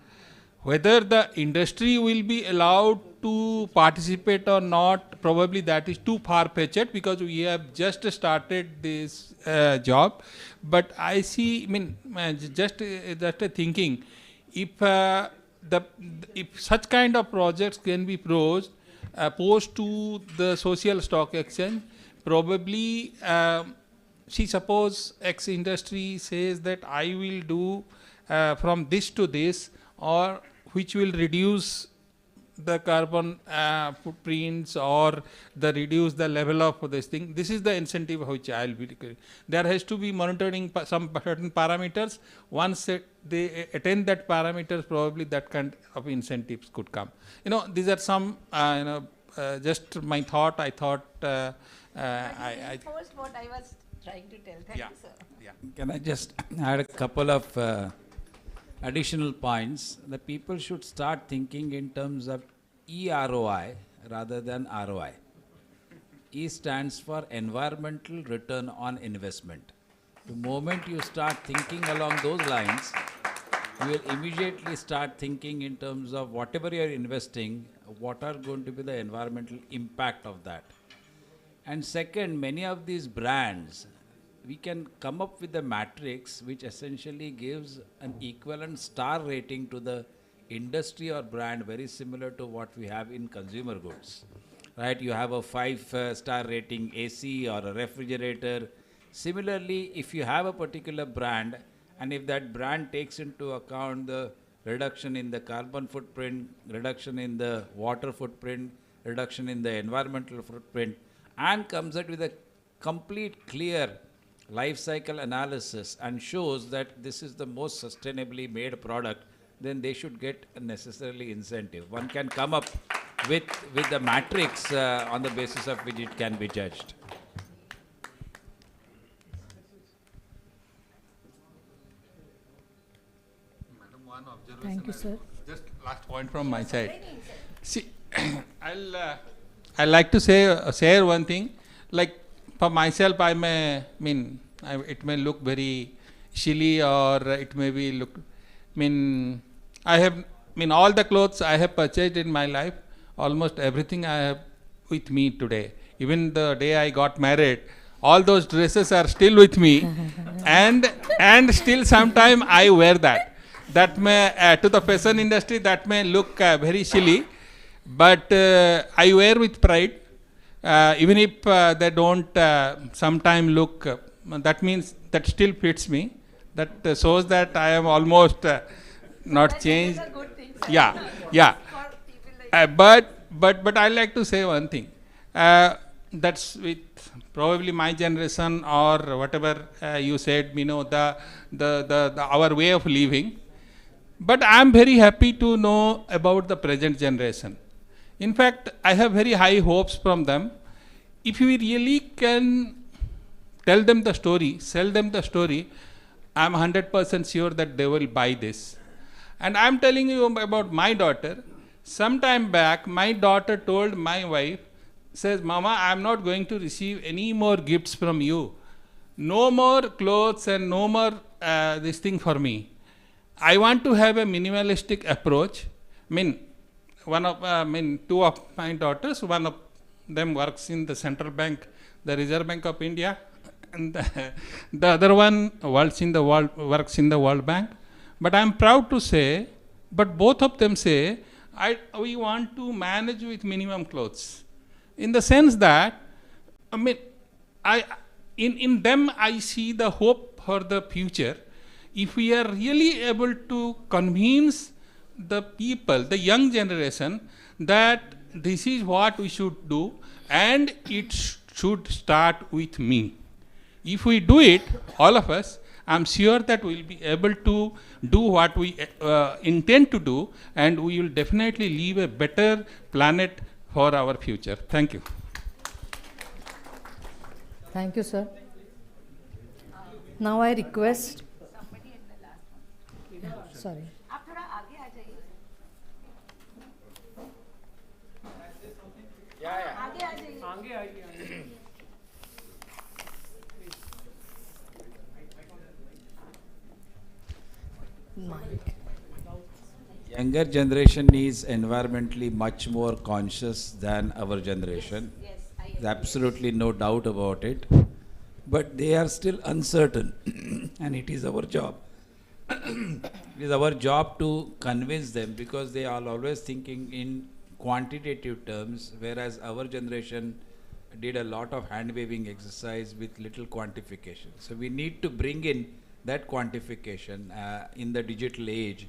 G: Whether the industry will be allowed to participate or not, probably that is too far-fetched because we have just started this job. But I see, just thinking, if such kind of projects can be posed to the social stock exchange, probably, see, suppose X industry says that I will do from this to this, or which will reduce the carbon footprints or reduce the level of this thing. This is the incentive which I will be. There has to be monitoring some certain parameters. Once they attain that parameters, probably that kind of incentives could come. These are some, just my thought. I thought
R: I what I was trying to tell. Thank you, sir.
K: Yeah. Can I just add a couple of additional points? The people should start thinking in terms of EROI rather than ROI. E stands for environmental return on investment. The moment you start thinking along those lines, you will immediately start thinking in terms of whatever you are investing, what are going to be the environmental impact of that. And second, many of these brands, we can come up with a matrix which essentially gives an equivalent star rating to the industry or brand, very similar to what we have in consumer goods. Right? You have a 5-star rating AC or a refrigerator. Similarly, if you have a particular brand, and if that brand takes into account the reduction in the carbon footprint, reduction in the water footprint, reduction in the environmental footprint, and comes out with a complete, clear life cycle analysis and shows that this is the most sustainably made product, then they should get a necessarily incentive. One can come up with the matrix on the basis of which it can be judged.
A: Thank you, sir.
G: Just last point from my side. See, I'll like to share one thing. Like for myself, it may look very silly, or it may be look. All the clothes I have purchased in my life, almost everything I have with me today. Even the day I got married, all those dresses are still with me, and still sometime I wear that. That may to the fashion industry that may look very silly, but I wear with pride. Even if they don't sometime look, that means that still fits me. That shows that I am almost not changed. Yeah. But I like to say one thing. That's with probably my generation or whatever you said. Our way of living. But I am very happy to know about the present generation. In fact, I have very high hopes from them. If we really can tell them the story, sell them the story, I am 100% sure that they will buy this. And I am telling you about my daughter. Sometime back, my daughter told my wife, says, Mama, I am not going to receive any more gifts from you. No more clothes and no more this thing for me. I want to have a minimalistic approach. Two of my daughters, one of them works in the central bank, the Reserve Bank of India, and the other one works in the World Bank. But I am proud to say, but both of them say, we want to manage with minimum clothes. In the sense that, in them I see the hope for the future. If we are really able to convince the people, the young generation, that this is what we should do and it should start with me. If we do it, all of us, I'm sure that we'll be able to do what we intend to do, and we will definitely leave a better planet for our future. Thank you.
A: Thank you, sir. Now I request. Sorry.
K: Younger generation is environmentally much more conscious than our generation. There's absolutely no doubt about it. But they are still uncertain, and it is our job. It is our job to convince them, because they are always thinking in quantitative terms, whereas our generation did a lot of hand-waving exercise with little quantification. So we need to bring in that quantification in the digital age.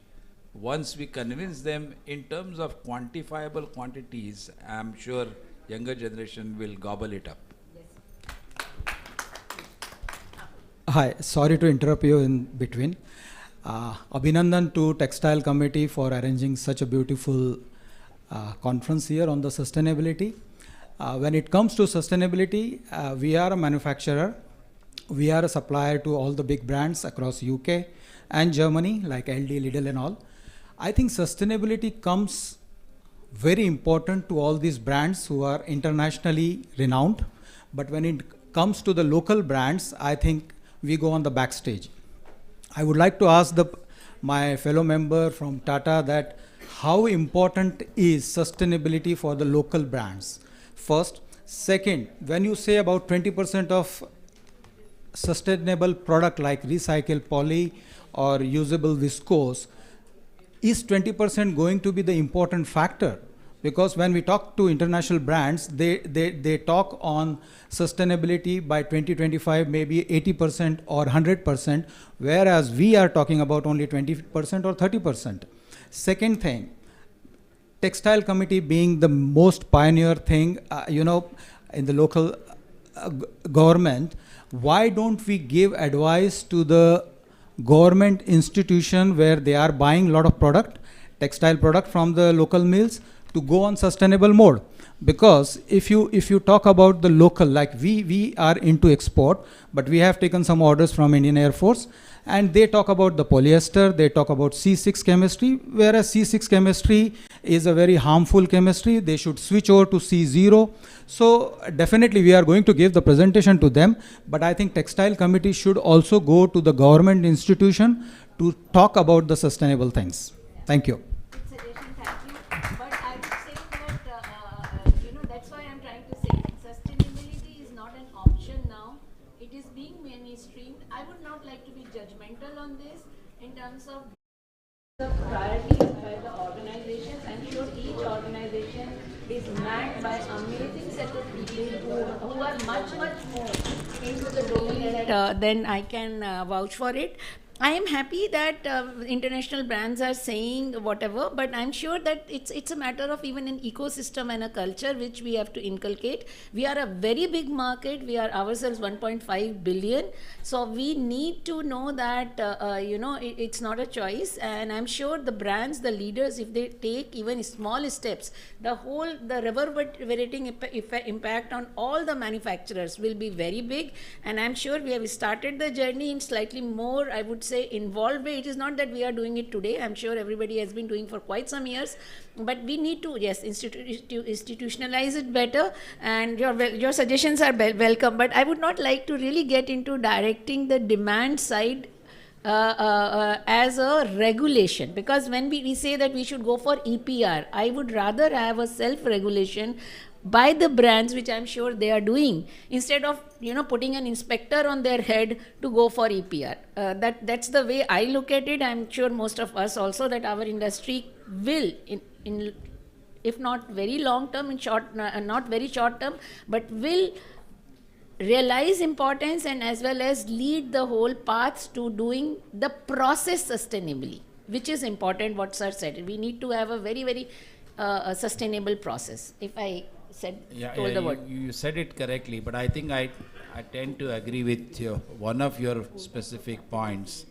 K: Once we convince them in terms of quantifiable quantities, I'm sure younger generation will gobble it up.
E: Hi, sorry to interrupt you in between. Abhinandan to Textile Committee for arranging such a beautiful conference here on the sustainability. When it comes to sustainability, we are a manufacturer. We are a supplier to all the big brands across UK and Germany, like LD, Lidl and all. I think sustainability comes very important to all these brands who are internationally renowned. But when it comes to the local brands, I think we go on the backstage. I would like to ask my fellow member from Tata that how important is sustainability for the local brands? First. Second, when you say about 20% of sustainable product like recycled poly or usable viscose, is 20% going to be the important factor? Because when we talk to international brands, they talk on sustainability by 2025, maybe 80% or 100%, whereas we are talking about only 20% or 30%. Second thing, Textile Committee being the most pioneer thing, in the local government, why don't we give advice to the government institution where they are buying a lot of product, textile product from the local mills, to go on sustainable mode? Because if you talk about the local, like we are into export, but we have taken some orders from Indian Air Force, and they talk about the polyester, they talk about C6 chemistry, whereas C6 chemistry is a very harmful chemistry. They should switch over to C0. So definitely we are going to give the presentation to them, but I think Textile Committee should also go to the government institution to talk about the sustainable things. Thank you.
R: The priorities by the organizations. I'm sure each organization is manned by amazing set of people who are much more into the domain than I can vouch for it. I am happy that international brands are saying whatever, but I'm sure that it's a matter of even an ecosystem and a culture which we have to inculcate. We are a very big market. We are ourselves 1.5 billion. So we need to know that, it's not a choice. And I'm sure the brands, the leaders, if they take even small steps, the reverberating impact on all the manufacturers will be very big. And I'm sure we have started the journey in slightly more, I would say, involved way. It is not that we are doing it today. I'm sure everybody has been doing for quite some years, but we need to, yes, institutionalize it better. And your suggestions are welcome, but I would not like to really get into directing the demand side as a regulation, because when we say that we should go for EPR, I would rather have a self-regulation by the brands, which I'm sure they are doing, instead of putting an inspector on their head to go for EPR. That's the way I look at it. I'm sure most of us also, that our industry will, in if not very long term, in short, not very short term, but will realize importance and as well as lead the whole path to doing the process sustainably, which is important. What sir said, we need to have a very, very sustainable process. If I
K: told the word. You said it correctly, but I think I tend to agree with one of your specific points.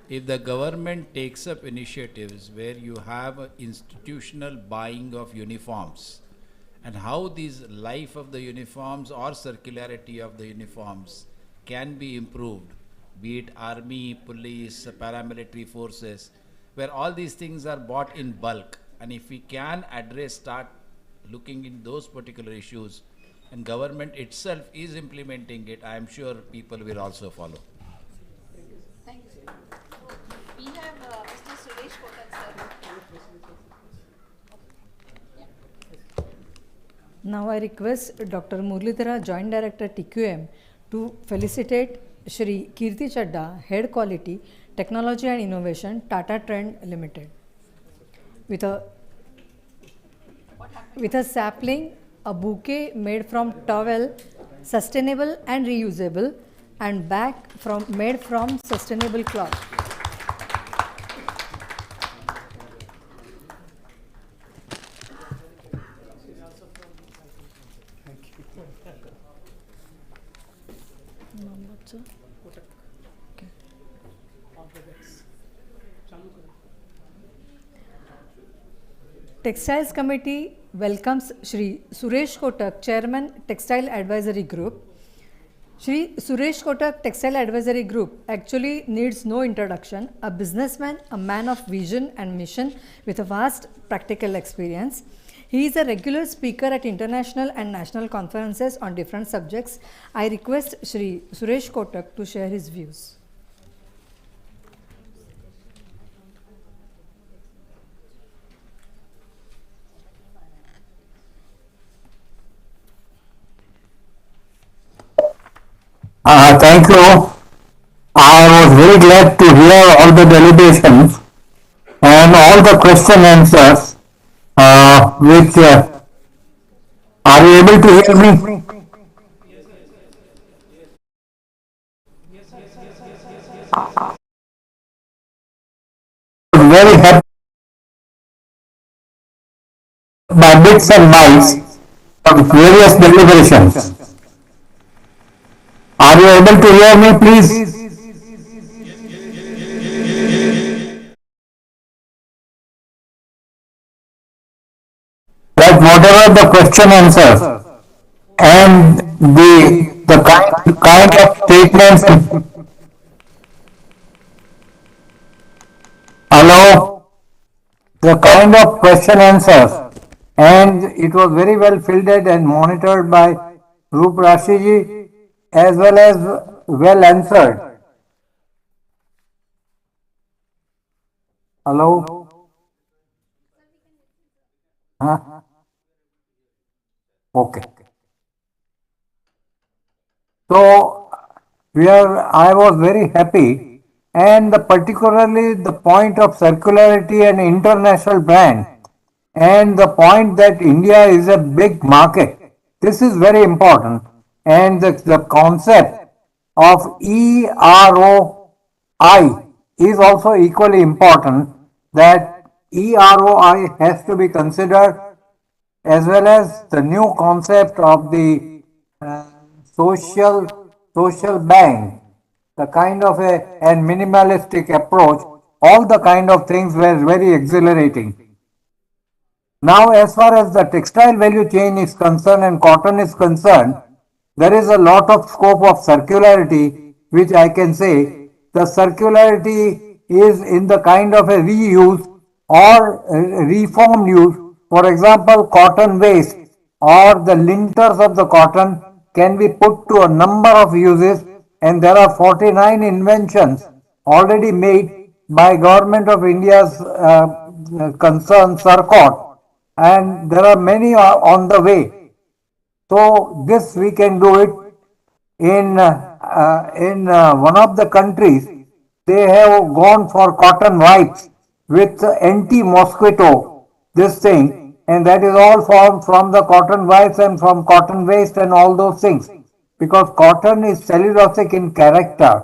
K: If the government takes up initiatives where you have institutional buying of uniforms, and how these life of the uniforms or circularity of the uniforms can be improved, be it army, police, paramilitary forces, where all these things are bought in bulk. And if we can start looking in those particular issues, and government itself is implementing it, I am sure people will also follow.
R: Thank you. We have Mr. Suresh Kotak, sir.
A: Now I request Dr. Murlidhara, Joint Director TQM, to felicitate Shri Kirti Chadda, Head Quality, Technology and Innovation, Tata Trend Limited, with a sapling, a bouquet made from towel, sustainable and reusable, and bag made from sustainable cloth. Textiles Committee welcomes Shri Suresh Kotak, Chairman, Textile Advisory Group. Shri Suresh Kotak, Textile Advisory Group actually needs no introduction. A businessman, a man of vision and mission with a vast practical experience. He is a regular speaker at international and national conferences on different subjects. I request Shri Suresh Kotak to share his views.
F: Thank you. I was very glad to hear all the deliberations and all the question answers, which are you able to hear me? Very happy by bits and bytes of various deliberations. Are you able to hear me, please? That whatever the question answers and the kind of statements. Hello? The kind of question answers, and it was very well fielded and monitored by Rup Rashiji, as well as well answered. Hello? Huh? Okay. So, I was very happy, and particularly the point of circularity and international brand, and the point that India is a big market. This is very important. And the concept of EROI is also equally important, that EROI has to be considered, as well as the new concept of the social bank, the kind of and minimalistic approach. All the kind of things were very exhilarating. Now, as far as the textile value chain is concerned and cotton is concerned, there is a lot of scope of circularity, which I can say. The circularity is in the kind of a reuse or reformed use. For example, cotton waste or the linters of the cotton can be put to a number of uses, and there are 49 inventions already made by Government of India's concern, CERCOT, and there are many on the way. So this we can do it in one of the countries. They have gone for cotton wipes with anti-mosquito, this thing, and that is all from the cotton wipes and from cotton waste and all those things, because cotton is cellulosic in character,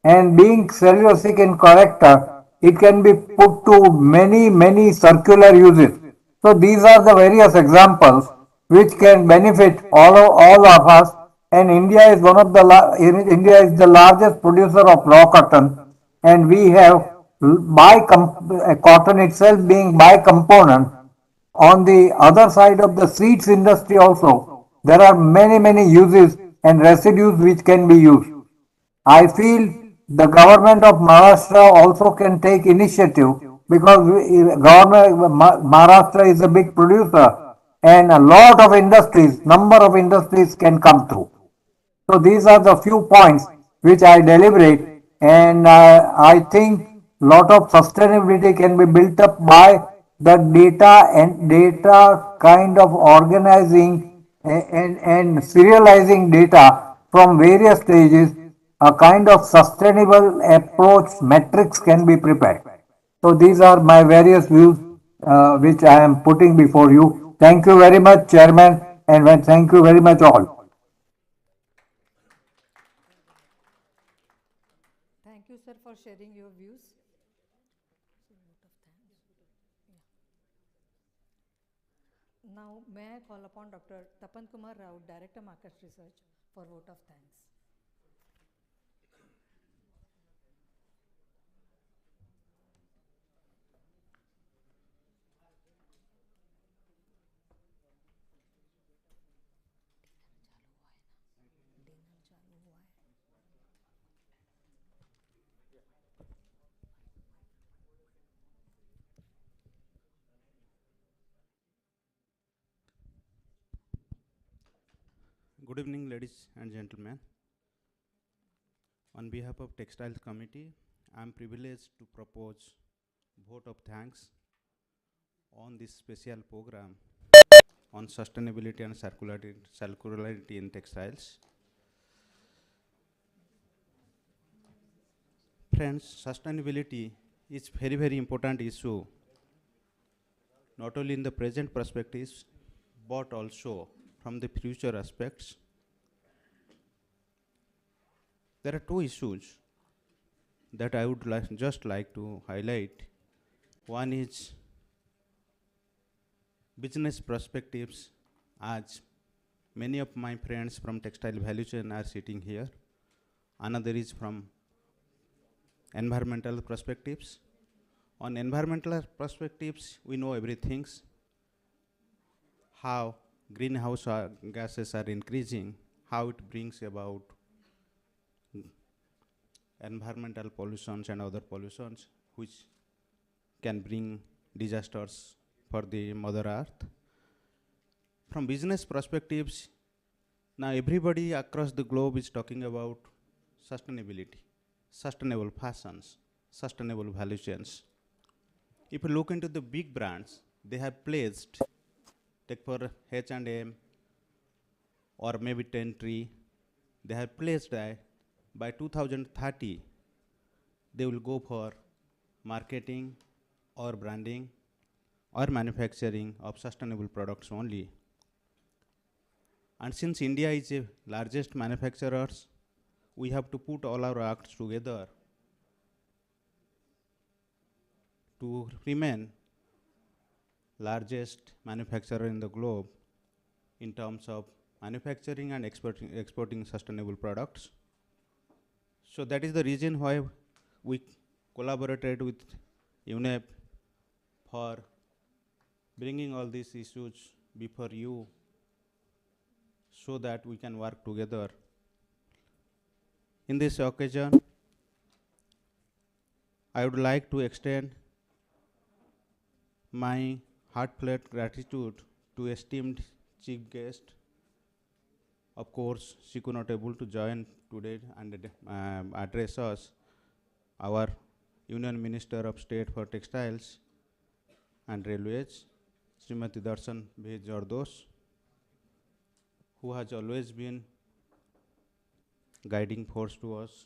F: and being cellulosic in character, it can be put to many circular uses. So these are the various examples, which can benefit all of us. And India is India is the largest producer of raw cotton, and we have cotton itself being by component. On the other side of the seeds industry also, there are many uses and residues which can be used. I feel the government of Maharashtra also can take initiative because Maharashtra is a big producer and a lot of industries, number of industries can come through. So these are the few points which I deliberate, and I think lot of sustainability can be built up by the data kind of organizing and serializing data from various stages. A kind of sustainable approach metrics can be prepared. So these are my various views which I am putting before you. Thank you very much, Chairman, and thank you very much all.
A: Thank you, sir, for sharing your views. Now, may I call upon Dr. Tapan Kumar Rao, Director Market Research, for vote of thanks.
M: Good evening, ladies and gentlemen. On behalf of Textiles Committee, I am privileged to propose vote of thanks on this special program on sustainability and circularity in textiles. Friends, sustainability is very important issue, not only in the present perspectives, but also from the future aspects. There are two issues that I would just like to highlight. One is business perspectives, as many of my friends from textile value chain are sitting here. Another is from environmental perspectives. On environmental perspectives, we know everything, how greenhouse gases are increasing, how it brings about environmental pollutions and other pollutions which can bring disasters for the Mother Earth. From business perspectives, now everybody across the globe is talking about sustainability, sustainable fashions, sustainable value chains. If you look into the big brands, they have pledged, take for H&M or maybe Tentree, they have pledged that by 2030, they will go for marketing or branding or manufacturing of sustainable products only. And since India is the largest manufacturers, we have to put all our acts together to remain largest manufacturer in the globe in terms of manufacturing and exporting sustainable products. So that is the reason why we collaborated with UNEP for bringing all these issues before you so that we can work together. In this occasion, I would like to extend my heartfelt gratitude to esteemed chief guest. Of course, she could not able to join today and address us, our Union Minister of State for Textiles and Railways, Srimati Darshan Bhej, who has always been guiding force to us.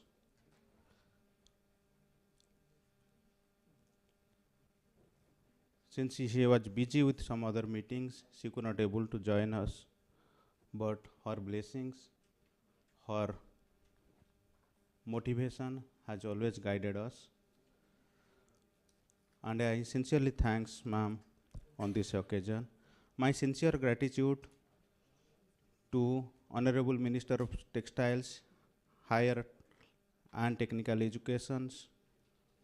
M: Since she was busy with some other meetings, she could not able to join us, but her blessings, her motivation has always guided us. And I sincerely thanks ma'am on this occasion. My sincere gratitude to Honorable Minister of Textiles, Higher and Technical Educations,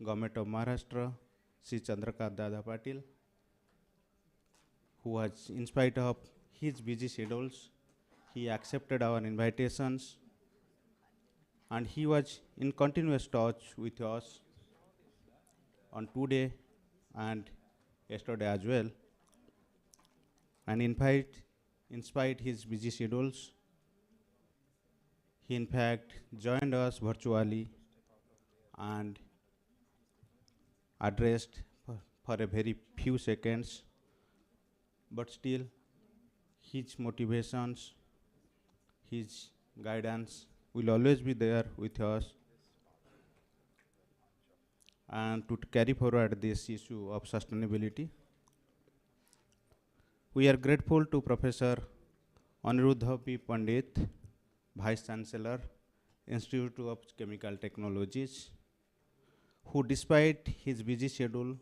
M: Government of Maharashtra, Sri Chandrakant Dada Patil, who has, in spite of his busy schedules, he accepted our invitations and he was in continuous touch with us on today and yesterday as well. And in fact, in spite his busy schedules, he in fact joined us virtually and addressed for a very few seconds, but still his motivations, his guidance will always be there with us, and to carry forward this issue of sustainability. We are grateful to Professor Aniruddha P. Pandit, Vice Chancellor, Institute of Chemical Technologies, who despite his busy schedule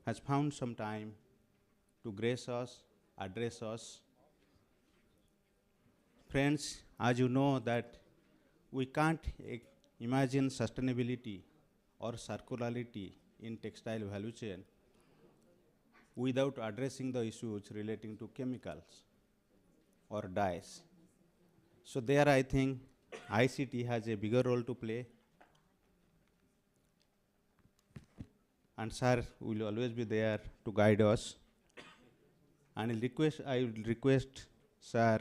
M: has found some time to grace us, address us. Friends, as you know that we can't imagine sustainability or circularity in textile value chain without addressing the issues relating to chemicals or dyes. So there I think ICT has a bigger role to play, and sir will always be there to guide us. And I will request sir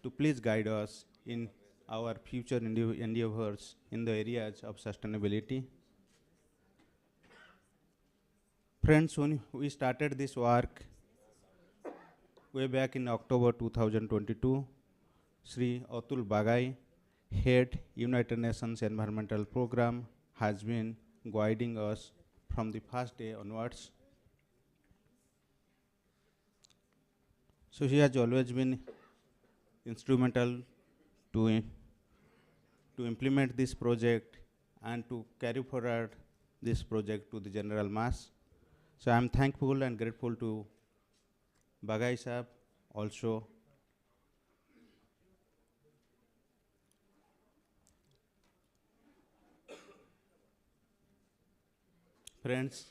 M: to please guide us in our future endeavors in the areas of sustainability. Friends, when we started this work way back in October 2022, Sri Atul Bagai, Head United Nations Environmental Program, has been guiding us from the first day onwards. So he has always been instrumental to implement this project and to carry forward this project to the general mass. So I am thankful and grateful to Bagai Sahab also. Friends,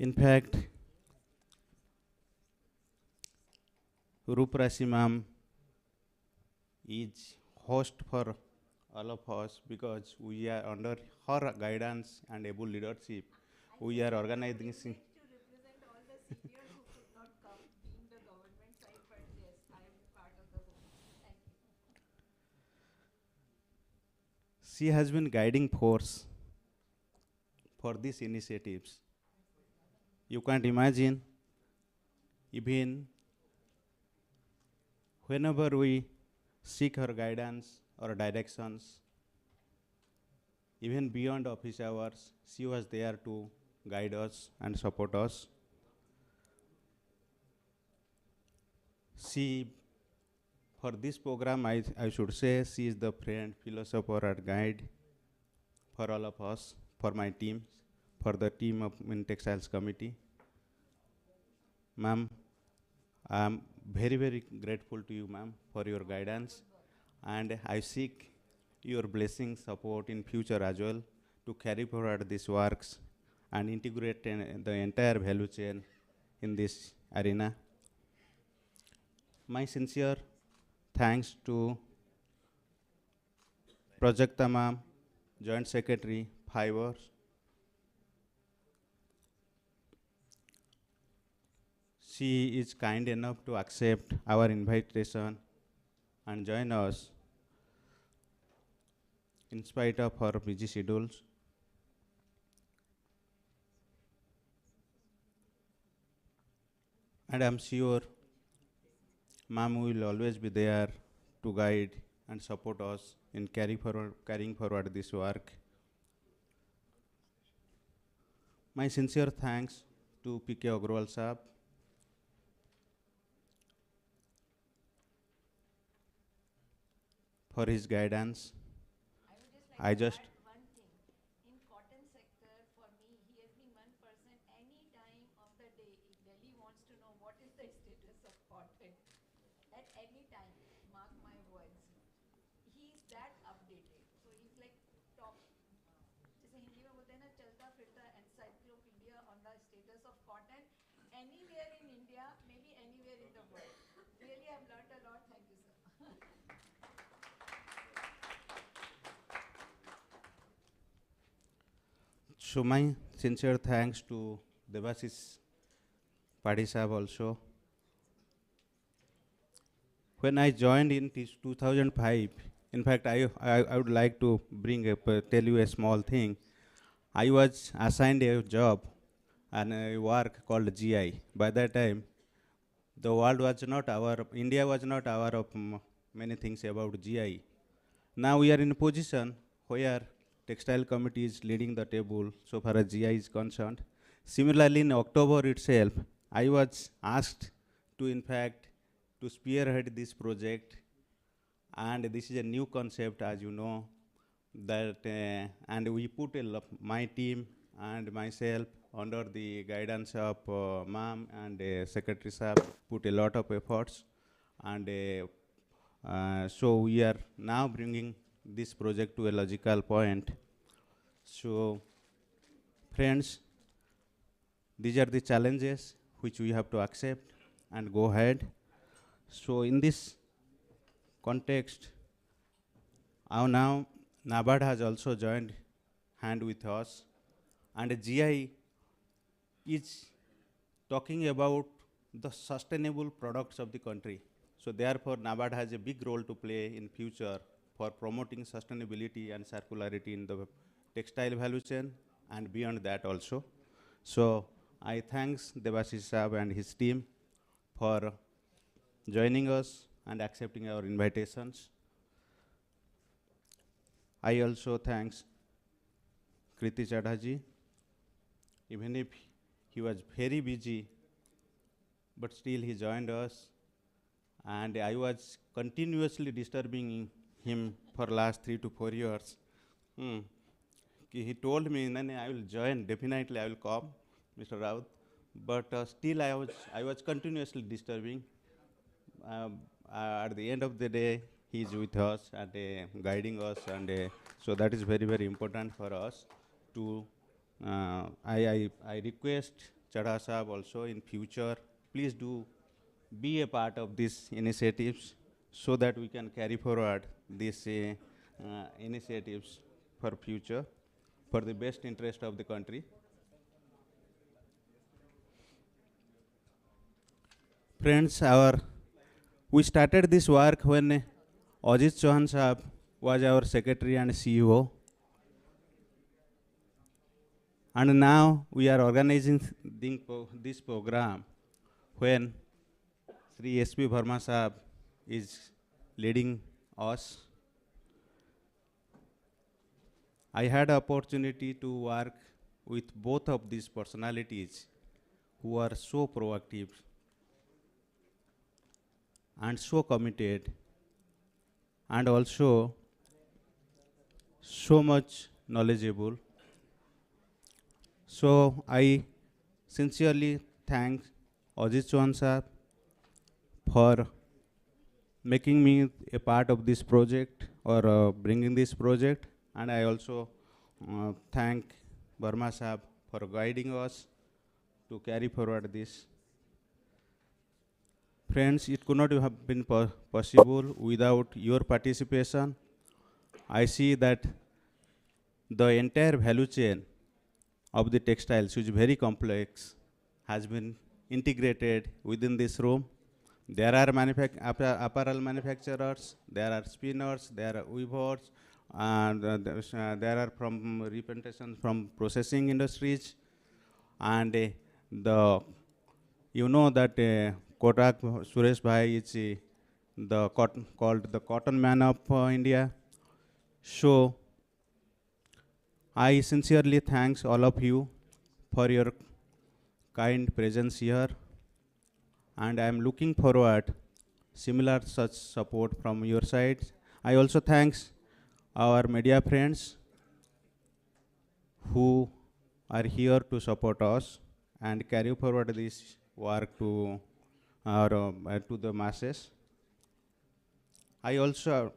M: in fact, Ruprasi ma'am is host for all of us because we are under her guidance and able leadership. We are organizing. She has been guiding force for these initiatives. You can't imagine, even whenever we seek her guidance or directions, even beyond office hours, she was there to guide us and support us. She, for this program, I should say, she is the friend, philosopher, and guide for all of us, for my team, for the team of Indian Textiles Committee. Ma'am, I am very, very grateful to you, ma'am, for your guidance, and I seek your blessing, support in future as well to carry forward these works and integrate the entire value chain in this arena. My sincere thanks to Prajakta ma'am, Joint Secretary, favour. She is kind enough to accept our invitation and join us in spite of her busy schedules. And I'm sure ma'am will always be there to guide and support us in carrying forward this work. My sincere thanks to P.K. Agrawal Sahab, for his guidance. I just
R: one thing. In cotton sector, for me, he has been one person any time of the day. If Delhi wants to know what is the status of cotton, at any time, mark my words, he's that updated. So he's like top. जैसे हिंदी में बोलते हैं ना चलता फिरता encyclopedia on the status of cotton anywhere in India, maybe anywhere in the world. Really, I've learned a lot. Thank you, sir.
M: So my sincere thanks to Devasis Padisab also. When I joined in 2005, in fact, I would like to bring up, tell you a small thing. I was assigned a job and a work called GI. By that time, the world was not aware, India was not aware of many things about GI. Now we are in a position where Textile Committee is leading the table so far as GI is concerned. Similarly, in October itself, I was asked to, in fact, to spearhead this project, and this is a new concept, as you know, that and we put my team and myself under the guidance of ma'am and Secretary Saab put a lot of efforts, and so we are now bringing this project to a logical point. So, friends, these are the challenges which we have to accept and go ahead. So in this context, now NABARD has also joined hand with us, and GI is talking about the sustainable products of the country. So therefore, NABARD has a big role to play in future for promoting sustainability and circularity in the textile value chain and beyond that also. So I thanks Devashish Saab and his team for joining us and accepting our invitations. I also thanks Kriti Chadhaji, even if he was very busy, but still he joined us, and I was continuously disturbing him for last 3 to 4 years. He told me, "Nane, I will join, definitely I will come, Mr. Raut," but still I was continuously disturbing. At the end of the day, he is with us and guiding us, and so that is very, very important for us to. I request Chadha Sahab also in future, please do be a part of these initiatives so that we can carry forward these initiatives for future, for the best interest of the country. Friends, we started this work when Ajit Chauhan Sahab was our secretary and CEO. And now we are organizing this program when Sri S.P. Verma Sahab is leading us. I had an opportunity to work with both of these personalities who are so proactive and so committed, and also so much knowledgeable. So I sincerely thank Ajit Chauhan Sahab for making me a part of this project, or bringing this project, and I also thank Verma Sahab for guiding us to carry forward this. Friends, it could not have been possible without your participation. I see that the entire value chain of the textiles, which is very complex, has been integrated within this room. There are apparel manufacturers, there are spinners, there are weavers, and there are from representation from processing industries, and you know that Kotak Suresh Bhai is called the cotton man of India. So I sincerely thanks all of you for your kind presence here, and I am looking forward similar such support from your side. I also thanks our media friends who are here to support us and carry forward this work to the masses. I also,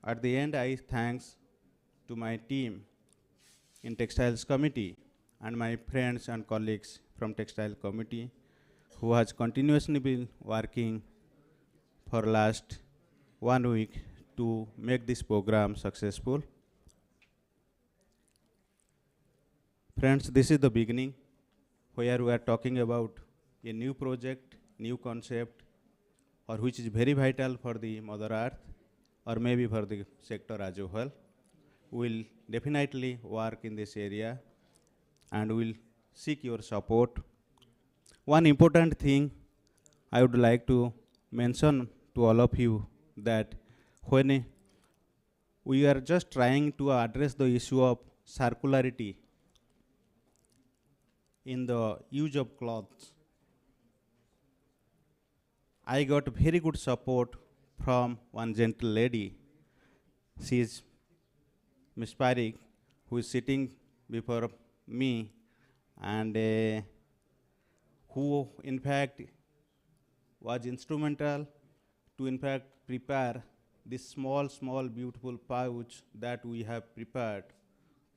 M: at the end, I thanks to my team in Textiles Committee and my friends and colleagues from Textile Committee who has continuously been working for last 1 week to make this program successful. Friends, this is the beginning where we are talking about a new project, new concept, or which is very vital for the Mother Earth, or maybe for the sector as a whole. We will definitely work in this area and will seek your support. One important thing I would like to mention to all of you that when we are just trying to address the issue of circularity in the use of clothes, I got very good support from one gentle lady. She is Ms. Parik, who is sitting before me, and who in fact was instrumental to in fact prepare this small beautiful pouch that we have prepared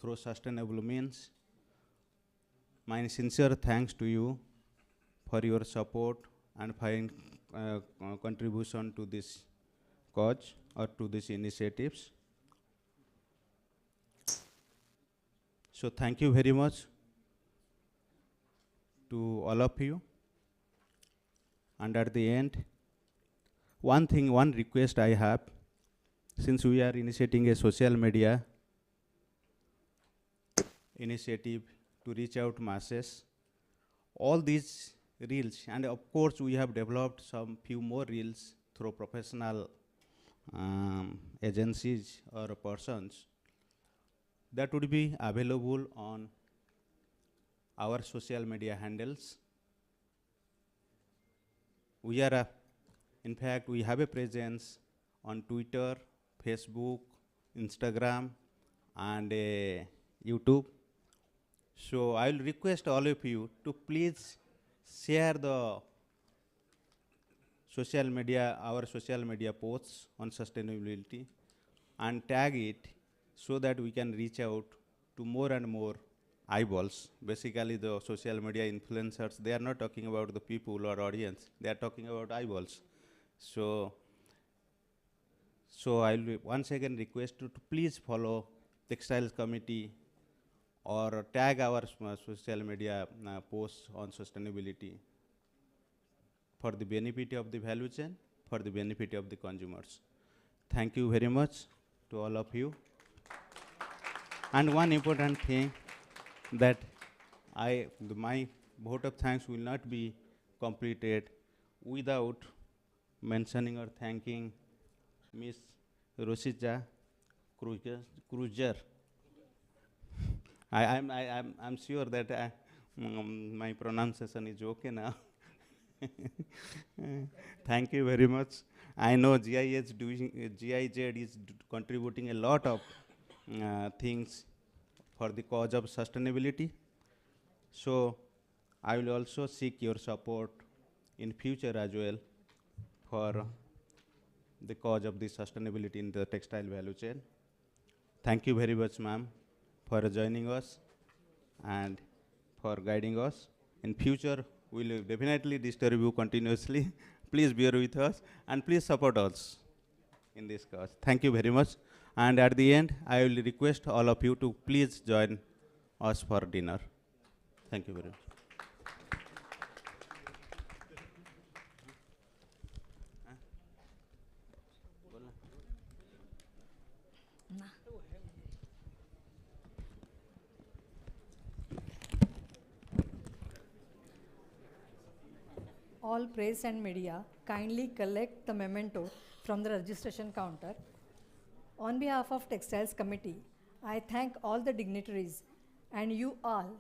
M: through sustainable means. My sincere thanks to you for your support and fine contribution to this cause or to these initiatives. So thank you very much to all of you. And at the end, one request I have, since we are initiating a social media initiative to reach out masses, all these reels, and of course we have developed some few more reels through professional agencies or persons that would be available on our social media handles. We are, in fact, we have a presence on Twitter, Facebook, Instagram, and YouTube. So I will request all of you to please share the social media, our social media posts on sustainability, and tag it so that we can reach out to more and more eyeballs. Basically, the social media influencers, they are not talking about the people or audience, they are talking about eyeballs. So I will once again request you to please follow Textiles Committee or tag our social media posts on sustainability for the benefit of the value chain, for the benefit of the consumers. Thank you very much to all of you. And one important thing that my vote of thanks will not be completed without mentioning or thanking Miss Rosita Kruger. I'm sure that my pronunciation is okay now. Thank you very much. I know GIZ is contributing a lot of things for the cause of sustainability. So I will also seek your support in future as well for the cause of the sustainability in the textile value chain. Thank you very much, ma'am, for joining us and for guiding us. In future, we will definitely disturb you continuously. Please bear with us and please support us in this cause. Thank you very much. And at the end, I will request all of you to please join us for dinner. Thank you very much.
A: All press and media kindly collect the memento from the registration counter. On behalf of Textiles Committee, I thank all the dignitaries and you all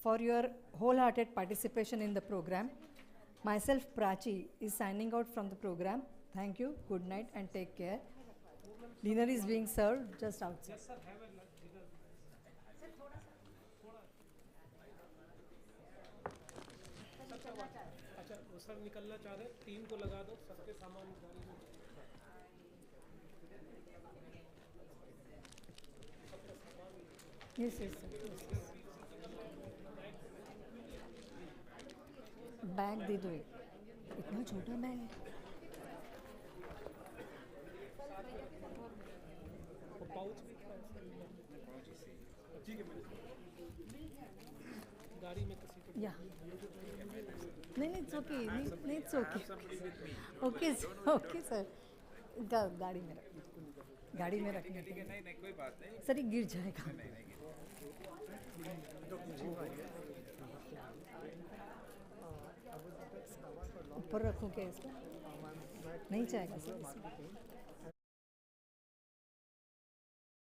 A: for your wholehearted participation in the program. Myself, Prachi, is signing out from the program. Thank you, good night and take care. Dinner is being served just outside.
B: Yes, sir, have a dinner. अच्छा वो sir निकलना चाह रहे हैं, team को लगा दो, सबके सामान गाड़ी में
A: Yes, yes, sir. Yes, yes. Bag दे दो, इतना छोटा बैग है.
B: गाड़ी में किसी को
A: या नहीं इट्स ओके, नहीं it's okay, okay okay sir, गाड़ी में रखने के लिए.
H: नहीं कोई बात नहीं
A: सर ये गिर जाएगा. ऊपर रखूं क्या इसको? नहीं जाएगा सर इसमें.